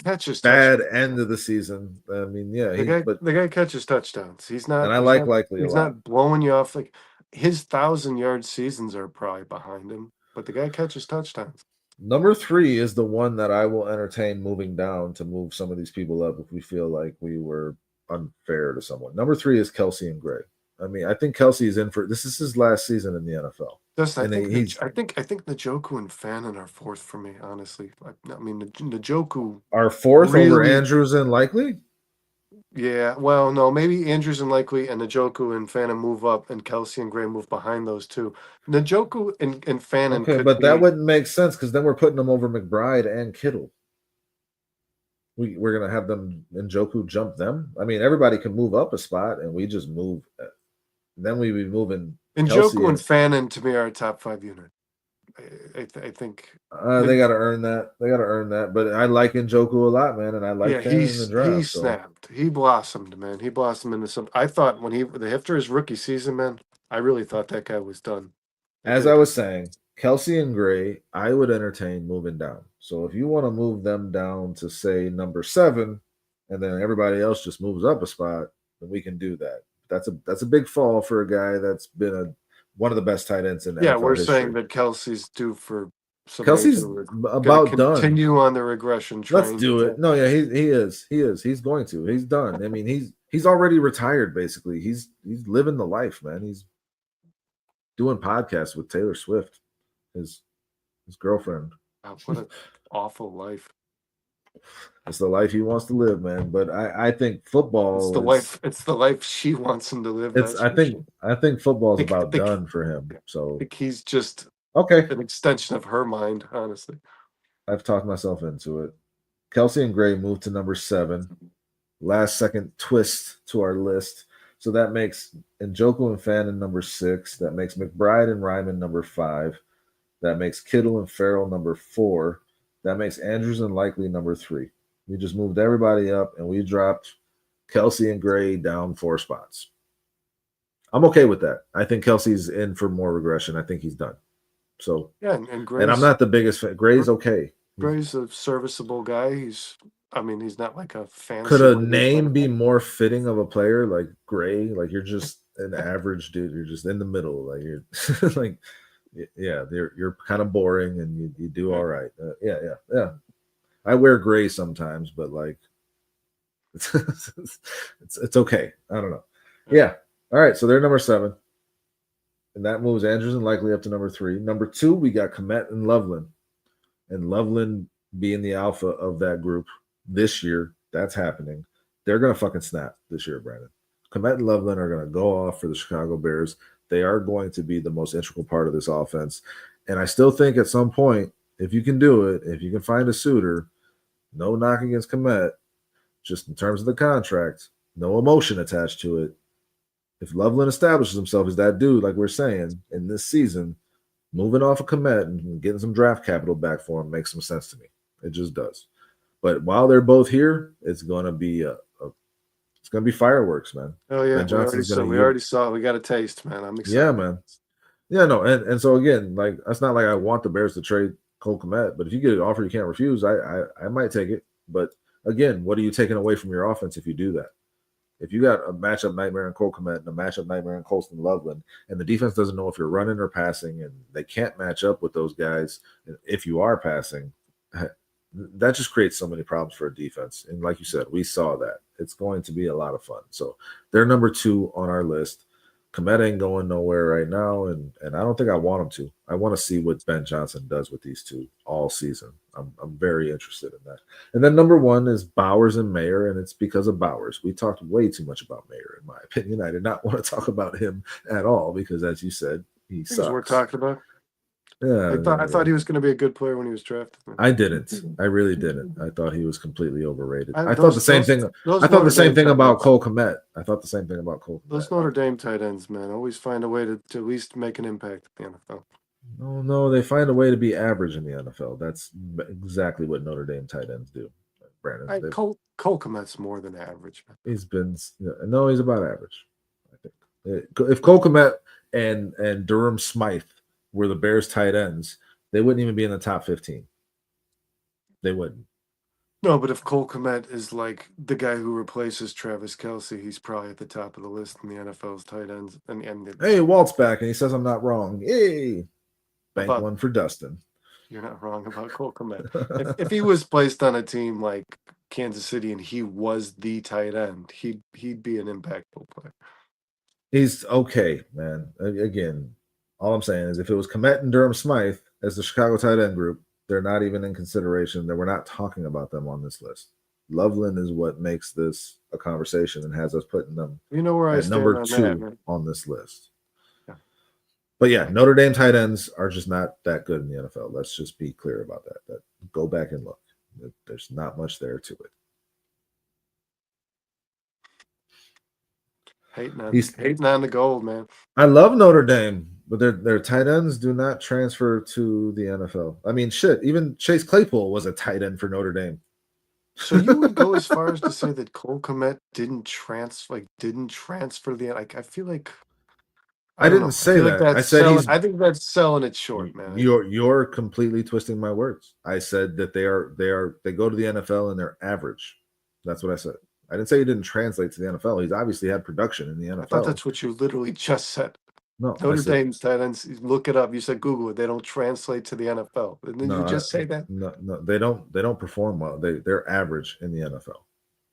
bad end of the season. I mean, yeah. The guy catches touchdowns. He's not. And I like Likely a lot. He's not blowing you off. Like his 1,000-yard seasons are probably behind him, but the guy catches touchdowns. Number 3 is the one that I will entertain moving down to move some of these people up if we feel like we were unfair to someone. Number 3 is Kelsey and Gray. I mean, I think Kelsey is in for this is his last season in the NFL. I think Njoku and Fannin are 4th for me, honestly. I mean, Njoku are 4th really, over Andrews and Likely. Yeah, well, no, maybe Andrews and Likely and Njoku and Fannin move up, and Kelsey and Gray move behind those two. Njoku and Fannin. Okay, but that wouldn't make sense because then we're putting them over McBride and Kittle. We're gonna have them Njoku jump them. I mean, everybody can move up a spot, and we just move. Then we be moving. Njoku and Fannin to me are a top 5 unit. I think they got to earn that. They got to earn that. But I like Njoku a lot, man, and I like Fannin in the draft. He snapped. He blossomed, man. He blossomed into something. I thought after his rookie season, man, I really thought that guy was done. As I was saying, Kelsey and Gray, I would entertain moving down. So if you want to move them down to say number 7, and then everybody else just moves up a spot, then we can do that. That's a big fall for a guy that's been one of the best tight ends in NFL we're history. saying that Kelsey's due for some. Kelsey's about done. Continue on the regression train. Let's do it. No, yeah, he is. He's going to. He's done. I mean, he's already retired. Basically, he's living the life, man. He's doing podcasts with Taylor Swift, his girlfriend. Wow, what an awful life. It's the life he wants to live, man. But I think football. It's the life she wants him to live. I think football is about done for him. So I think he's just an extension of her mind. Honestly, I've talked myself into it. Kelsey and Gray moved to number 7. Last second twist to our list. So that makes Njoku and Fannin number 6. That makes McBride and Ryman number 5. That makes Kittle and Farrell number 4. That makes Andrews and Likely number 3. We just moved everybody up, and we dropped Kelsey and Gray down 4 spots. I'm okay with that. I think Kelsey's in for more regression. I think he's done. So yeah, and I'm not the biggest fan. Gray's okay. Gray's a serviceable guy. He's not like a fancy. Could a name be more fitting of a player like Gray? Like you're just an average dude. You're just in the middle. Like you're like. Yeah, you're kind of boring and you do all right. Yeah. I wear gray sometimes, but like it's okay. I don't know. Yeah. All right. So they're number 7, and that moves Andrews and Likely up to number 3. Number 2, we got Kmet and Loveland, and Loveland being the alpha of that group this year. That's happening. They're gonna fucking snap this year, Brandon. Kmet and Loveland are gonna go off for the Chicago Bears. They are going to be the most integral part of this offense. And I still think at some point, if you can do it, if you can find a suitor, no knock against Kmet, just in terms of the contract, no emotion attached to it. If Loveland establishes himself as that dude, like we're saying, in this season, moving off of Kmet and getting some draft capital back for him makes some sense to me. It just does. But while they're both here, it's going to be it's gonna be fireworks, man. Oh yeah, we already saw it. We got a taste, man. I'm excited. Yeah, man. Yeah, no, and so again, like it's not like I want the Bears to trade Cole Kmet, but if you get an offer you can't refuse, I might take it. But again, what are you taking away from your offense if you do that? If you got a matchup nightmare in Cole Kmet and a matchup nightmare in Colston Loveland, and the defense doesn't know if you're running or passing, and they can't match up with those guys if you are passing, that just creates so many problems for a defense. And like you said, we saw that. It's going to be a lot of fun. So they're number 2 on our list. Kmet ain't going nowhere right now, and I don't think I want him to. I want to see what Ben Johnson does with these two all season. I'm very interested in that. And then number 1 is Bowers and Mayer, and it's because of Bowers. We talked way too much about Mayer, in my opinion. I did not want to talk about him at all because, as you said, he sucks. We're talking about. Yeah, I thought he was going to be a good player when he was drafted. I didn't. I really didn't. I thought he was completely overrated. I those- thought the same those- thing. those I thought Notre the same Dame thing tight about ends. Cole Kmet. I thought the same thing about Cole Kmet. Those Notre Dame tight ends, man, always find a way to at least make an impact at the NFL. No, they find a way to be average in the NFL. That's exactly what Notre Dame tight ends do. Brandon, Cole Kmet's more than average, man. he's been no, he's about average. I think if Cole Kmet and Durham Smythe were the Bears tight ends, they wouldn't even be in the top 15. They wouldn't. No, but if Cole Kmet is like the guy who replaces Travis Kelce, he's probably at the top of the list in the NFL's tight ends. Hey, Walt's back, and he says I'm not wrong. Yay! Bank About- one for Dustin. You're not wrong about Cole Kmet. if he was placed on a team like Kansas City and he was the tight end, he'd be an impactful player. He's okay, man. Again, all I'm saying is if it was Kmet and Durham Smythe as the Chicago tight end group, they're not even in consideration. That we're not talking about them on this list. Loveland is what makes this a conversation and has us putting them where I at stand number on 2 that, on this list. Yeah. But yeah, Notre Dame tight ends are just not that good in the NFL. Let's just be clear about that. Go back and look. There's not much there to it. Hating on the gold, man. I love Notre Dame, but their tight ends do not transfer to the NFL. I mean, shit, even Chase Claypool was a tight end for Notre Dame. So you would go as far as to say that Cole Kmet didn't transfer the I feel like I didn't say that. I said I think that's selling it short, man. You're completely twisting my words. I said that they go to the NFL and they're average. That's what I said. I didn't say he didn't translate to the NFL. He's obviously had production in the NFL. I thought that's what you literally just said. No, Notre Dame's tight ends. Look it up. You said Google it. They don't translate to the NFL. Didn't you just say that? No, they don't perform well. They're average in the NFL.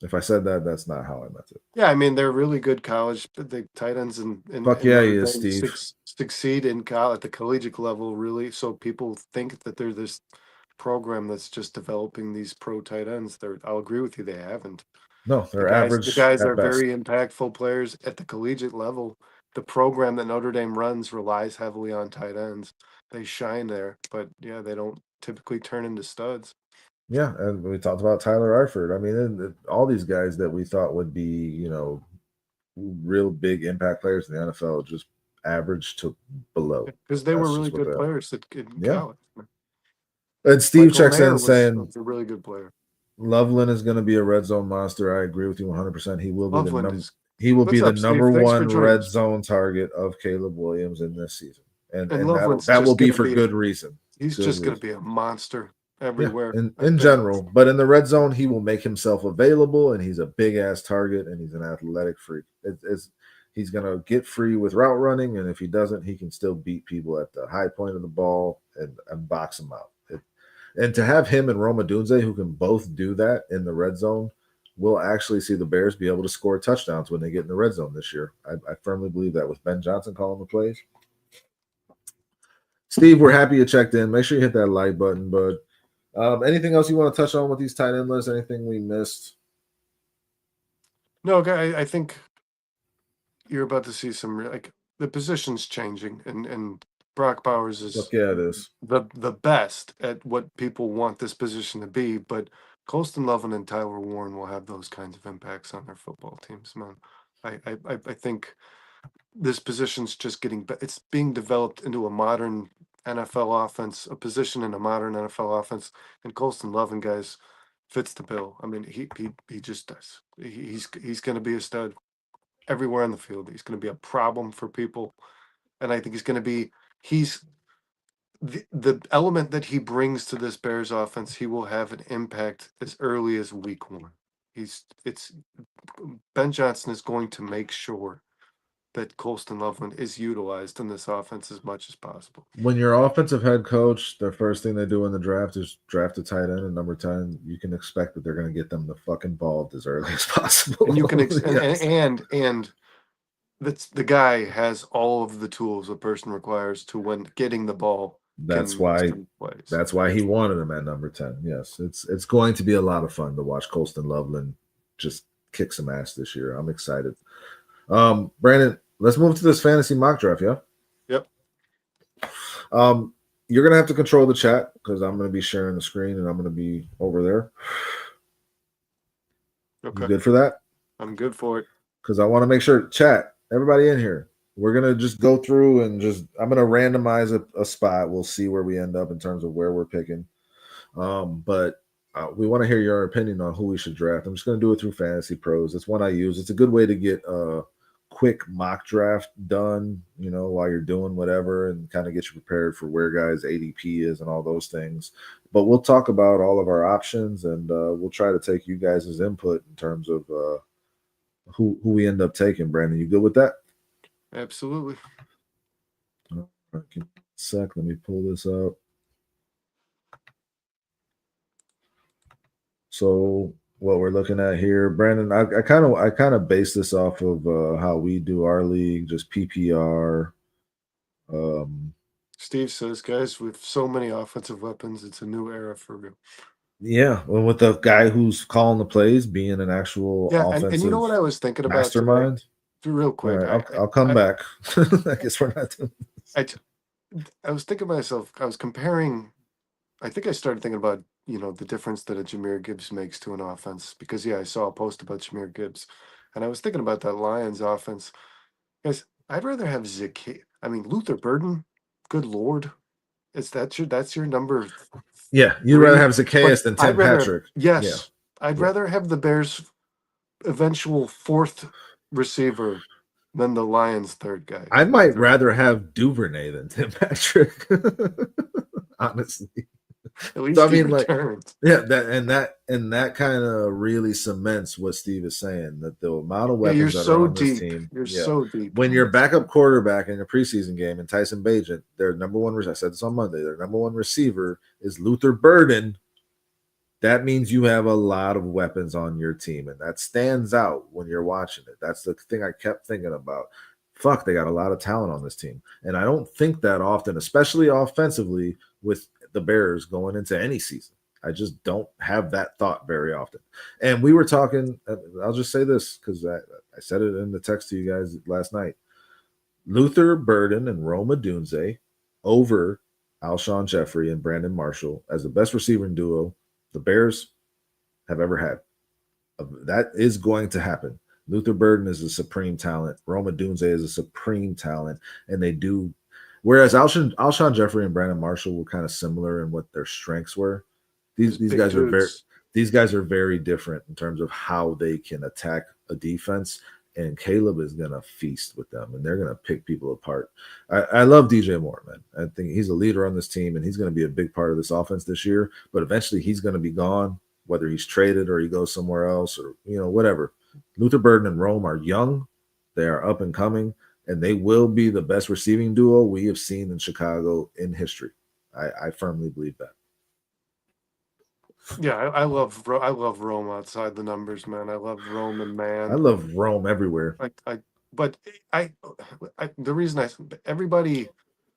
If I said that, that's not how I meant it. Yeah, I mean they're really good college. The tight ends and fuck yeah, he is, Steve. Succeed in college at the collegiate level, really. So people think that they're this program that's just developing these pro tight ends. I'll agree with you. They haven't. No, they're average. The guys are very impactful players at the collegiate level. The program that Notre Dame runs relies heavily on tight ends. They shine there, but yeah, they don't typically turn into studs. Yeah, and we talked about Tyler Eifert. I mean, all these guys that we thought would be, real big impact players in the NFL, just average to below. Because they were really good players in college. And Steve checks in saying, was a really good player. Loveland is going to be a red zone monster. I agree with you 100%. He will be the number Steve? 1 red zone target of Caleb Williams in this season. And that will be for good reason. He's just going to be a monster everywhere. Yeah, in general. But in the red zone, he will make himself available, and he's a big-ass target, and he's an athletic freak. He's going to get free with route running, and if he doesn't, he can still beat people at the high point of the ball and box them out. And to have him and Roma Dunze, who can both do that in the red zone, we'll actually see the Bears be able to score touchdowns when they get in the red zone this year. I firmly believe that with Ben Johnson calling the plays. Steve, we're happy you checked in. Make sure you hit that like button, bud. Anything else you want to touch on with these tight end lists? Anything we missed? No, I think you're about to see some the position's changing, and Brock Bowers is it is the best at what people want this position to be, but Colston Loveland and Tyler Warren will have those kinds of impacts on their football teams, man. I think this position's just it's being developed into a modern NFL offense, a position in a modern NFL offense, and Colston Loveland, guys, fits the bill. I mean, he just does. He's going to be a stud everywhere on the field. He's going to be a problem for people, and I think he's the element that he brings to this Bears offense. He will have an impact as early as week 1. Ben Johnson is going to make sure that Colston Loveland is utilized in this offense as much as possible. When your offensive head coach, the first thing they do in the draft is draft a tight end at number 10, you can expect that they're going to get them the fuck involved as early as possible. And you can Yes. and that's the guy has all of the tools a person requires to when getting the ball. That's can why make plays. that's why he wanted him at number 10. Yes, it's going to be a lot of fun to watch Colston Loveland just kick some ass this year. I'm excited. Brandon, let's move to this fantasy mock draft, yeah? Yep. You're gonna have to control the chat because I'm gonna be sharing the screen and I'm gonna be over there. Okay. You good for that? I'm good for it. Because I want to make sure, chat, everybody in here, we're gonna just go through and I'm gonna randomize a spot. We'll see where we end up in terms of where we're picking. But we want to hear your opinion on who we should draft. I'm just gonna do it through Fantasy Pros. It's one I use. It's a good way to get a quick mock draft done, while you're doing whatever, and kind of get you prepared for where guys ADP is and all those things. But we'll talk about all of our options, and we'll try to take you guys' input in terms of who we end up taking. Brandon, you good with that? Absolutely. All right, give me a sec. Let me pull this up. So what we're looking at here, Brandon, I kind of base this off of how we do our league, just PPR. Steve says, guys, with so many offensive weapons, it's a new era for real. Yeah, well, with the guy who's calling the plays being an actual offensive and you know what I was thinking about mastermind? Today? Real quick. Right, I'll come back. I guess we're not doing this. I was thinking to myself, I was comparing, I think I started thinking about, the difference that a Jahmyr Gibbs makes to an offense. Because, I saw a post about Jahmyr Gibbs. And I was thinking about that Lions offense. Guys, I'd rather have Luther Burden, good Lord. That's your number. Yeah, you'd rather have Zacchaeus than Tim Patrick. Yes. Yeah. I'd rather have the Bears' eventual fourth receiver than the Lions' third guy. I might rather have Duvernay than Tim Patrick. Honestly. At least so, that kind of really cements what Steve is saying, that the amount of weapons that are on this team. You're so deep. When your backup quarterback in a preseason game, and Tyson Bagent, their number one, I said this on Monday, their number one receiver is Luther Burden. That means you have a lot of weapons on your team, and that stands out when you're watching it. That's the thing I kept thinking about. Fuck, they got a lot of talent on this team. And I don't think that often, especially offensively with the Bears going into any season. I just don't have that thought very often. And we were talking, I'll just say this because I said it in the text to you guys last night. Luther Burden and Rome Odunze over Alshon Jeffrey and Brandon Marshall as the best receiving duo the Bears have ever had. That is going to happen. Luther Burden is a supreme talent. Rome Odunze is a supreme talent. And they do. Whereas Alshon Jeffrey and Brandon Marshall were kind of similar in what their strengths were. These guys are very different in terms of how they can attack a defense. And Caleb is going to feast with them, and they're going to pick people apart. I love DJ Moore, man. I think he's a leader on this team, and he's going to be a big part of this offense this year. But eventually he's going to be gone, whether he's traded or he goes somewhere else or, whatever. Luther Burden and Rome are young. They are up and coming, and they will be the best receiving duo we have seen in Chicago in history. I firmly believe that. Yeah, I love Rome outside the numbers, man. I love Rome and man. I love Rome everywhere. The reason everybody,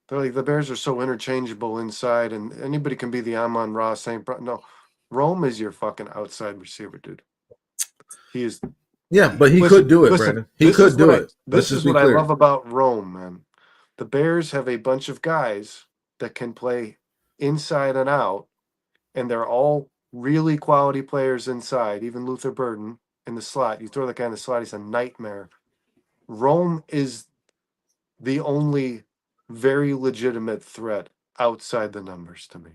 they're like, the Bears are so interchangeable inside, and anybody can be the Amon-Ra St. Brown. No, Rome is your fucking outside receiver, dude. He is. Yeah, but he could do it, Brandon. He could do it. This is what I love about Rome, man. The Bears have a bunch of guys that can play inside and out, and they're all really quality players inside. Even Luther Burden in the slot. You throw that guy in the slot, he's a nightmare. Rome is the only very legitimate threat outside the numbers to me.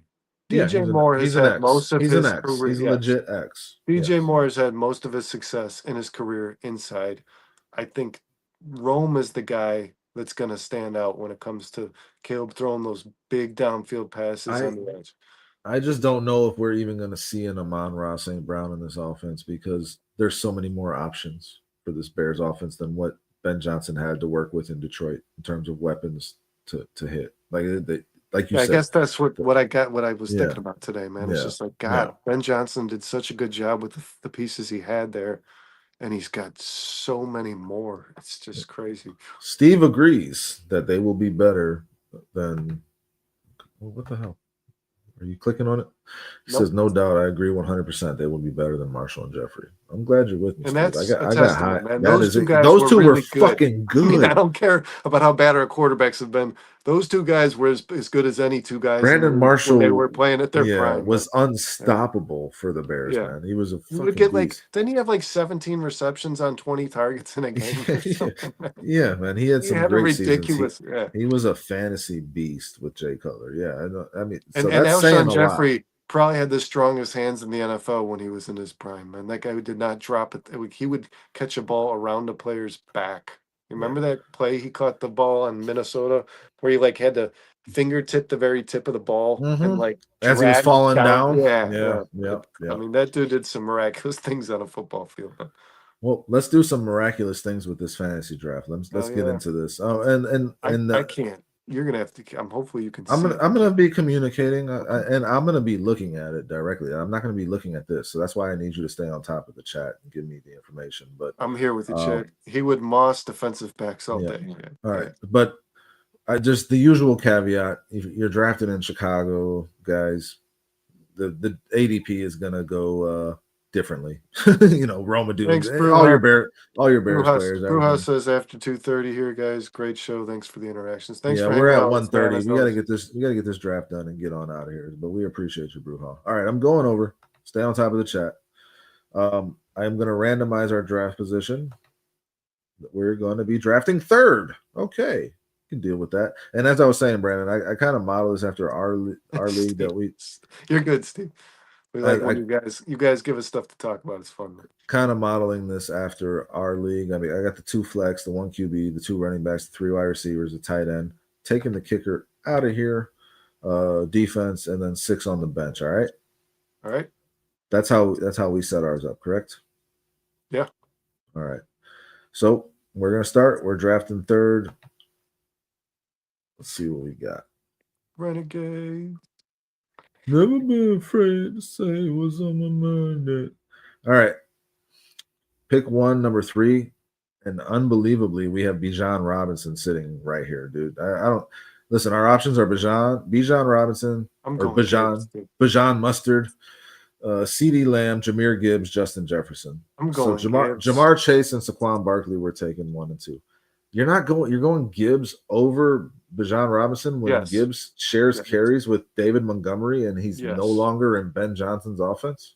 DJ Moore has had most of his career. He's a legit X. DJ Moore has had most of his success in his career inside. I think Rome is the guy that's going to stand out when it comes to Caleb throwing those big downfield passes on the edge. I just don't know if we're even going to see an Amon-Ra St. Brown in this offense because there's so many more options for this Bears offense than what Ben Johnson had to work with in Detroit in terms of weapons to hit. Like you Yeah, I said, guess that's what I got. What I was yeah, thinking about today, man. It's yeah, just like yeah. God. Ben Johnson did such a good job with the pieces he had there, and he's got so many more. It's just crazy. Steve agrees that they will be better than. Well, what the hell? Are you clicking on it? He Nope. says, "No doubt, I agree 100%. They will be better than Marshall and Jeffrey." I'm glad you're with me, And Steve. that's a I got high. testament, man. That Those is two it. guys Those were two were really good. fucking I mean, I good. don't care about how bad our quarterbacks have been. Those two guys were as good as any two guys in the Brandon league when they Marshall, were playing at their yeah, prime, man. was unstoppable for the Bears, Yeah. man. He was a He would fucking get like, beast. didn't he have like 17 receptions on 20 targets in a game or yeah, something? yeah, man. He had He some had a great seasons. ridiculous, yeah. He was a fantasy beast with Jay Cutler. Yeah, I know. I mean, And so that's saying Alshon a lot. Jeffrey probably had the strongest hands in the NFL when he was in his prime, man. That guy who did not drop it. He would catch a ball around a player's back. You Yeah. remember that play he caught the ball on Minnesota where he like had to fingertip the very tip of the ball and like As he was drag falling down? down. Yeah, Yeah, yeah. yeah, I yeah. mean, that dude did some miraculous things on a football field. Well, let's do some miraculous things with this fantasy draft. Let's Oh get yeah. into this. Oh, and I can't. You're gonna have to. Hopefully you can I'm see gonna it. I'm gonna be communicating, Okay. and I'm gonna be looking at it directly. I'm not gonna be looking at this, so that's why I need you to stay on top of the chat and give me the information. But I'm here with you, Chad. He would moss defensive backs all yeah, day. Yeah. all right. But I just the usual caveat: if you're drafted in Chicago, guys, the ADP is gonna go differently. Roma doing Thanks, all your Bears players, Brujas everything. says after 2:30 here, guys. Great show. Thanks for the interactions. Thanks Yeah, for we're hanging at out with us, man. 1:30. As We got to always. get this. We got to get this draft done and get on out of here. But we appreciate you, Bruja. All right, I'm going over. Stay on top of the chat. I am going to randomize our draft position. We're going to be drafting third. Okay, you can deal with that. And as I was saying, Brandon, I kind of model this after our league that we. You're good, Steve. We like when I you guys give us stuff to talk about. It's fun, man. kind of modeling this after our league. I mean, I got the 2 flex, the 1 QB, the 2 running backs, the 3 wide receivers, the tight end, taking the kicker out of here, defense, and then 6 on the bench. All right. All right. That's how we set ours up, correct? Yeah. All right. So we're gonna start. We're drafting third. Let's see what we got. Renegade. Never been afraid to say what's on my mind. All right. Pick 1, number 3. And unbelievably, we have Bijan Robinson sitting right here, dude. I don't listen. Our options are Bijan Robinson, Bijan Mustard, CD Lamb, Jameer Gibbs, Justin Jefferson. I'm going Jamar Chase and Saquon Barkley were taking 1 and 2. You're going Gibbs over Bijan Robinson when Gibbs shares carries with David Montgomery and he's no longer in Ben Johnson's offense.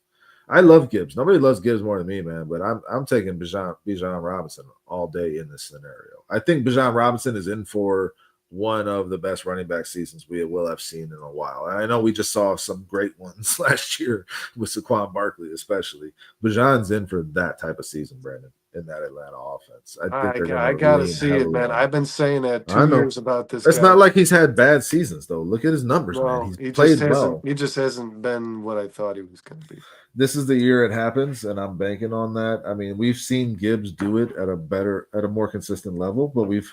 I love Gibbs. Nobody loves Gibbs more than me, man. But I'm taking Bijan Robinson all day in this scenario. I think Bijan Robinson is in for one of the best running back seasons we will have seen in a while. And I know we just saw some great ones last year with Saquon Barkley, especially. Bijan's in for that type of season, Brandon, in that Atlanta offense. I gotta see it, man. I've been saying that 2 years about this. It's not like he's had bad seasons, though. Look at his numbers, man. He's played well. He just hasn't been what I thought he was going to be. This is the year it happens, and I'm banking on that. I mean, we've seen Gibbs do it at a more consistent level, but we've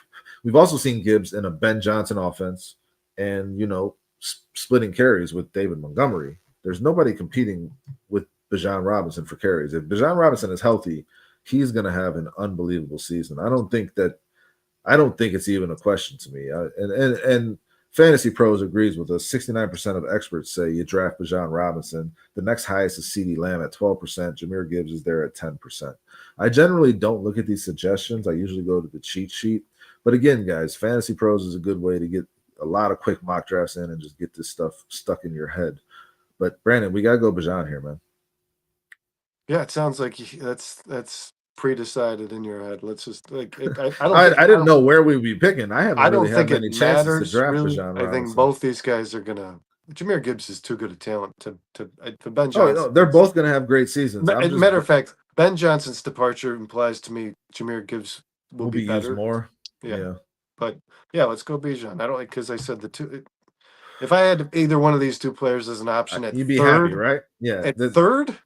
also seen Gibbs in a Ben Johnson offense and, splitting carries with David Montgomery. There's nobody competing with Bijan Robinson for carries. If Bijan Robinson is healthy, he's going to have an unbelievable season. I don't think it's even a question to me. And Fantasy Pros agrees with us. 69% of experts say you draft Bijan Robinson. The next highest is CeeDee Lamb at 12%. Jameer Gibbs is there at 10%. I generally don't look at these suggestions. I usually go to the cheat sheet. But again, guys, Fantasy Pros is a good way to get a lot of quick mock drafts in and just get this stuff stuck in your head. But Brandon, we got to go Bijan here, man. Yeah, it sounds like that's pre-decided in your head. Let's just I didn't know where we'd be picking. I don't think it matters, to draft really. Bijan Robinson. I think both these guys are gonna. Jameer Gibbs is too good a talent to Ben Johnson. Oh no, they're both gonna have great seasons. Matter of fact, Ben Johnson's departure implies to me Jameer Gibbs will be better. Used more. Yeah. But yeah, let's go Bijan. I don't like because I said the two. If I had either one of these two players as an option at you'd be third, happy, right? Yeah. At third,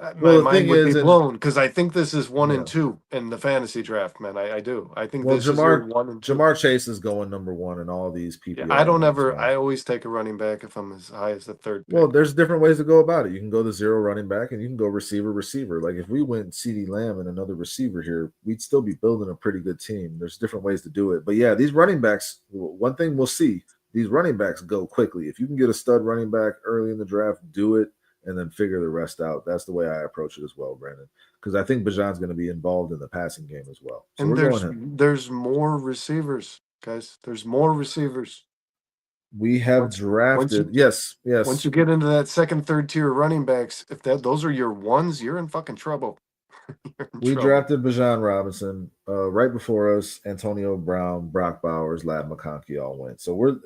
My Well, the mind thing would be is, and blown because I think this is 1 and yeah. 2 in the fantasy draft, man. I do. I think Well, this is your 1 and 2. Jamar Chase is going number 1 in all these Yeah, I PPR don't leagues, ever. man. I always take a running back if I'm as high as the third Well, pick. there's different ways to go about it. You can go the zero running back, and you can go receiver. Like if we went CeeDee Lamb and another receiver here, we'd still be building a pretty good team. There's different ways to do it. But yeah, these running backs. One thing we'll see: these running backs go quickly. If you can get a stud running back early in the draft, do it, and then figure the rest out. That's the way I approach it as well, Brandon. Because I think Bajan's going to be involved in the passing game as well. So And we're going him. there's more receivers, guys. There's more receivers. We have Once drafted. you Yes. once you get into that second, third tier running backs, if those are your ones, you're in fucking trouble. You're in We trouble. drafted Bijan Robinson right before us. Antonio Brown, Brock Bowers, Lad McConkey all went. So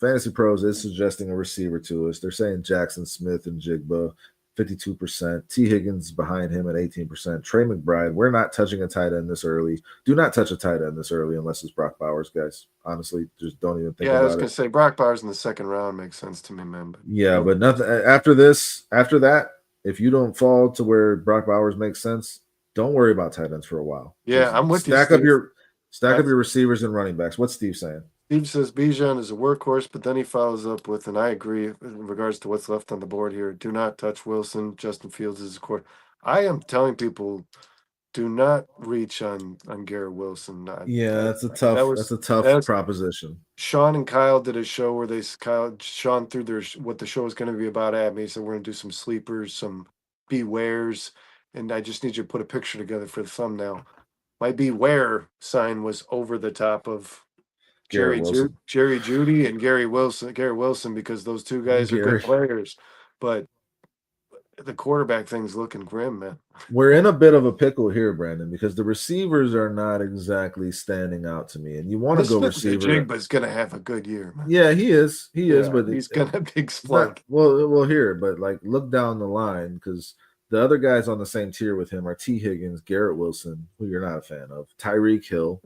Fantasy Pros is suggesting a receiver to us. They're saying Jackson Smith and Jigba, 52%. T. Higgins behind him at 18%. Trey McBride. We're not touching a tight end this early. Do not touch a tight end this early unless it's Brock Bowers, guys. Honestly, just don't even think Yeah, I was about gonna it. say Brock Bowers in the second round makes sense to me, man. But Yeah, but nothing after this. After that, if you don't fall to where Brock Bowers makes sense, don't worry about tight ends for a while. yeah, Just I'm with you, stack up Steve. your receivers and running backs. What's Steve saying? Steve says Bijan is a workhorse, but then he follows up with, and I agree in regards to what's left on the board here. Do not touch Wilson. Justin Fields is a core. I am telling people, do not reach on Garrett Wilson. Yeah, That that's a that tough was proposition. Sean and Kyle did a show where Sean threw what the show was going to be about at me. He said we're going to do some sleepers, some bewares, and I just need you to put a picture together for the thumbnail. My beware sign was over the top of Garrett Wilson. Jerry Judy and Garrett Wilson, because those two guys are Gary. good players, but the quarterback thing's looking grim, man. We're in a bit of a pickle here, Brandon, because the receivers are not exactly standing out to me. And you want to go receiver. Jigba's gonna have a good year, man. Yeah, he is. He is, but he's gonna big it's not spike. well here, but like look down the line because the other guys on the same tier with him are T. Higgins, Garrett Wilson, who you're not a fan of, Tyreek Hill,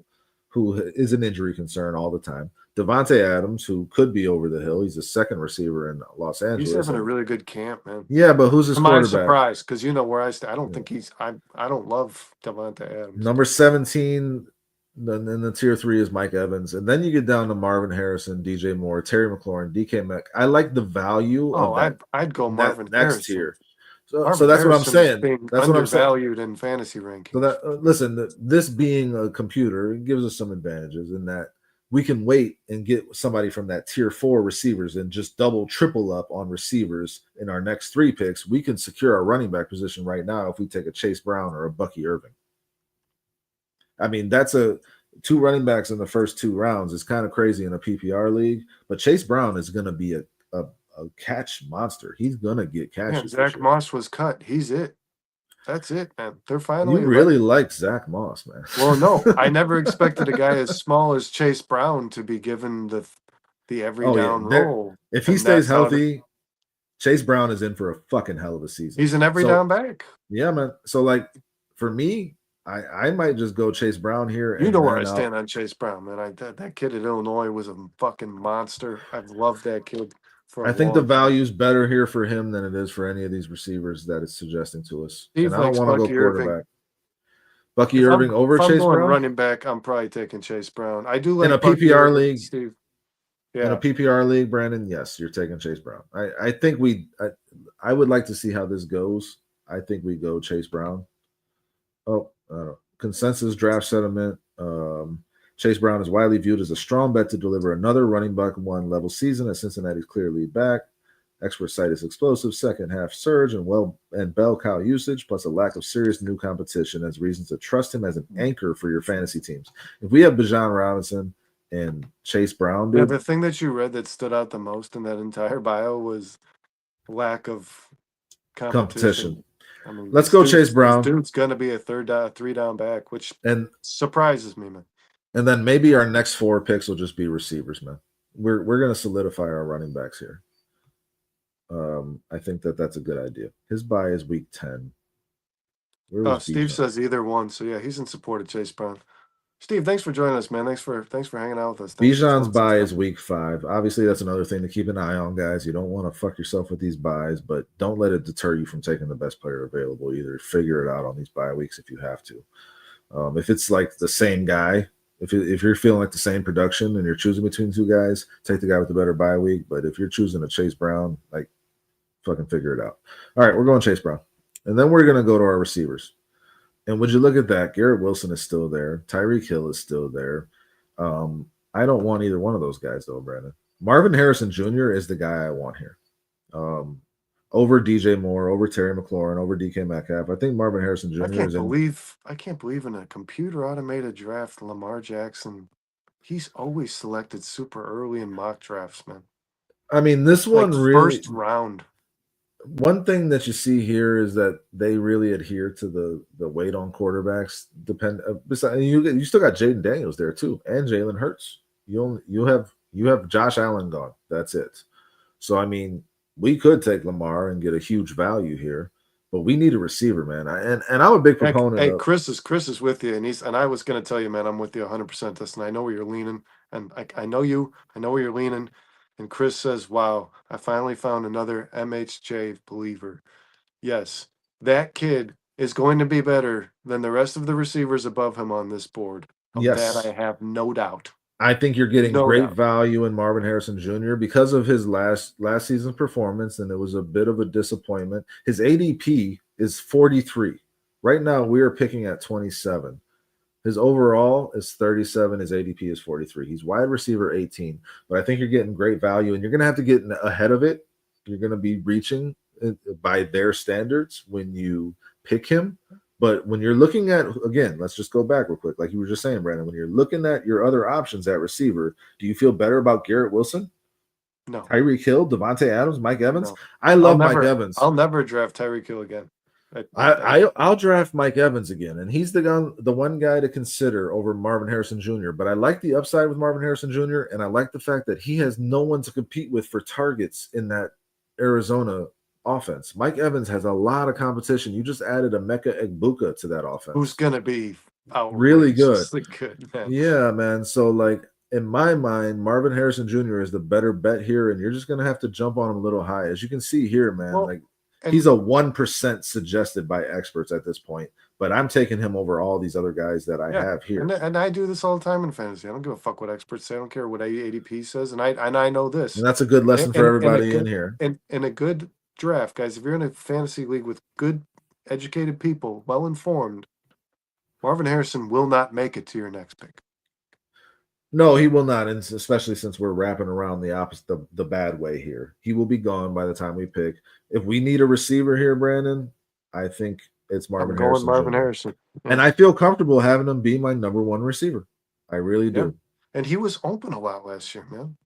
who is an injury concern all the time, Devontae Adams, who could be over the hill. He's a second receiver in Los Angeles. He's having a really good camp, man. Yeah, but who's his quarterback? I'm surprised because you know where I stand. I don't think I don't love Devontae Adams. Number 17 in the tier 3 is Mike Evans, and then you get down to Marvin Harrison, DJ Moore, Terry McLaurin, DK Metcalf. I like the value of that. I'd go Marvin next Harrison. tier. So that's what I'm saying. That's what I'm saying. Undervalued in fantasy rankings. So that listen, this being a computer, it gives us some advantages in that we can wait and get somebody from that tier 4 receivers and just double, triple up on receivers in our next 3 picks. We can secure our running back position right now if we take a Chase Brown or a Bucky Irving. I mean, that's 2 running backs in the first 2 rounds. It's kind of crazy in a PPR league, but Chase Brown is going to be a catch monster. He's going to get catches. Yeah, Zach Moss was cut. He's it. That's it, man. They're finally. You really like Zach Moss, man. Well, no, I never expected a guy as small as Chase Brown to be given the every down role. If he stays healthy, Chase Brown is in for a fucking hell of a season. He's an every down back. Yeah, man. So like for me, I might just go Chase Brown here. You know where I stand on Chase Brown, man. That kid at Illinois was a fucking monster. I've loved that kid. I think the value is better here for him than it is for any of these receivers that it's suggesting to us. Steve, and I don't want to go quarterback. Irving. Bucky Irving over Chase Brown? Running back, I'm probably taking Chase Brown. I do like in a PPR league, Steve. Yeah. In a PPR league, Brandon, yes, you're taking Chase Brown. I think I would like to see how this goes. I think we go Chase Brown. Consensus draft sentiment. Chase Brown is widely viewed as a strong bet to deliver another running back 1 level season as Cincinnati's clear lead back. Experts cite his explosive second half surge and bell cow usage, plus a lack of serious new competition as reasons to trust him as an anchor for your fantasy teams. If we have Bijan Robinson and Chase Brown, dude, the thing that you read that stood out the most in that entire bio was lack of competition. I mean, let's go Chase Brown. This dude's gonna be a 3 down back, which surprises me, man. And then maybe our next 4 picks will just be receivers, man. We're going to solidify our running backs here. I think that's a good idea. His bye is week 10. Steve says either one. So, yeah, he's in support of Chase Brown. Steve, thanks for joining us, man. Thanks for hanging out with us. Thanks for Bijan's throwing some bye stuff. is week 5. Obviously, that's another thing to keep an eye on, guys. You don't want to fuck yourself with these buys, but don't let it deter you from taking the best player available either. Figure it out on these bye weeks if you have to. If it's like the same guy, if you're feeling like the same production and you're choosing between two guys, take the guy with the better bye week. But if you're choosing a Chase Brown, like, fucking figure it out. All right, we're going Chase Brown. And then we're going to go to our receivers. And would you look at that? Garrett Wilson is still there. Tyreek Hill is still there. I don't want either one of those guys, though, Brandon. Marvin Harrison Jr. is the guy I want here. Over DJ Moore, over Terry McLaurin, over DK Metcalf. I think Marvin Harrison Jr. I can't believe in a computer automated draft, Lamar Jackson. He's always selected super early in mock drafts, man. I mean, this one Like really first round. One thing that you see here is that they really adhere to the weight on quarterbacks. You still got Jaden Daniels there too, and Jalen Hurts. You have Josh Allen gone. That's it. So I mean, we could take Lamar and get a huge value here, but we need a receiver, man. And I'm a big proponent. Hey, Chris is with you, and I was going to tell you, man, I'm with you 100%. This, and I know where you're leaning, and I know you. I know where you're leaning. And Chris says, "Wow, I finally found another MHJ believer." Yes, that kid is going to be better than the rest of the receivers above him on this board. Of Yes. that I have no doubt. I think you're getting No great doubt. value in Marvin Harrison Jr. because of his last season's performance, and it was a bit of a disappointment. His ADP is 43. Right now, we are picking at 27. His overall is 37. His ADP is 43. He's wide receiver 18, but I think you're getting great value, and you're going to have to get ahead of it. You're going to be reaching by their standards when you pick him. But when you're looking at, again, let's just go back real quick. Like you were just saying, Brandon, when you're looking at your other options at receiver, do you feel better about Garrett Wilson? No. Tyreek Hill, Devontae Adams, Mike Evans? No. I love Mike Evans. I'll never draft Tyreek Hill again. I'll draft Mike Evans again, and he's the one guy to consider over Marvin Harrison Jr. But I like the upside with Marvin Harrison Jr., and I like the fact that he has no one to compete with for targets in that Arizona offense. Mike Evans has a lot of competition. You just added a Emeka Egbuka to that offense, who's going to be really good. Man. Yeah, man. So, like, in my mind, Marvin Harrison Jr. is the better bet here, and you're just going to have to jump on him a little high. As you can see here, man, he's a 1% suggested by experts at this point, but I'm taking him over all these other guys that I have here. And I do this all the time in fantasy. I don't give a fuck what experts say. I don't care what ADP says, and I know this. And that's a good lesson for everybody in here. And a good draft, guys. If you're in a fantasy league with good, educated people, well informed, Marvin Harrison will not make it to your next pick. No, he will not, and especially since we're wrapping around the opposite, the bad way here. He will be gone by the time we pick. If we need a receiver here, Brandon, I think it's Marvin Harrison. Marvin Harrison. Yeah. And I feel comfortable having him be my number one receiver. I really do. And he was open a lot last year, man.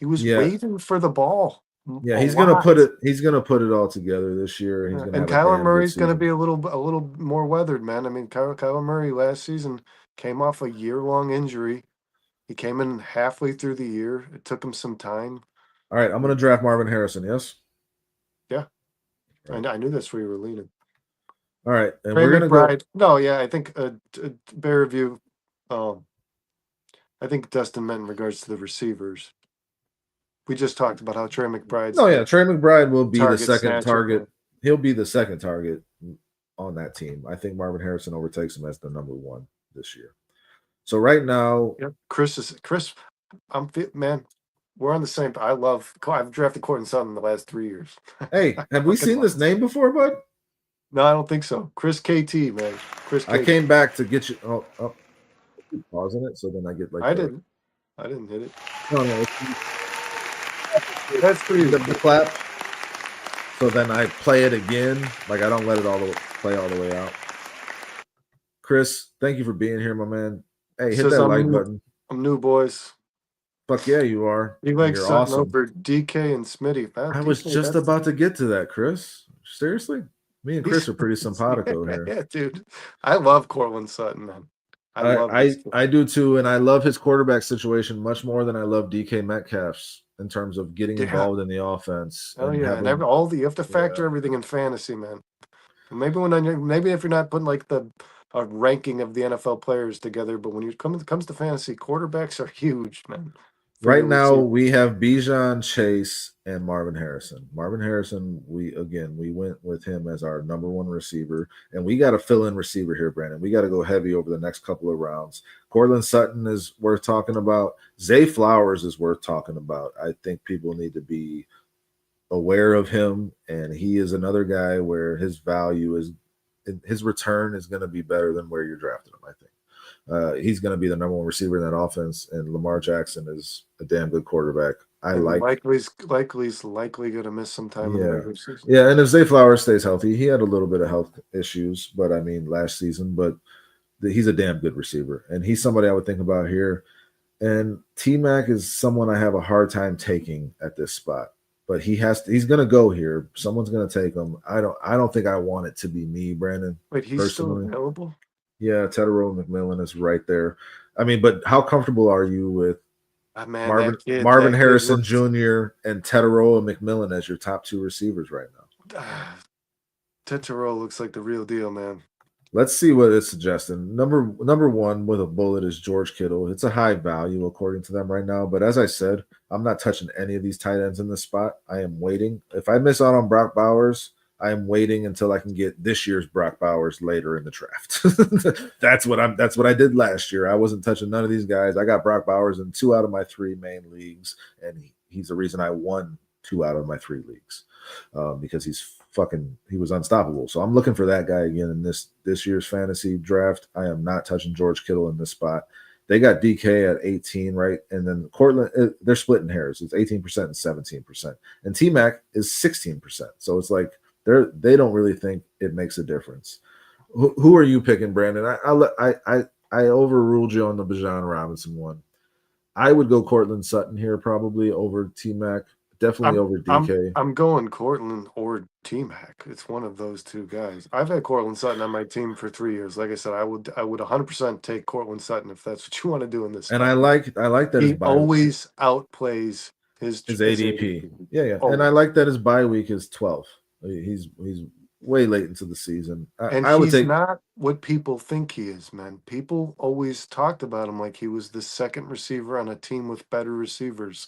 He was waiting for the ball. Yeah, he's gonna put it. He's gonna put it all together this year. He's gonna. And Kyler Murray's gonna be a little more weathered, man. I mean, Kyler Murray last season came off a year-long injury. He came in halfway through the year. It took him some time. All right, I'm gonna draft Marvin Harrison. Yes. Yeah, right. I knew that's where you were leaning. All right, and Trey we're gonna McBride. No, yeah, I think Bear Review. I think Dustin meant in regards to the receivers. We just talked about how Trey McBride. Oh yeah, Trey McBride will be the second target. He'll be the second target on that team. I think Marvin Harrison overtakes him as the number one this year. So right now, Chris. I'm fit, man. We're on the same. I've drafted Courtland Sutton in the last 3 years. Hey, have we seen this name before, bud? No, I don't think so. Chris KT, man. Chris KT. I came back to get you. Oh, pausing it, so then I get like. I didn't hit it. No. That's pretty. The clap. So then I play it again. Like I don't let it play all the way out. Chris, thank you for being here, my man. Hey, hit that like button. I'm new, boys. Fuck yeah, you are. You like Sutton awesome. Over DK and Smitty. I was just about to get to that, Chris. Seriously? Me and Chris are pretty simpatico here. Yeah, dude. I love Courtland Sutton, man. I do too, and I love his quarterback situation much more than I love DK Metcalf's in terms of getting involved in the offense. Oh yeah, you have to factor everything in fantasy, man. And maybe if you're not putting like the a ranking of the NFL players together, but when it comes to fantasy, quarterbacks are huge, man. Right now, we have Bijan, Chase, and Marvin Harrison. Marvin Harrison, we went with him as our number one receiver, and we got to fill in receiver here, Brandon. We got to go heavy over the next couple of rounds. Cortland Sutton is worth talking about. Zay Flowers is worth talking about. I think people need to be aware of him, and he is another guy where his value is, his return is going to be better than where you're drafting him, I think. He's going to be the number one receiver in that offense, and Lamar Jackson is a damn good quarterback. Likely's likely going to miss some time in the regular season. Yeah, and if Zay Flowers stays healthy, he had a little bit of health issues, but I mean last season, but he's a damn good receiver, and he's somebody I would think about here. And T-Mac is someone I have a hard time taking at this spot, but he's going to go here. Someone's going to take him. I don't think I want it to be me, Brandon. Wait, he's still available? Yeah, Teterow McMillan is right there. I mean, but how comfortable are you with Marvin Harrison Jr. and Teterow McMillan as your top two receivers right now? Teterow looks like the real deal, man. Let's see what it's suggesting. Number one with a bullet is George Kittle. It's a high value according to them right now. But as I said, I'm not touching any of these tight ends in this spot. I am waiting. If I miss out on Brock Bowers, I am waiting until I can get this year's Brock Bowers later in the draft. That's what I did last year. I wasn't touching none of these guys. I got Brock Bowers in 2 out of my 3 main leagues, and he's the reason I won 2 out of my 3 leagues because he was unstoppable. So I'm looking for that guy again in this year's fantasy draft. I am not touching George Kittle in this spot. They got DK at 18, right? And then Cortland, they're splitting hairs. It's 18% and 17%. And T-Mac is 16%. So it's like they don't really think it makes a difference. Who are you picking, Brandon? I overruled you on the Bijan Robinson one. I would go Cortland Sutton here probably over T-Mac. Definitely over DK. I'm going Cortland or T-Mac. It's one of those two guys. I've had Cortland Sutton on my team for 3 years. Like I said, I would 100% take Cortland Sutton if that's what you want to do in this. And I like that he always outplays his ADP. Yeah. And I like that his bye week is 12. He's way late into the season. He's not what people think he is, man. People always talked about him like he was the second receiver on a team with better receivers.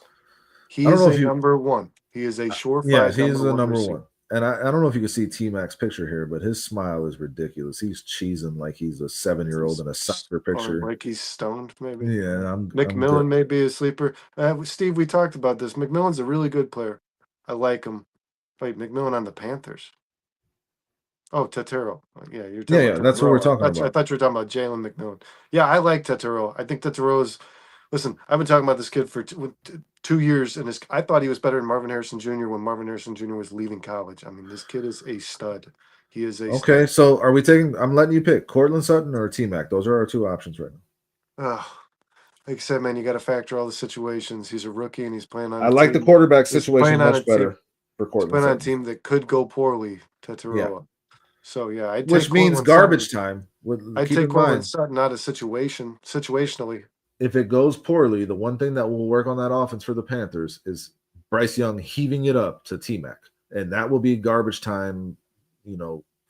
He is a number one. He is a surefire. Yeah, he's a number one. And I don't know if you can see T-Mac's picture here, but his smile is ridiculous. He's cheesing like he's a 7-year-old in a soccer picture. Like he's stoned, maybe. Yeah, McMillan may be a sleeper. Steve, we talked about this. McMillan's a really good player. I like him. Wait, McMillan on the Panthers. Oh, Teterow. Yeah, you're talking about that's what we're talking about. I thought you were talking about Jalen McMillan. Yeah, I like Teterow. I think Teterow is. Listen, I've been talking about this kid for 2 years, and I thought he was better than Marvin Harrison Jr. when Marvin Harrison Jr. was leaving college. I mean, this kid is a stud. He is a okay. Stud. So are we taking? I'm letting you pick Cortland Sutton or T-Mac. Those are our 2 options right now. Like I said, man, you got to factor all the situations. He's a rookie, and he's playing on. I like the quarterback situation much better for Cortland. He's playing on a team that could go poorly. Teterow. Yeah. So yeah, which means garbage time. I'd take Cortland Sutton out of situationally. If it goes poorly, the one thing that will work on that offense for the Panthers is Bryce Young heaving it up to T-Mac. And that will be garbage time,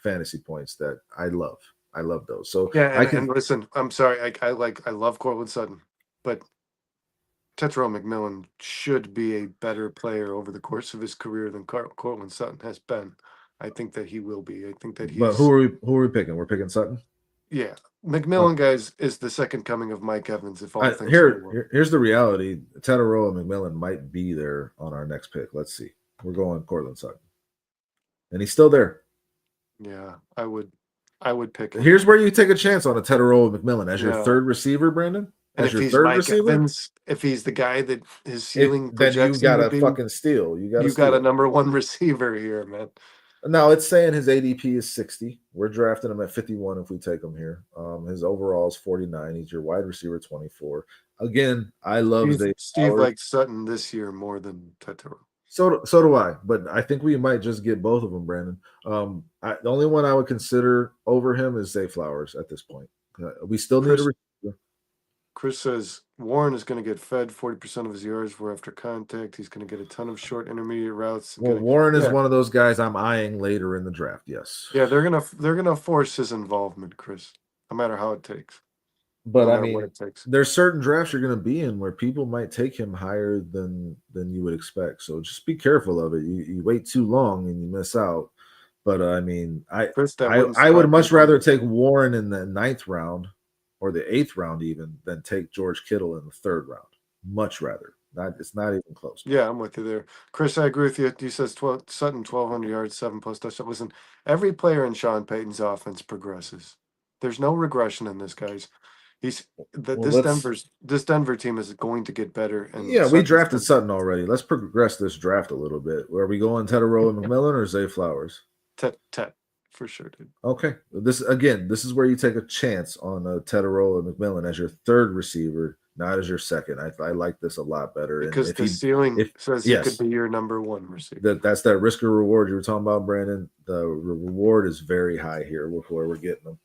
fantasy points that I love. I love those. So yeah, and listen, I'm sorry, I love Cortland Sutton, but Teterow McMillan should be a better player over the course of his career than Cortland Sutton has been. I think that he will be. I think that he's. But who are we picking? We're picking Sutton? Yeah. McMillan, guys, is the second coming of Mike Evans. If all things here's the reality: Teterow and McMillan might be there on our next pick. Let's see. We're going Cortland Sutton, and he's still there. Yeah, I would pick him. Here's where you take a chance on a Teterow McMillan as your third receiver, Brandon. As your third receiver, Evans, if he's the guy that his ceiling projects, then you got to fucking steal. You got a number one receiver here, man. Now it's saying his ADP is 60. We're drafting him at 51 if we take him here. His overall is 49. He's your wide receiver 24. Again, I love Steve likes Sutton this year more than Teterow. So do I, but I think we might just get both of them, Brandon. The only one I would consider over him is Zay Flowers at this point. We still need a receiver. Chris says Warren is going to get fed 40% of his yards were after contact. He's going to get a ton of short intermediate routes. Well, Warren is one of those guys I'm eyeing later in the draft. Yes. Yeah, they're gonna force his involvement, Chris. no matter how it takes. But No I matter what mean, it takes. there's certain drafts you're going to be in where people might take him higher than you would expect. So just be careful of it. You wait too long and you miss out. But I mean, Chris, that I wouldn't I would surprise much me. rather take Warren in the 9th round or the 8th round even than take George Kittle in the 3rd round. Much rather. It's not even close. Yeah, I'm with you there. Chris, I agree with you. He says Sutton 1,200 yards, 7 post touchdowns. Listen, every player in Sean Payton's offense progresses. There's no regression in this, guys. This Denver team is going to get better. And Yeah, we Sutton's drafted gonna- Sutton already. Let's progress this draft a little bit. Are we going Tedderow and McMillan or Zay Flowers? Tet for sure, dude. Okay. This is where you take a chance on Tedderow and McMillan as your 3rd receiver, not as your 2nd. I like this a lot better. Because and the ceiling says he could yes, be your number 1 receiver. that's that risk or reward you were talking about, Brandon. The reward is very high here with where we're getting them.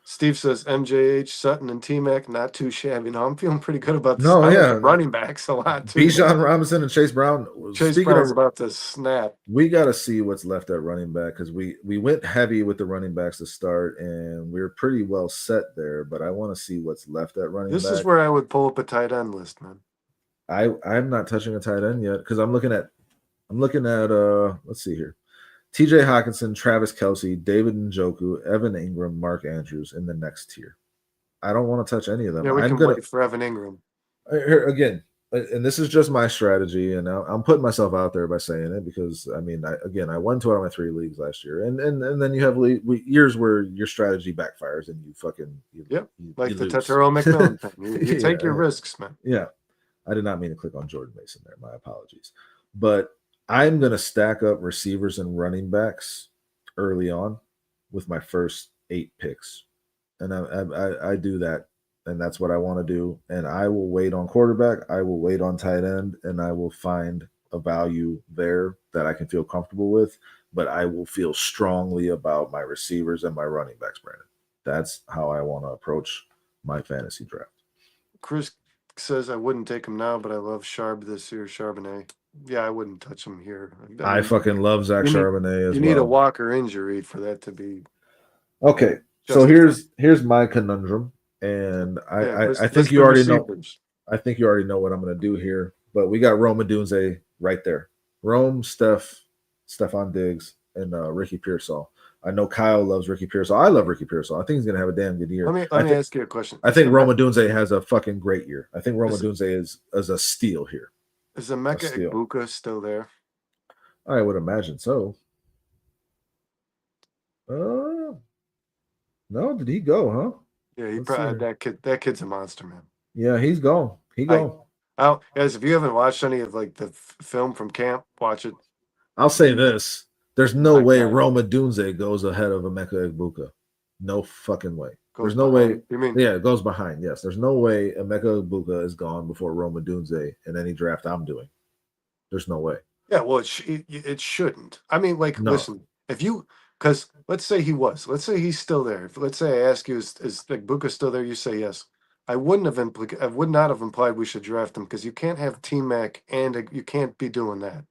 Steve says MJH, Sutton, and T-Mac, not too shabby. No, I'm feeling pretty good about this. No, I yeah. like the running backs a lot too. Bijan Robinson and Chase Brown. Chase Brown's about to snap. We got to see what's left at running back because we went heavy with the running backs to start, and we're pretty well set there. But I want to see what's left at running back. This is where I would pull up a tight end list, man. I'm not touching a tight end yet because I'm looking at let's see here. TJ Hawkinson, Travis Kelce, David Njoku, Evan Ingram, Mark Andrews in the next tier. I don't want to touch any of them. Yeah, we can wait for Evan Ingram. Here, again, and this is just my strategy, and I'm putting myself out there by saying it because, I mean, I won 2 out of my 3 leagues last year. And then you have years where your strategy backfires and you fucking – like the Tetero McMillan thing. You take your risks, man. Yeah. I did not mean to click on Jordan Mason there. My apologies. But I'm going to stack up receivers and running backs early on with my first 8 picks. And I do that, and that's what I want to do. And I will wait on quarterback. I will wait on tight end, and I will find a value there that I can feel comfortable with. But I will feel strongly about my receivers and my running backs, Brandon. That's how I want to approach my fantasy draft. Chris says I wouldn't take him now, but I love Sharp this year, Charbonnet. Yeah, I wouldn't touch him here. I fucking love Zach Charbonnet as well. You need a Walker injury for that to be okay. So here's my conundrum, and I think you already know. I think you already know what I'm going to do here. But we got Rome Odunze right there. Rome, Stephon Diggs, and Ricky Pearsall. I know Kyle loves Ricky Pearsall. I love Ricky Pearsall. I think he's going to have a damn good year. Let me ask you a question. I think Rome Odunze has a fucking great year. I think Rome Odunze is a steal here. Is Emeka Egbuka still there? I would imagine so. No, did he go, huh? Yeah, he probably that kid's a monster, man. Yeah, he's gone. Guys, if you haven't watched any of like the film from camp, watch it. I'll say this. There's no way Rome Odunze goes ahead of Emeka Egbuka. No fucking way. There's no way. You mean? Yeah, it goes behind. Yes, there's no way Emeka Egbuka is gone before Rome Odunze in any draft I'm doing. There's no way. Yeah, well, it shouldn't. I mean, like, listen, because let's say he's still there. Let's say I ask you, is Egbuka still there? You say yes. I would not have implied we should draft him because you can't have T-Mac and you can't be doing that.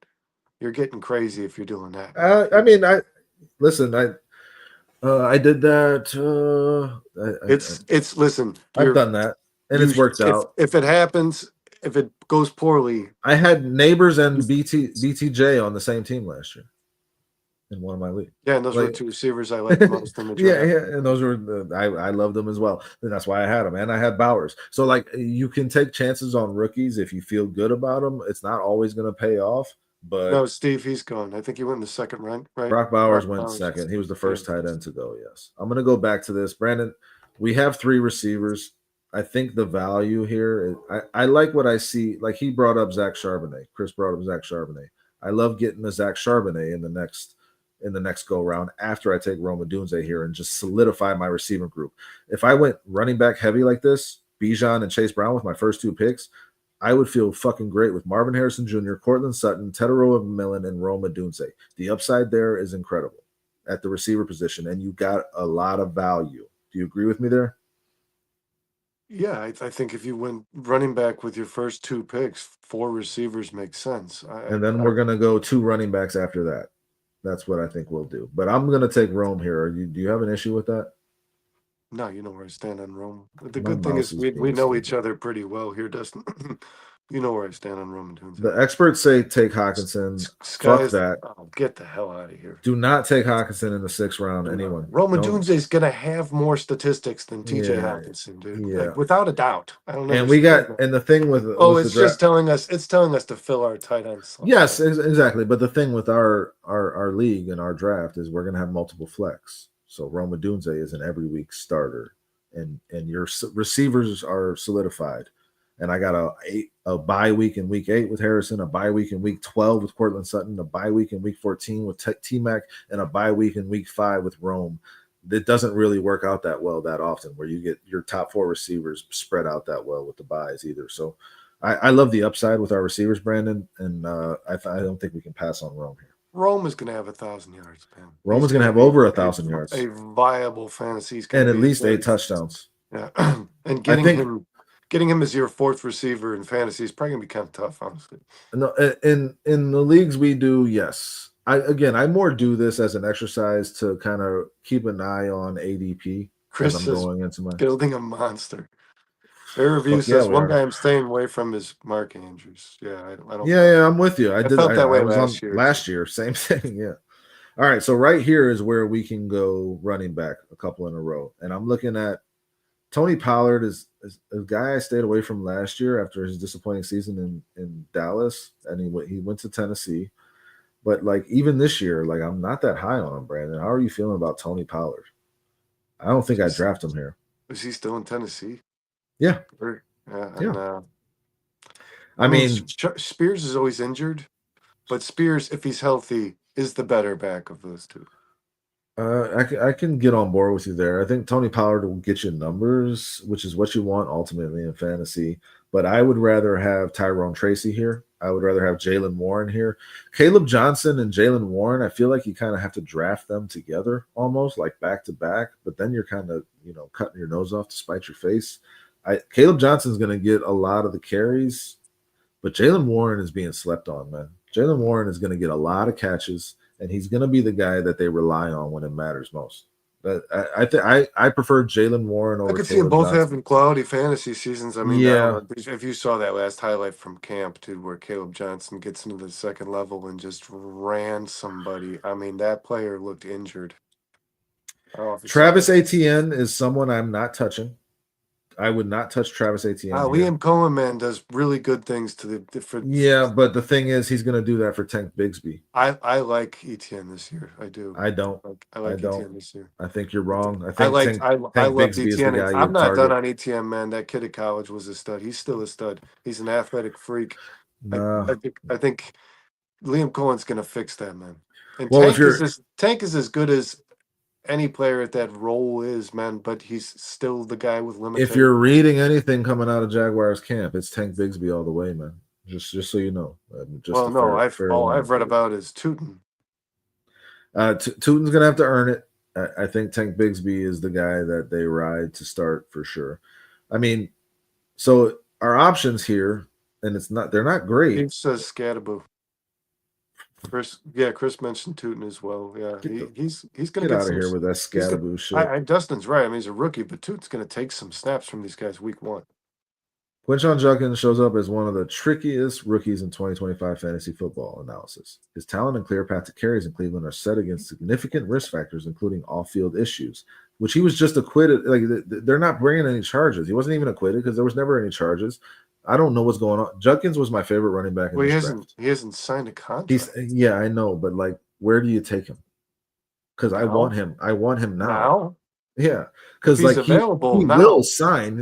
You're getting crazy if you're doing that. I mean, I did that. Listen. I've done that, and it's worked out. If it happens, if it goes poorly, I had Neighbors and BTJ on the same team last year in one of my leagues. Yeah, and those were 2 receivers I liked the most in the draft. Yeah, and those were I loved them as well, and that's why I had them. And I had Bowers. So like, you can take chances on rookies if you feel good about them. It's not always going to pay off. But no, Steve, he's gone. I think he went in the 2nd round, right? Brock Bowers went second. He was the first tight end to go, yes. I'm going to go back to this. Brandon, we have 3 receivers. I think the value here, I like what I see. Like, he brought up Zach Charbonnet. Chris brought up Zach Charbonnet. I love getting the Zach Charbonnet in the next go round after I take Rome Odunze here and just solidify my receiving group. If I went running back heavy like this, Bijan and Chase Brown with my first 2 picks, I would feel fucking great with Marvin Harrison Jr., Cortland Sutton, Tedero McMillan, and Rome Odunze. The upside there is incredible at the receiver position, and you got a lot of value. Do you agree with me there? Yeah, I think if you went running back with your first 2 picks, 4 receivers makes sense. And then we're going to go 2 running backs after that. That's what I think we'll do. But I'm going to take Rome here. Do you have an issue with that? No, you know where I stand on Rome. The My good thing mouse is is we being know stupid. each other pretty well here, Dustin. You know where I stand on Roman The Tunze. experts say take Hawkinson. Sky Fuck is that. get the hell out of here. Do not take Hawkinson in the 6th round. Anyone? Roman Don't. Tunze is gonna have more statistics than TJ Yeah, Hawkinson, dude. yeah. Like without a doubt. I don't And we got understand that. and the thing Oh, with the it's draft. just telling us to fill our tight end slot. Yes, exactly. But the thing with our league and our draft is we're gonna have multiple flex. So Roma Dunze is an every week starter, and your receivers are solidified. And I got a bye week in week 8 with Harrison, a bye week in week 12 with Cortland Sutton, a bye week in week 14 with T Mac, and a bye week in week 5 with Rome. It doesn't really work out that well that often, where you get your top 4 receivers spread out that well with the buys either. So I love the upside with our receivers, Brandon, and I don't think we can pass on Rome here. Rome is gonna have 1,000 yards, man. Roman's going to have over 1,000 a yards viable fantasy. He's gonna and at be least 8 touchdowns. Yeah, and I think getting him as your 4th receiver in fantasy is probably gonna be kind of tough, honestly. no, in the leagues we do, yes. I more do this as an exercise to kind of keep an eye on ADP Chris as I'm is going into my building a monster. Their review yeah, says we one are. guy I'm staying away from is Mark Andrews. Yeah, I don't. Yeah, I'm with you. I felt that way I was last on year. last year, same thing. Yeah. All right, so right here is where we can go running back a couple in a row, and I'm looking at Tony Pollard is a guy I stayed away from last year after his disappointing season in Dallas, and he went to Tennessee. But like even this year, like I'm not that high on him, Brandon. How are you feeling about Tony Pollard? I don't think I draft him here. Is he still in Tennessee? Yeah, yeah. I mean, Spears is always injured, but Spears, if he's healthy, is the better back of those two. I can get on board with you there. I think Tony Pollard will get you numbers, which is what you want ultimately in fantasy. But I would rather have Tyrone Tracy here. I would rather have Jalen Warren here. Caleb Johnson and Jalen Warren, I feel like you kind of have to draft them together almost like back to back. But then you're kind of, cutting your nose off to spite your face. Caleb Johnson's going to get a lot of the carries, but Jalen Warren is being slept on, man. Jalen Warren is going to get a lot of catches, and he's going to be the guy that they rely on when it matters most. But I prefer Jalen Warren over. I could see them both having quality fantasy seasons. I mean, yeah. If you saw that last highlight from camp, dude, where Caleb Johnson gets into the second level and just ran somebody. I mean, that player looked injured. Travis Etienne is someone I'm not touching. I would not touch Travis Etienne. Liam Cohen, man, does really good things to the different. Yeah, but the thing is, he's going to do that for Tank Bigsby. I like Etienne this year. I do. I don't. I like Etienne this year. I think you're wrong. I love Bigsby is the guy. I'm not done on Etienne, man. That kid at college was a stud. He's still a stud. He's an athletic freak. I think Liam Cohen's going to fix that, man. And Tank is as good as any player at that role is, man, but he's still the guy with limitations. If you're reading anything coming out of Jaguars camp, it's Tank Bigsby all the way, man. Just so you know. I've read about is Tootin. Tootin's gonna have to earn it. I think Tank Bigsby is the guy that they ride to start for sure. I mean, so our options here, and they're not great. He says Scattaboo. Chris mentioned Tootin as well. Yeah, he's going to get out of here with that Scattaboo shit. Dustin's right. I mean, he's a rookie, but Tootin's going to take some snaps from these guys week 1. Quinshon Judkins shows up as one of the trickiest rookies in 2025 fantasy football analysis. His talent and clear path to carries in Cleveland are set against significant risk factors, including off-field issues, which he was just acquitted. Like they're not bringing any charges. He wasn't even acquitted because there was never any charges. I don't know what's going on. Judkins was my favorite running back. Well, he hasn't signed a contract. Yeah, I know, but like, where do you take him? Because I want him. I want him now. Yeah, because like available he will sign.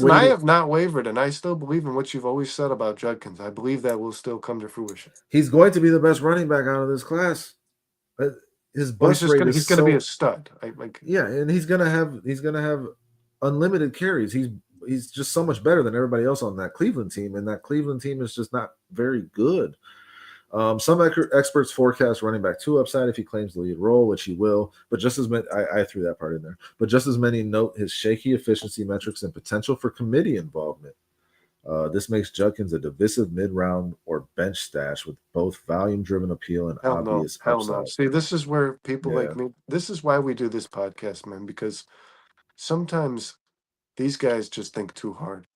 I have not wavered, and I still believe in what you've always said about Judkins. I believe that will still come to fruition. He's going to be the best running back out of this class. His bust rate he's going to be a stud. Yeah, and he's gonna have unlimited carries. He's just so much better than everybody else on that Cleveland team, and that Cleveland team is just not very good. Some experts forecast running back 2 upside if he claims the lead role, which he will. But just as many, I threw that part in there. But just as many note his shaky efficiency metrics and potential for committee involvement. This makes Judkins a divisive mid-round or bench stash with both volume-driven appeal and obvious upside. No. See, this is where people like me. This is why we do this podcast, man, because sometimes these guys just think too hard.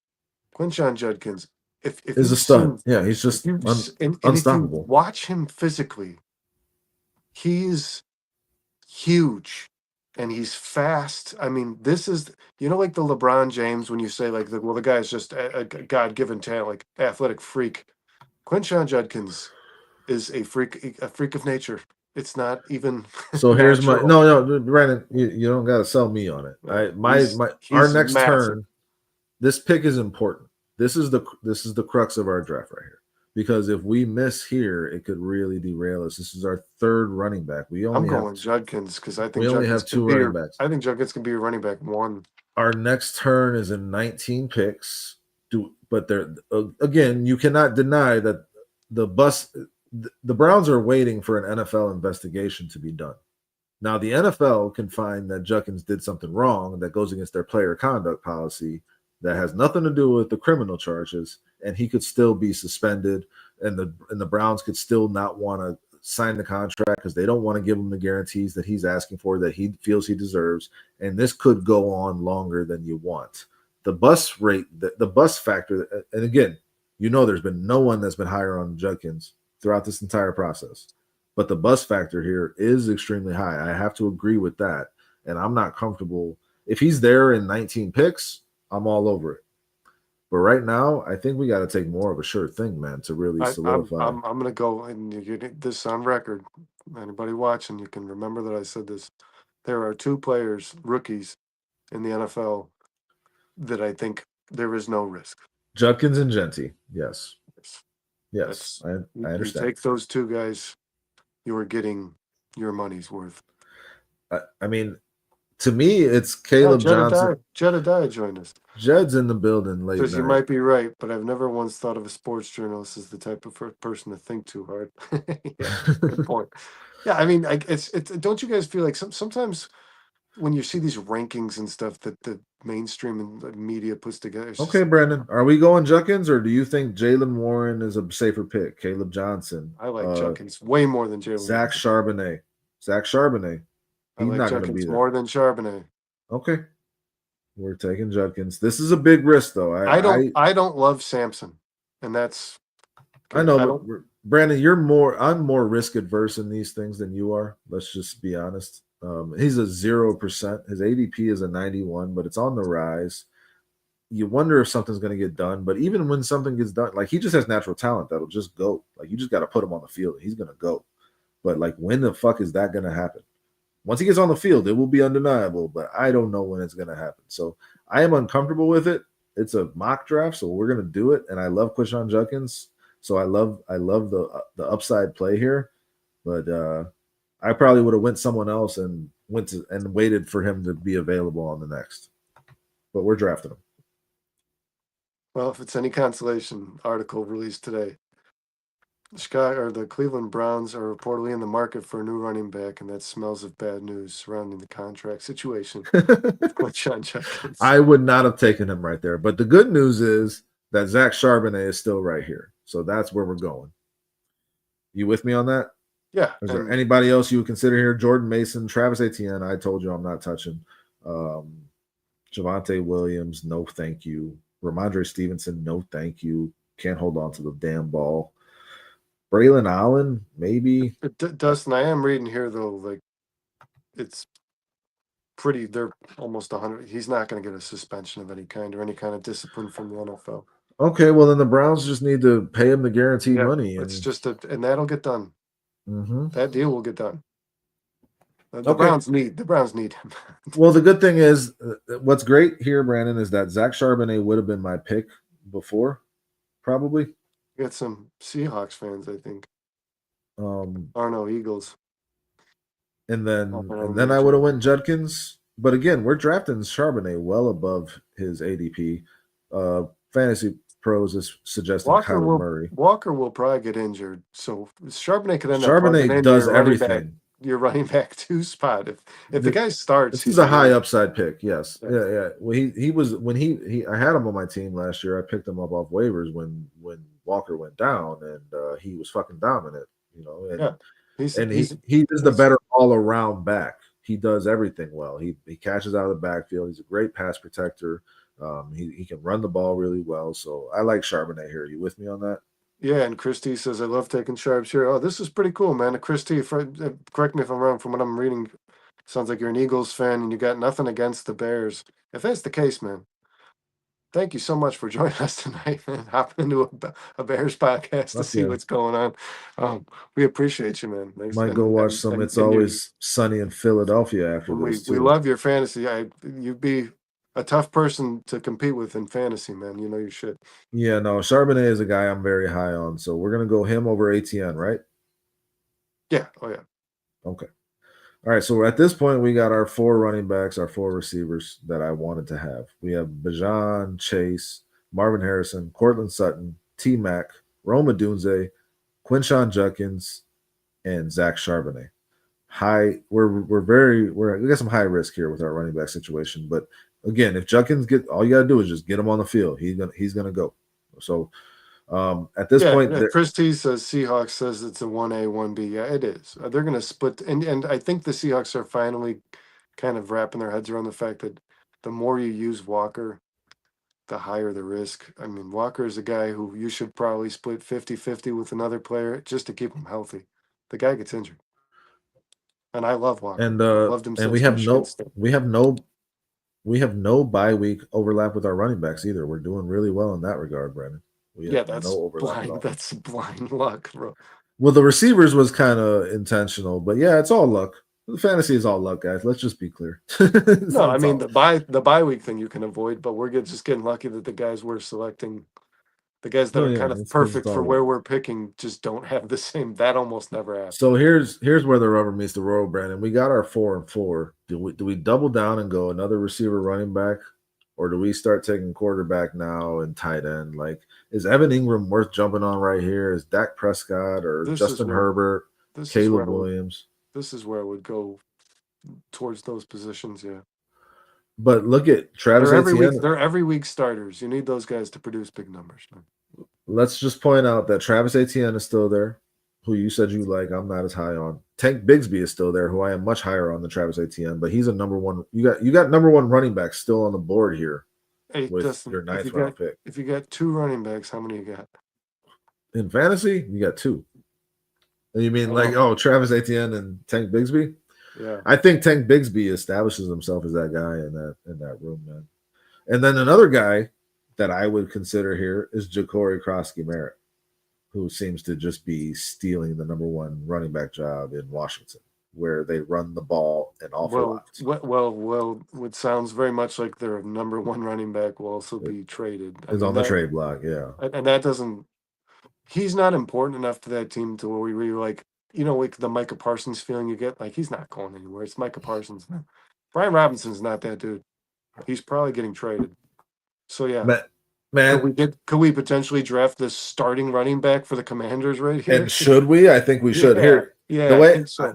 Quinshon Judkins, if Is a you've stud. seen, Yeah, he's if just you and if you unstoppable. watch him physically, he's huge and he's fast. I mean, this is like the LeBron James when you say like the guy's just a God-given talent, like athletic freak. Quinshon Judkins is a freak of nature. It's not even So here's my natural. no, Brandon, you don't got to sell me on it. Our He's next massive. turn, this pick is important. This is the crux of our draft right here. Because if we miss here, it could really derail us. This is our third running back. I'm going Judkins because I think we only Judkins have can two be running your. backs. I think Judkins can be a running back one. Our next turn is in 19 picks. But there again, you cannot deny that the Browns are waiting for an NFL investigation to be done. Now, the NFL can find that Judkins did something wrong that goes against their player conduct policy that has nothing to do with the criminal charges, and he could still be suspended, and the Browns could still not want to sign the contract because they don't want to give him the guarantees that he's asking for that he feels he deserves, and this could go on longer than you want. The bus rate, the bus factor, and again, there's been no one that's been higher on Judkins throughout this entire process. But the bus factor here is extremely high. I have to agree with that. And I'm not comfortable. If he's there in 19 picks, I'm all over it. But right now, I think we got to take more of a sure thing, man, to really solidify. I'm going to go, and you get this on record. Anybody watching, you can remember that I said this. There are two players, rookies, in the NFL that I think there is no risk. Judkins and Genty, yes. I understand. You take those two guys, you are getting your money's worth. I mean, to me, it's Caleb Johnson. Jedediah joined us. Jed's in the building late Because night. you might be right, but I've never once thought of a sports journalist as the type of person to think too hard. Yeah, good point. Yeah, I mean, it's. Don't you guys feel like sometimes when you see these rankings and stuff that the mainstream and the media puts together? Okay, Brandon, are we going Judkins, or do you think Jaylen Warren is a safer pick? Caleb Johnson. I like Judkins way more than Jaylen. Zach Charbonnet. I like Judkins more than Charbonnet. Okay. We're taking Judkins. This is a big risk, though. I don't love Sampson, and that's. Okay, I know, but Brandon, I'm more risk adverse in these things than you are. Let's just be honest. He's a 0%. His ADP is a 91, but it's on the rise. You wonder if something's going to get done, but even when something gets done, like he just has natural talent that'll just go. Like you just got to put him on the field. He's going to go. But like, when the fuck is that going to happen? Once he gets on the field, it will be undeniable, but I don't know when it's going to happen. So I am uncomfortable with it. It's a mock draft, so we're going to do it. And I love Quinshon Judkins, so I love the upside play here. But I probably would have went someone else and waited for him to be available on the next. But we're drafting him. Well, if it's any consolation, article released today. The Cleveland Browns are reportedly in the market for a new running back, and that smells of bad news surrounding the contract situation with Quinshon Judkins. I would not have taken him right there. But the good news is that Zach Charbonnet is still right here. So that's where we're going. You with me on that? Yeah. Is there anybody else you would consider here? Jordan Mason, Travis Etienne, I told you I'm not touching. Javonte Williams, no thank you. Ramondre Stevenson, no thank you. Can't hold on to the damn ball. Braylon Allen, maybe. Dustin, I am reading here, though, like, it's pretty, they're almost 100. He's not going to get a suspension of any kind or any kind of discipline from the NFL. Okay, well, then the Browns just need to pay him the guaranteed money. It's just and that'll get done. Mm-hmm. That deal will get done. The Browns need him. Well, the good thing is, what's great here, Brandon, is that Zach Charbonnet would have been my pick before, probably. Got some Seahawks fans, I think. No, Eagles. And then I would have went Judkins. But again, we're drafting Charbonnet well above his ADP. Fantasy Pros is suggesting Kyler Murray. Walker will probably get injured, so Charbonnet could end up. Charbonnet does everything. Your running back 2 spot. If the guy starts, he's a high upside pick. Yes, yeah. Well, he was when I had him on my team last year. I picked him up off waivers when Walker went down, and he was fucking dominant. And he is the better all around back. he does everything well. He catches out of the backfield. He's a great pass protector. He can run the ball really well. So I like Charbonnet here. Are you with me on that? Yeah, and Christie says, I love taking sharps here. Oh, this is pretty cool, man. Christie, correct me if I'm wrong, from what I'm reading, sounds like you're an Eagles fan and you got nothing against the Bears. If that's the case, man, thank you so much for joining us tonight and hopping into a Bears podcast to Fuck see yeah. what's going on. We appreciate you, man. Thanks. Might go watch some It's Always Sunny in Philadelphia after this, we too. love your fantasy. You'd be a tough person to compete with in fantasy, man. You know you should. Yeah, no, Charbonnet is a guy I'm very high on. So we're going to go him over ATN, right? Yeah. Oh, yeah. Okay. All right, so at this point, we got our 4 running backs, our 4 receivers that I wanted to have. We have Bijan, Chase, Marvin Harrison, Cortland Sutton, T-Mac, Rome Odunze, Quinshawn Judkins, and Zach Charbonnet. We got some high risk here with our running back situation. But again, if Judkins all you got to do is just get him on the field. He's gonna go. So at this point, Chris T says Seahawks says it's a 1A, 1B. Yeah, it is. They're going to split. And I think the Seahawks are finally kind of wrapping their heads around the fact that the more you use Walker, the higher the risk. I mean, Walker is a guy who you should probably split 50-50 with another player just to keep him healthy. The guy gets injured. And I love Walker. and Loved him since we have Michigan State. we have no bye week overlap with our running backs either. We're doing really well in that regard, Brandon. That's no blind. That's blind luck, bro. Well, the receivers was kind of intentional, but yeah, it's all luck. The fantasy is all luck, guys. Let's just be clear. No, I mean the bye week thing you can avoid, but we're just getting lucky that the guys we're selecting, the guys that are kind of perfect for where we're picking, just don't have the same. That almost never happens. So here's where the rubber meets the road, Brandon. We got our 4 and 4. Do we double down and go another receiver, running back, or do we start taking quarterback now and tight end? Like, is Evan Ingram worth jumping on right here? Is Dak Prescott or Justin Herbert, Caleb Williams? This is where I would go towards those positions, yeah. But look at Travis Etienne. They're every week starters. You need those guys to produce big numbers, man. Let's just point out that Travis Etienne is still there, who you said you like. I'm not as high on. Tank Bigsby is still there, who I am much higher on than Travis Etienne, but he's a number one. You got number one running back still on the board here with your 9th round pick. If you got 2 running backs, how many you got? In fantasy, you got 2. And you mean Travis Etienne and Tank Bigsby? Yeah. I think Tank Bigsby establishes himself as that guy in that room, man. And then another guy that I would consider here is Ja'Cory Krosky-Merritt, who seems to just be stealing the number 1 running back job in Washington, where they run the ball an awful lot. Well, it sounds very much like their number 1 running back will also be traded. It's on the trade block, yeah. And that doesn't – he's not important enough to that team to where we really like the Micah Parsons feeling you get. Like, he's not going anywhere. It's Micah Parsons now. Brian Robinson's not that dude. He's probably getting traded. So, yeah. Man, could we potentially draft this starting running back for the Commanders right here? And should we? I think we should. Yeah,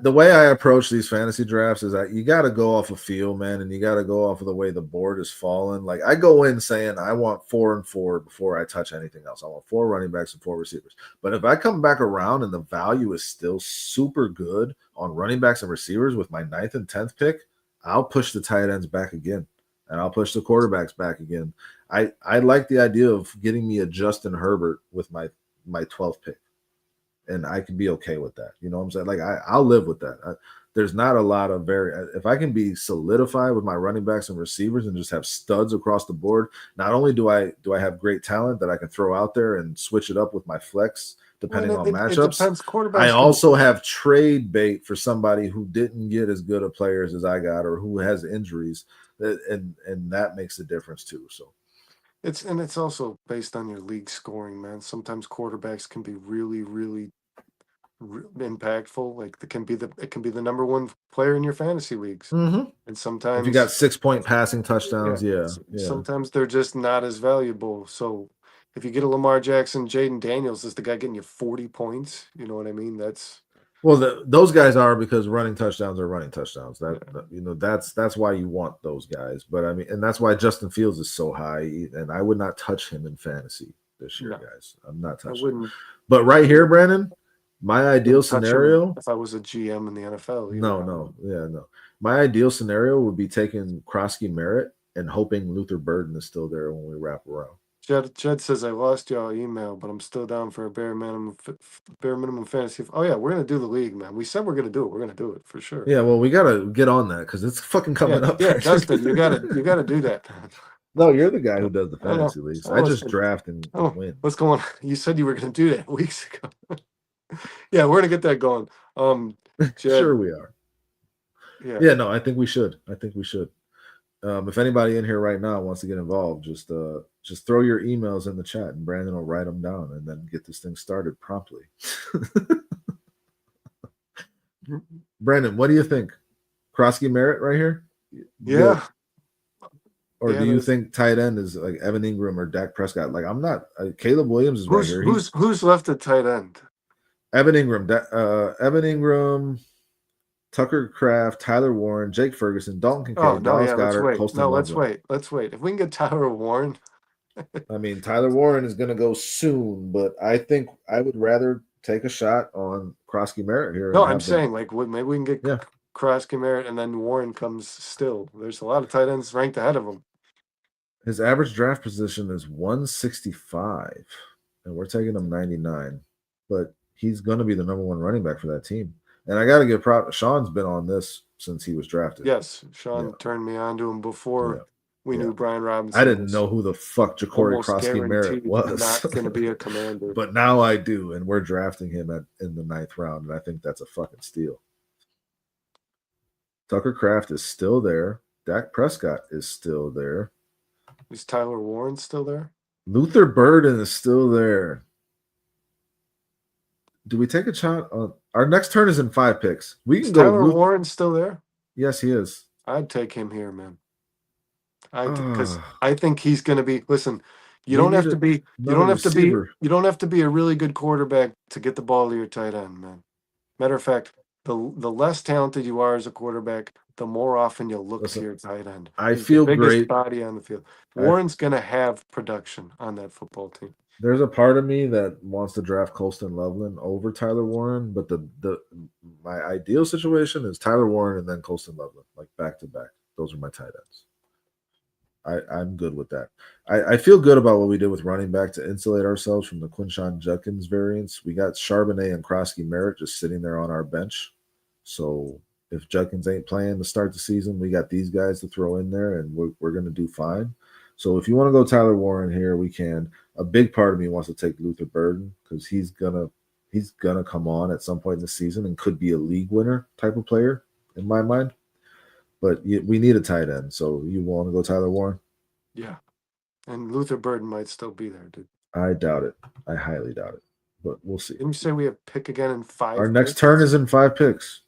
the way I approach these fantasy drafts is that you got to go off a feel, man, and you got to go off of the way the board is falling. Like, I go in saying I want 4 and 4 before I touch anything else. I want 4 running backs and 4 receivers. But if I come back around and the value is still super good on running backs and receivers with my 9th and 10th pick, I'll push the tight ends back again, and I'll push the quarterbacks back again. I like the idea of getting me a Justin Herbert with my 12th pick, and I can be okay with that. You know what I'm saying? Like, I'll live with that. There's not a lot of if I can be solidified with my running backs and receivers and just have studs across the board. Not only do I have great talent that I can throw out there and switch it up with my flex depending on matchups. I also have trade bait for somebody who didn't get as good of players as I got or who has injuries, and that makes a difference too. So. It's also based on your league scoring, man. Sometimes quarterbacks can be really, really impactful. Like, it can be the number 1 player in your fantasy leagues, and sometimes if you got 6-point passing touchdowns, yeah. Sometimes they're just not as valuable. So if you get a Lamar Jackson, Jaden Daniels is the guy getting you 40 points. You know what I mean? That's. Well, those guys are, because running touchdowns are running touchdowns. That's why you want those guys. But I mean, and that's why Justin Fields is so high. And I would not touch him in fantasy this year, guys. I'm not touching him. But right here, Brandon, my ideal scenario. If I was a GM in the NFL. No. My ideal scenario would be taking Krosky Merritt and hoping Luther Burden is still there when we wrap around. Jed says I lost y'all email, but I'm still down for a bare minimum fantasy. Oh yeah, we're gonna do the league, man. We said we're gonna do it. We're gonna do it for sure. Yeah, well, we gotta get on that because it's fucking coming up. Yeah, Dustin, you gotta do that. No, you're the guy who does the I know. fantasy leagues. I just draft and win. What's going on? You said you were gonna do that weeks ago. Yeah, we're gonna get that going. Jed, Sure we are. Yeah, no, I think we should. If anybody in here right now wants to get involved, just throw your emails in the chat and Brandon will write them down and then get this thing started promptly. Brandon, what do you think? Krosky Merritt right here? Yeah. Or do you think tight end is like Evan Ingram or Dak Prescott? Like I'm not. Caleb Williams is right here. Who's left at tight end? Evan Ingram, Tucker Kraft, Tyler Warren, Jake Ferguson, Dalton Kincaid, Dallas Goedert, Colston Loveland. Let's wait. If we can get Tyler Warren. I mean, Tyler Warren is going to go soon, but I think I would rather take a shot on Krosky Merritt here. No, I'm saying like maybe we can get Krosky Merritt and then Warren comes still. There's a lot of tight ends ranked ahead of him. His average draft position is 165, and we're taking him 99. But he's going to be the number one running back for that team. And I got to give props. Sean's been on this since he was drafted. Yes, Sean turned me on to him before we knew Brian Robinson. I didn't know who the fuck Ja'Cory Krosky Merritt was. Not going to be a Commander. But now I do, and we're drafting him in the 9th round, and I think that's a fucking steal. Tucker Kraft is still there. Dak Prescott is still there. Is Tyler Warren still there? Luther Burden is still there. Do we take a shot on our next turn? Is in 5 picks. We can go. Tyler Warren still there? Yes, he is. I'd take him here, man. Because I think he's going to be. Listen, you don't have to be a really good quarterback to get the ball to your tight end, man. Matter of fact, the less talented you are as a quarterback, the more often you'll look to your tight end. I feel the biggest great. Body on the field. Warren's going to have production on that football team. There's a part of me that wants to draft Colston Loveland over Tyler Warren, but my ideal situation is Tyler Warren and then Colston Loveland, like back to back. Those are my tight ends. I'm good with that. I feel good about what we did with running back to insulate ourselves from the Quinshon Judkins variants. We got Charbonnet and Krosky Merritt just sitting there on our bench. So if Judkins ain't playing to start the season, we got these guys to throw in there, and we're going to do fine. So if you want to go Tyler Warren here, we can. A big part of me wants to take Luther Burden because he's gonna come on at some point in the season and could be a league winner type of player in my mind. But we need a tight end. So you want to go Tyler Warren? Yeah. And Luther Burden might still be there, dude. I doubt it. I highly doubt it. But we'll see. Didn't you say we have pick again in 5? Our next turn is in 5 picks.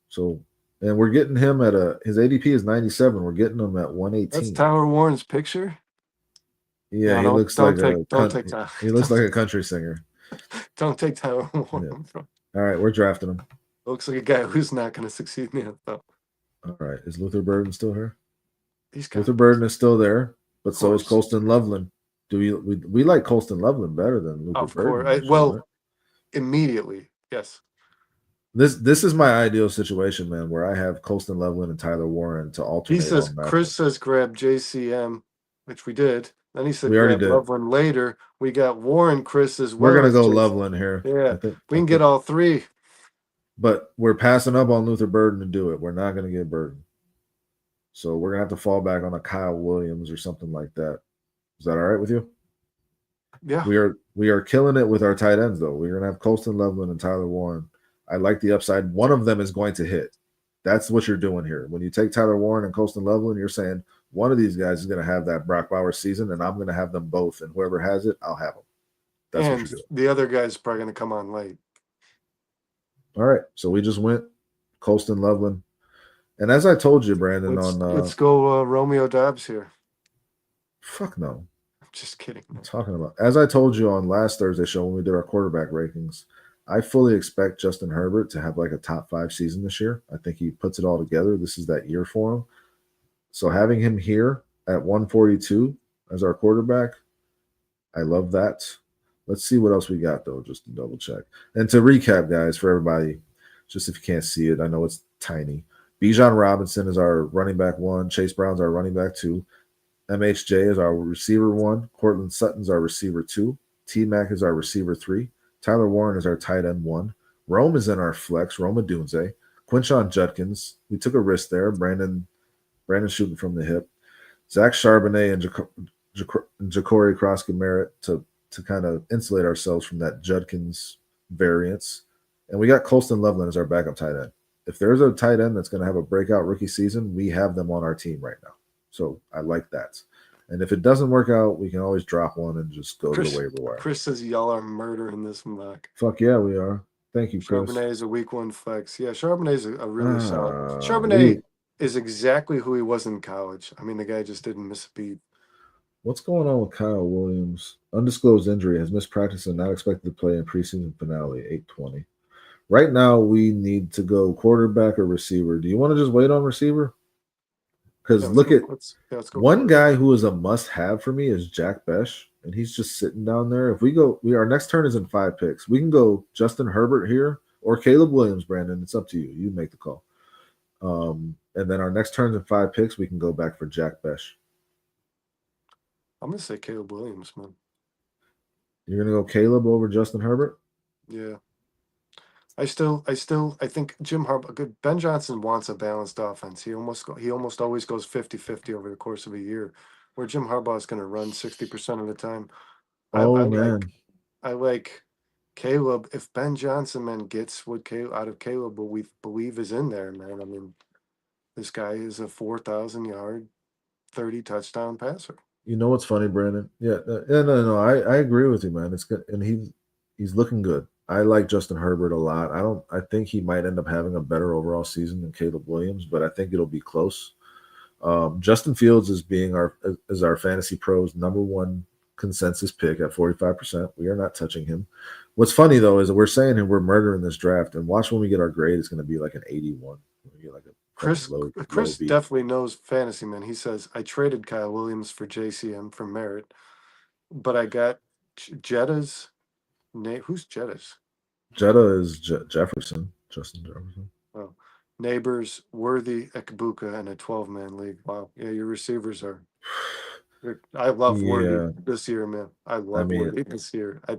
So, and we're getting him at his ADP is 97. We're getting him at 118. That's Tyler Warren's picture? Yeah, he looks like a country singer. Don't take Tyler Warren. Yeah. All right, we're drafting him. Looks like a guy who's not going to succeed in the NFL. All right, is Luther Burden still here? Luther Burden is still there, but so is Colston Loveland. We like Colston Loveland better than Luther Burden? Of course. Immediately, yes. This is my ideal situation, man, where I have Colston Loveland and Tyler Warren to alternate. He says Chris says grab JCM, which we did. Then he said grab Loveland later. We got Warren, Chris as well. We're gonna go Loveland here. Yeah, we can get all 3. But we're passing up on Luther Burden to do it. We're not going to get Burden. So we're going to have to fall back on a Kyle Williams or something like that. Is that all right with you? Yeah. We are killing it with our tight ends, though. We're going to have Colston Loveland and Tyler Warren. I like the upside. One of them is going to hit. That's what you're doing here. When you take Tyler Warren and Colston Loveland, you're saying one of these guys is going to have that Brock Bowers season, and I'm going to have them both. And whoever has it, I'll have them. That's what you're doing. The other guy's probably going to come on late. All right, so we just went Colston Loveland, and as I told you, Brandon, let's go Romeo Dobbs here. Fuck no, I'm just kidding. I'm talking about, as I told you on last Thursday show when we did our quarterback rankings, I fully expect Justin Herbert to have like a top 5 season this year. I think he puts it all together. This is that year for him. So having him here at 142 as our quarterback, I love that. Let's see what else we got, though, just to double check. And to recap, guys, for everybody, just if you can't see it, I know it's tiny, Bijan Robinson is our running back 1. Chase Brown's our running back 2. MHJ is our receiver 1. Cortland Sutton's our receiver 2. T-Mac is our receiver 3. Tyler Warren is our tight end 1. Rome is in our flex. Roma Dunze. Quinshon Judkins. We took a risk there. Brandon shooting from the hip. Zach Charbonnet and Ja'Cory Cross-Merritt to kind of insulate ourselves from that Judkins variance. And we got Colston Loveland as our backup tight end. If there's a tight end that's going to have a breakout rookie season, we have them on our team right now. So I like that. And if it doesn't work out, we can always drop one and just go to the waiver wire. Chris says y'all are murdering this mock. Fuck yeah, we are. Thank you, Chris. Charbonnet is a week 1 flex. Yeah, Charbonnet is a really solid. Charbonnet is exactly who he was in college. I mean, the guy just didn't miss a beat. What's going on with Kyle Williams? Undisclosed injury, has missed practice and not expected to play in preseason finale, 820. Right now, we need to go quarterback or receiver. Do you want to just wait on receiver? Because let's go one guy who is a must-have for me is Jack Besh, and he's just sitting down there. If our next turn is in 5 picks. We can go Justin Herbert here or Caleb Williams, Brandon. It's up to you. You make the call. And then our next turn in 5 picks, we can go back for Jack Besh. I'm gonna say Caleb Williams, man. You're gonna go Caleb over Justin Herbert? Yeah. I think Jim Harbaugh, Ben Johnson wants a balanced offense. He almost always goes 50-50 over the course of a year, where Jim Harbaugh is going to run 60% of the time. I like Caleb. If Ben Johnson, man, gets what out of Caleb, what we believe is in there, man. I mean, this guy is a 4,000-yard, 30-touchdown passer. You know what's funny, Brandon? Yeah, no. I agree with you, man. It's good, and he's looking good. I like Justin Herbert a lot. I think he might end up having a better overall season than Caleb Williams, but I think it'll be close. Justin Fields is our Fantasy Pros #1 consensus pick at 45%. We are not touching him. What's funny though is that we're saying we're murdering this draft, and watch when we get our grade, it's going to be like an 81. We get like a Chris definitely knows fantasy, man. He says I traded Kyle Williams for JCM for Merritt, but I got Jetta's. Who's Jetta's? Jetta is Jefferson, Justin Jefferson. Oh, Neighbors, Worthy, Ekbuka, and a 12-man league. Wow. Yeah, your receivers are. I love Worthy this year, man. Worthy this year. I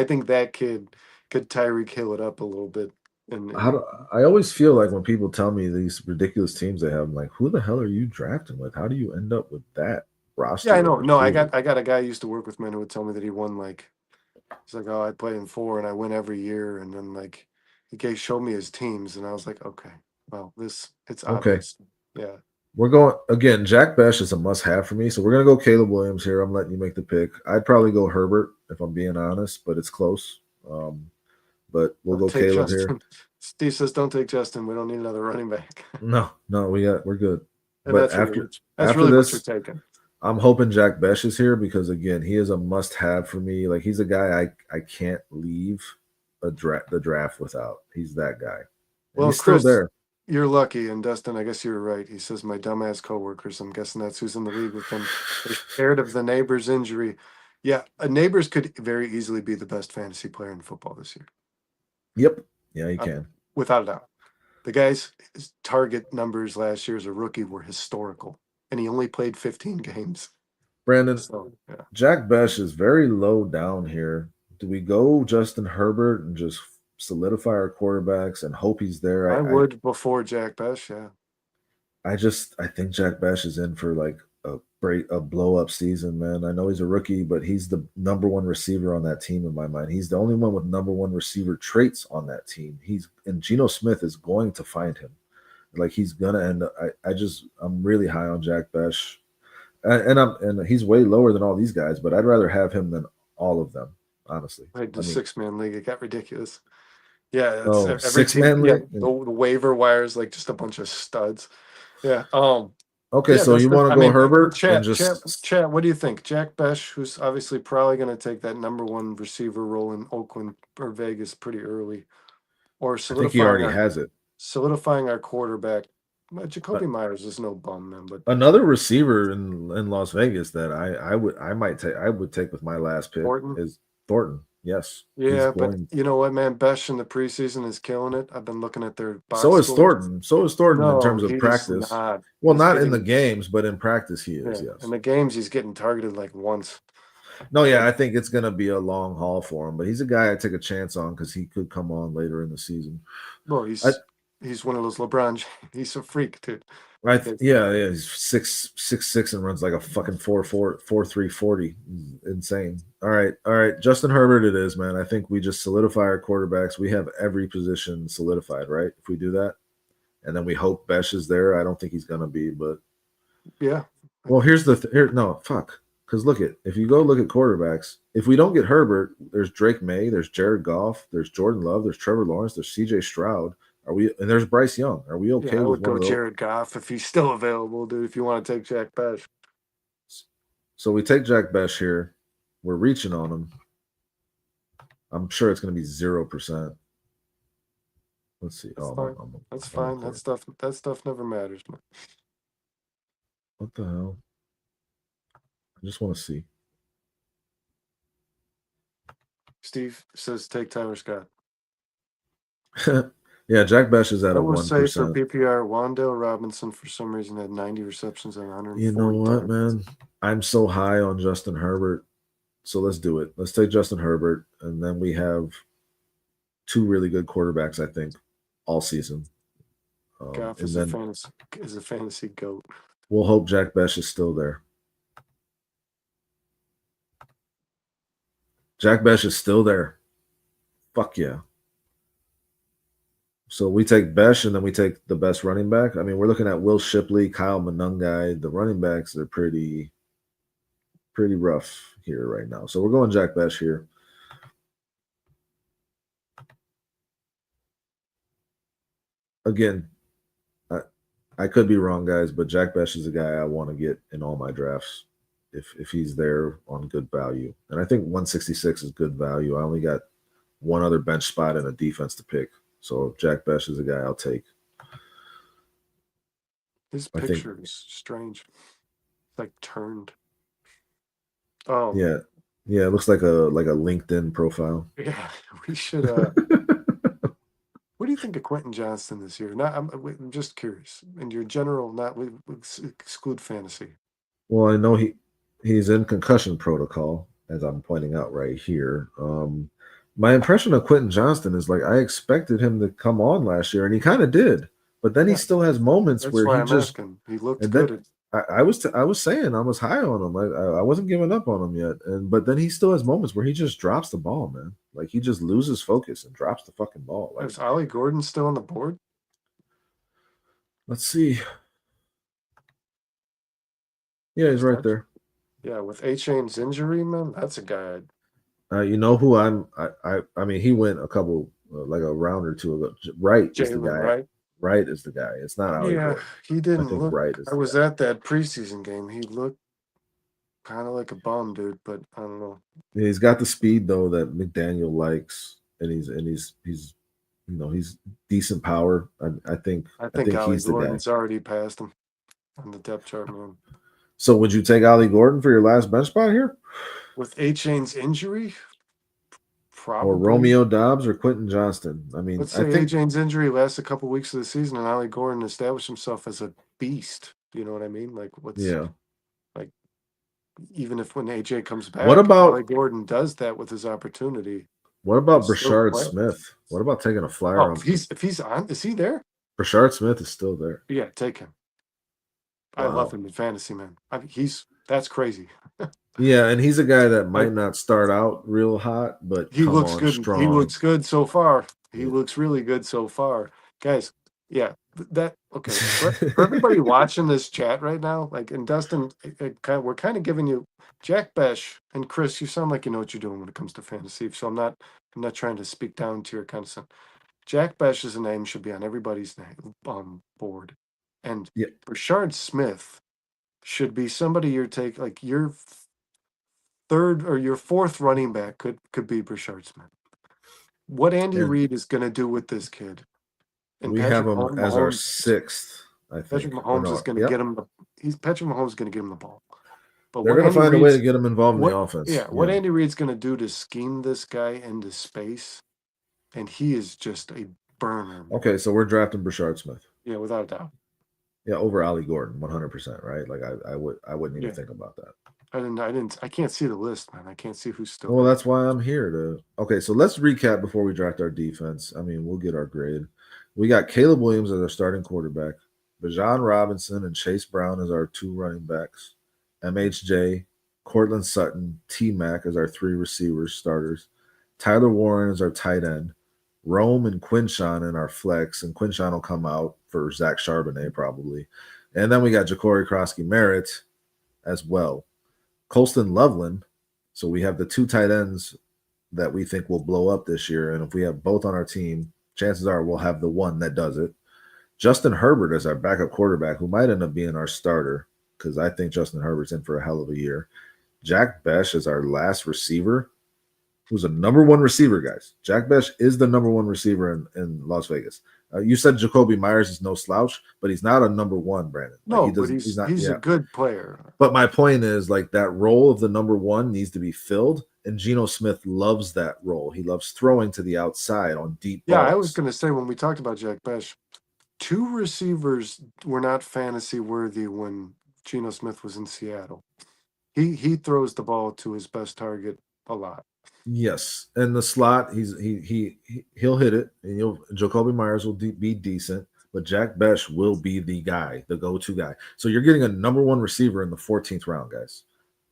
think that kid could Tyreek Hill it up a little bit. I always feel like when people tell me these ridiculous teams they have, I'm like, who the hell are you drafting with? How do you end up with that roster? Yeah, I know. No, I got a guy I used to work with, man, who would tell me that he won he's like, oh, I play in 4 and I win every year, and then he showed me his teams, and I was like, okay, well, it's obvious. Okay. Yeah. We're going again. Jack Besh is a must-have for me, so we're gonna go Caleb Williams here. I'm letting you make the pick. I'd probably go Herbert if I'm being honest, but it's close. But we'll go Caleb here. Steve says, "Don't take Justin. We don't need another running back." No, we're good. And but that's really what you're taking. I'm hoping Jack Besh is here because again, he is a must-have for me. Like he's a guy I can't leave the draft without. He's that guy. Well, he's Chris, still there. You're lucky, and Dustin, I guess you're right. He says my dumbass coworkers. I'm guessing that's who's in the league with him. They're scared of the Neighbors injury. Yeah, Neighbors could very easily be the best fantasy player in football this year. Yep. Yeah, he can. Without a doubt. The guy's target numbers last year as a rookie were historical, and he only played 15 games. Brandon, Jack Besh is very low down here. Do we go Justin Herbert and just solidify our quarterbacks and hope he's there? I would before Jack Besh, yeah. I think Jack Besh is in for like a blow up season, man. I know he's a rookie, but he's the #1 receiver on that team in my mind. He's the only one with #1 receiver traits on that team. And Geno Smith is going to find him. Like he's gonna end up. I'm really high on Jack Besh, and he's way lower than all these guys. But I'd rather have him than all of them, honestly. Right, the 6-man league, it got ridiculous. Yeah, every 6-man league. Yeah, the waiver wires like just a bunch of studs. Yeah. Okay, so you want to go Herbert? Chat, what do you think? Jack Besh, who's obviously probably going to take that #1 receiver role in Oakland or Vegas pretty early, or I think he already has it. Solidifying our quarterback. Jacoby Myers is no bum, man. But another receiver in Las Vegas that I would take with my last pick is Thornton. Yes. He's Yeah, but going. you know what, man? Besh in the preseason is killing it. I've been looking at their box So is scores. Thornton. So is Thornton in No, terms of he's practice. not. Well, He's not in the getting, games, but in practice he is. yeah, in Yes. the games he's getting targeted like once. No, yeah, But I think it's going to be a long haul for him, but he's a guy I take a chance on because he could come on later in the season. well, I, he's one of those LeBron. He's a freak, dude. yeah, he's 6'6" and runs like a fucking 4.3 40. Insane. All right. Justin Herbert, it is, man. I think we just solidify our quarterbacks. We have every position solidified, right? If we do that, and then we hope Besh is there. I don't think he's gonna be, but Yeah. well, here's the here. No, fuck. Because look at if you go look at quarterbacks, if we don't get Herbert, there's Drake May, there's Jared Goff, there's Jordan Love, there's Trevor Lawrence, there's C.J. Stroud. Are we? And there's Bryce Young. Are we Yeah, okay I with would one go of those? Jared Goff if he's still available, dude. If you want to take Jack Besh. So we take Jack Besh here. We're reaching on him. I'm sure it's going to be 0%. Let's see. That's Oh, fine. no, That's fine. That stuff never matters, man. what the hell? I just want to see. Steve says take Tyler Scott. Yeah, Jack Besh is at I a will say for 1%. PPR, Wandale Robinson for some reason had 90 receptions and 140 You know what, targets. man? I'm so high on Justin Herbert. So let's do it. Let's take Justin Herbert, and then we have two really good quarterbacks, I think, all season. Goff And is then a fantasy goat. we'll hope Jack Besh is still there. Jack Besh is still there. Fuck yeah. So we take Besh and then we take the best running back. I mean, we're looking at Will Shipley, Kyle Monungai. The running backs are pretty rough here right now. So we're going Jack Besh here. Again, I could be wrong, guys, but Jack Besh is a guy I want to get in all my drafts if he's there on good value. And I think 166 is good value. I only got one other bench spot and a defense to pick. So Jack Besh is a guy I'll take. His picture is strange. It's like turned. Oh yeah. Yeah, it looks like a LinkedIn profile. yeah, we should. What do you think of Quentin Johnston this year? I'm just curious. In your general, not we exclude fantasy. Well, I know he's in concussion protocol, as I'm pointing out right here. My impression of Quentin Johnston is like I expected him to come on last year, and he kind of did. But then he still has moments That's where why he I'm just asking. He looked and good. then I was saying I was high on him. I wasn't giving up on him yet, but then he still has moments where he just drops the ball, man. Like he just loses focus and drops the fucking ball. Like, Is Ollie Gordon still on the board? let's see. Yeah, he's right there. Yeah, with A-Chain's injury, man, that's a guy. You know who I mean, he went a couple like a round or two ago. Wright is the guy. Right? Wright is the guy. It's not Ollie Gordon. He didn't look. Wright is I was at that preseason game. He looked kind of like a bum, dude. But I don't know. Yeah, he's got the speed though that McDaniel likes, and he's decent power. I think Ollie he's the guy. Gordon's already passed him on the depth chart, man. So would you take Ollie Gordon for your last bench spot here? With A-Chain's injury? Probably. Or Romeo Dobbs or Quentin Johnston? I mean, let's say A-Chain's injury lasts a couple weeks of the season and Ollie Gordon established himself as a beast. You know what I mean? Like like even if when AJ comes back, what about Ollie Gordon does that with his opportunity. What about Brashard Smith? What about taking a flyer on if he's on, is he there? Brashard Smith is still there. Yeah, take him. Wow. I love him in fantasy, man. That's crazy. Yeah, and he's a guy that might not start out real hot, but he looks good. Strong. He looks good so far. He looks really good so far, guys. Yeah, okay. For everybody watching this chat right now, like, and Dustin, we're kind of giving you Jack Besh and Chris. You sound like you know what you're doing when it comes to fantasy. So I'm not trying to speak down to your kind of son. Jack Besh's name should be on everybody's board, and Brashard Smith should be somebody you're taking, like your third or your fourth running back could be Brashard Smith. What Andy Reid is going to do with this kid? And we have him as our sixth. I think Patrick Mahomes is going to get him. Patrick Mahomes is going to get him the ball. But They're what going to Andy find a way to Reid's get him involved in the what offense. what Andy Reid's going to do to scheme this guy into space, and he is just a burner. Man. Okay, so we're drafting Brashard Smith. Yeah, without a doubt. Yeah, over Ali Gordon, 100%, right? Like I wouldn't even think about that. I can't see the list, man. I can't see who's still. Well, that's why I'm here to. Okay, so let's recap before we draft our defense. I mean, we'll get our grade. We got Caleb Williams as our starting quarterback, Bijan Robinson and Chase Brown as our 2 running backs, MHJ, Cortland Sutton, T Mac as our 3 receivers starters, Tyler Warren as our tight end, Rome and Quinshawn in our flex, and Quinshawn will come out for Zach Charbonnet probably, and then we got Ja'Cory Krosky Merritt as well. Colston Loveland. So we have the 2 tight ends that we think will blow up this year. And if we have both on our team, chances are we'll have the one that does it. Justin Herbert as our backup quarterback, who might end up being our starter, because I think Justin Herbert's in for a hell of a year. Jack Besh as our last receiver, who's a number 1 receiver, guys. Jack Besh is the number 1 receiver in Las Vegas. You said Jacoby Myers is no slouch, but he's not a number 1, Brandon. Like, no, he's a good player. But my point is, like, that role of the number 1 needs to be filled, and Geno Smith loves that role. He loves throwing to the outside on deep balls. Yeah, I was going to say, when we talked about Jack Besh, 2 receivers were not fantasy worthy when Geno Smith was in Seattle. He throws the ball to his best target a lot. Yes, and the slot, he'll hit it, and Jacoby Myers will be decent, but Jack Besh will be the guy, the go-to guy. So you're getting a number 1 receiver in the 14th round, guys.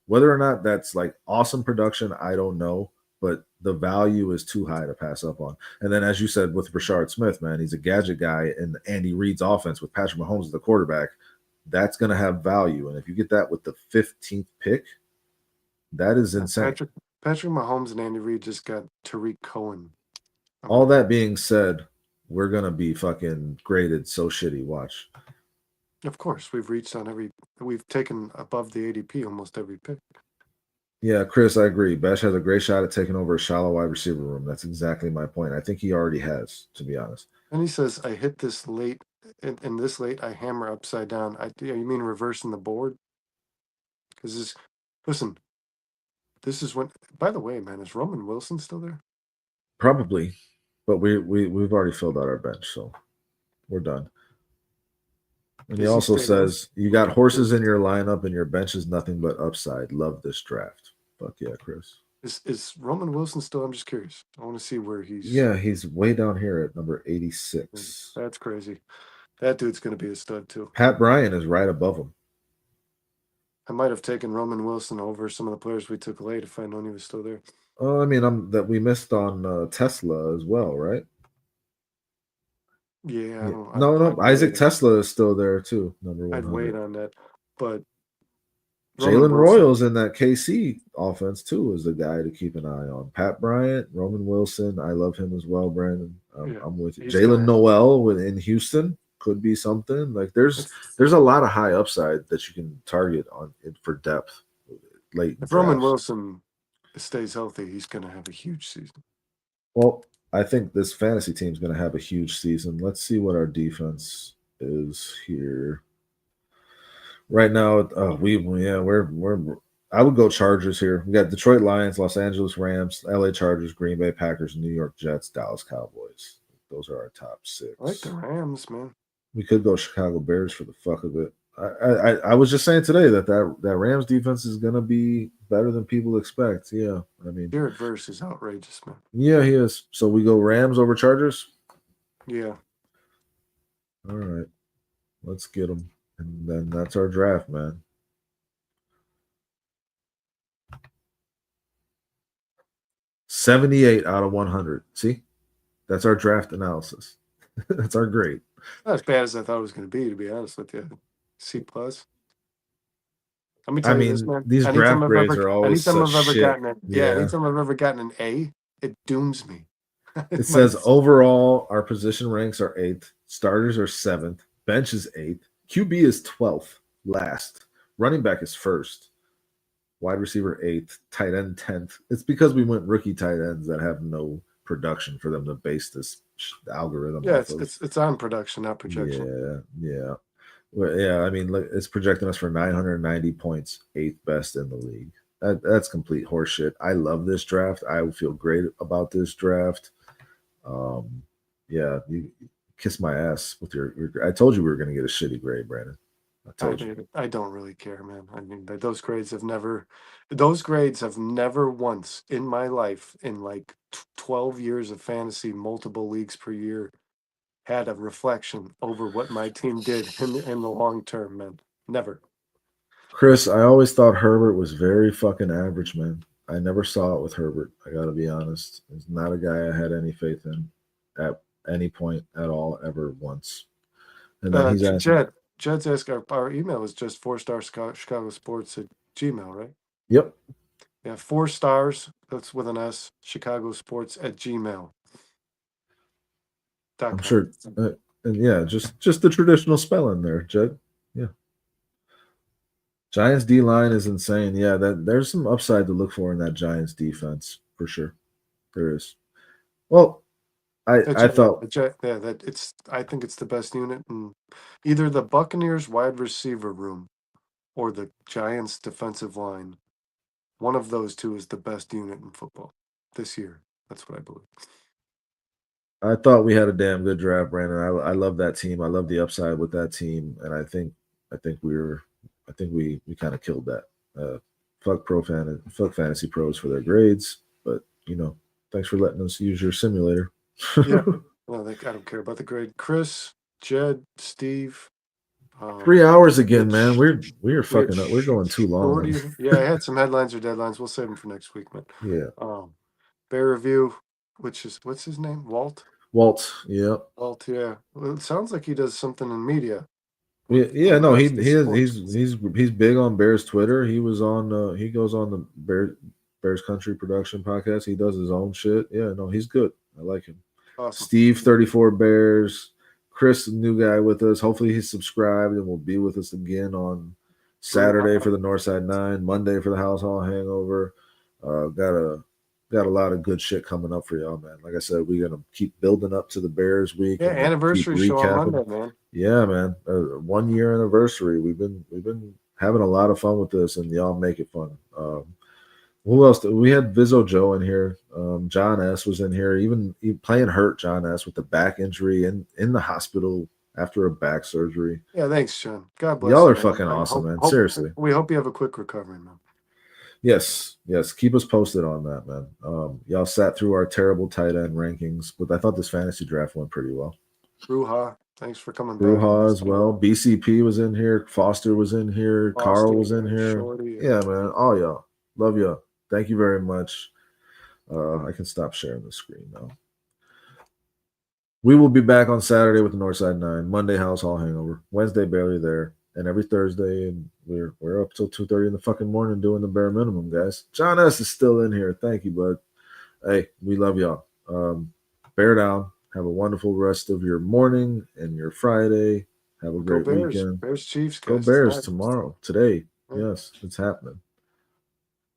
Whether or not that's like awesome production, I don't know, but the value is too high to pass up on. And then, as you said, with Brashard Smith, man, he's a gadget guy in Andy Reid's offense with Patrick Mahomes as the quarterback. That's going to have value, and if you get that with the 15th pick, that is insane. Patrick Mahomes and Andy Reid just got Tariq Cohen. All that being said, we're going to be fucking graded so shitty. Watch. Of course, we've taken above the ADP almost every pick. Yeah, Chris, I agree. Besh has a great shot at taking over a shallow wide receiver room. That's exactly my point. I think he already has, to be honest. And he says, I hit this late, and this late I hammer upside down. You mean reversing the board? Because listen, this is when, by the way, man, is Roman Wilson still there? Probably, but we've already filled out our bench, so we're done. And he also says, you got horses in your lineup and your bench is nothing but upside. Love this draft. Fuck yeah, Chris. Is Roman Wilson still? I'm just curious. I want to see where he's. Yeah, he's way down here at number 86. That's crazy. That dude's going to be a stud, too. Pat Bryant is right above him. I might have taken Roman Wilson over some of the players we took late if I known he was still there. Oh, I mean, that we missed on Tesla as well, right? Yeah. No. Isaac Tesla is still there too. Number 100. I'd wait on that, but Jalen Royals in that KC offense too is the guy to keep an eye on. Pat Bryant, Roman Wilson, I love him as well. Brandon, I'm with you. Jalen Noel in Houston could be something. Like there's a lot of high upside that you can target on it for depth. Late. If Roman Wilson stays healthy, he's going to have a huge season. Well, I think this fantasy team is going to have a huge season. Let's see what our defense is here. Right now, we're. I would go Chargers here. We got Detroit Lions, Los Angeles Rams, LA Chargers, Green Bay Packers, New York Jets, Dallas Cowboys. Those are our top 6. I like the Rams, man. We could go Chicago Bears for the fuck of it. I was just saying today that Rams defense is going to be better than people expect. Yeah, I mean, Jared Verse is outrageous, man. Yeah, he is. So we go Rams over Chargers? Yeah. All right. Let's get them. And then that's our draft, man. $78 out of 100. See? That's our draft analysis. That's our grade. Not as bad as I thought it was going to be honest with you. C+. Let me tell you this, man. These draft grades are always such shit. Anytime I've ever gotten an A, it dooms me. It says overall, our position ranks are 8th. Starters are 7th. Bench is 8th. QB is 12th, last. Running back is 1st. Wide receiver 8th. Tight end 10th. It's because we went rookie tight ends that have no production for them to base this algorithm. Yeah, it's on production, not projection. Yeah. Well, yeah, I mean, look, it's projecting us for 990 points, eighth best in the league. That's complete horseshit. I love this draft. I feel great about this draft. Um, yeah, you kiss my ass with your. I told you we were going to get a shitty grade, Brandon. I told you. I don't really care, man. I mean, those grades have never once in my life, in like 12 years of fantasy, multiple leagues per year, had a reflection over what my team did in the long term, man. Never. Chris, I always thought Herbert was very fucking average, man. I never saw it with Herbert. I got to be honest. He's not a guy I had any faith in at any point at all, ever once. And then he's asking, Jed's asked our email is just 4-star Chicago Sports at Gmail, right? yep, Yeah, 4 stars. That's with an S. Chicago Sports at Gmail. I'm sure. And yeah, just the traditional spelling there, Jed. Yeah. Giants D line is insane. Yeah, that there's some upside to look for in that Giants defense for sure. There is. Well, I thought I think it's the best unit in either the Buccaneers wide receiver room or the Giants defensive line. One of those two is the best unit in football this year. That's what I believe. we had a damn good draft, Brandon. I love that team. I love the upside with that team, and I think we kind of killed that. Fuck fantasy pros for their grades, but thanks for letting us use your simulator. Yeah. Well, I don't care about the grade. Chris, Jed, Steve. 3 hours again, man. We're fucking up. We're going too long. Yeah, I had some headlines or deadlines. We'll save them for next week, man. Yeah. Bear review, which is what's his name? Walt. Yeah. Walt, yeah. Well, it sounds like he does something in media. Yeah, no, he's big on Bears Twitter. He was on he goes on the Bears Country Production podcast. He does his own shit. Yeah, no, he's good. I like him. Awesome. Steve 34 Bears. Chris, new guy with us. Hopefully he's subscribed and will be with us again on Saturday for the Northside 9, Monday for the House Hall Hangover. Got a lot of good shit coming up for y'all, man. Like I said, we're gonna keep building up to the Bears week. Yeah, anniversary show on Monday, man. Yeah, man. 1 year anniversary. We've been having a lot of fun with this, and y'all make it fun. Who else? We had Vizzo Joe in here. John S was in here. Even playing hurt, John S with the back injury in the hospital after a back surgery. Yeah, thanks, John. God bless. Y'all are fucking awesome, man. Seriously. We hope you have a quick recovery, man. Yes. Keep us posted on that, man. Y'all sat through our terrible tight end rankings, but I thought this fantasy draft went pretty well. Ruha, thanks for coming back. Ruha as well. BCP was in here. Foster was in here. Carl was in here. Shorty, yeah, man. All y'all. Love y'all. Thank you very much. I can stop sharing the screen now. We will be back on Saturday with the Northside 9, Monday House Hall Hangover, Wednesday barely there, and every Thursday, and we're up till 2:30 in the fucking morning doing the bare minimum, guys. John S is still in here. Thank you, bud. Hey, we love y'all. Bear down. Have a wonderful rest of your morning and your Friday. Have a great weekend. Bears Chiefs. Go Bears tomorrow. Today. Yes, it's happening.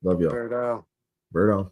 Love y'all. Bear down. Bear down.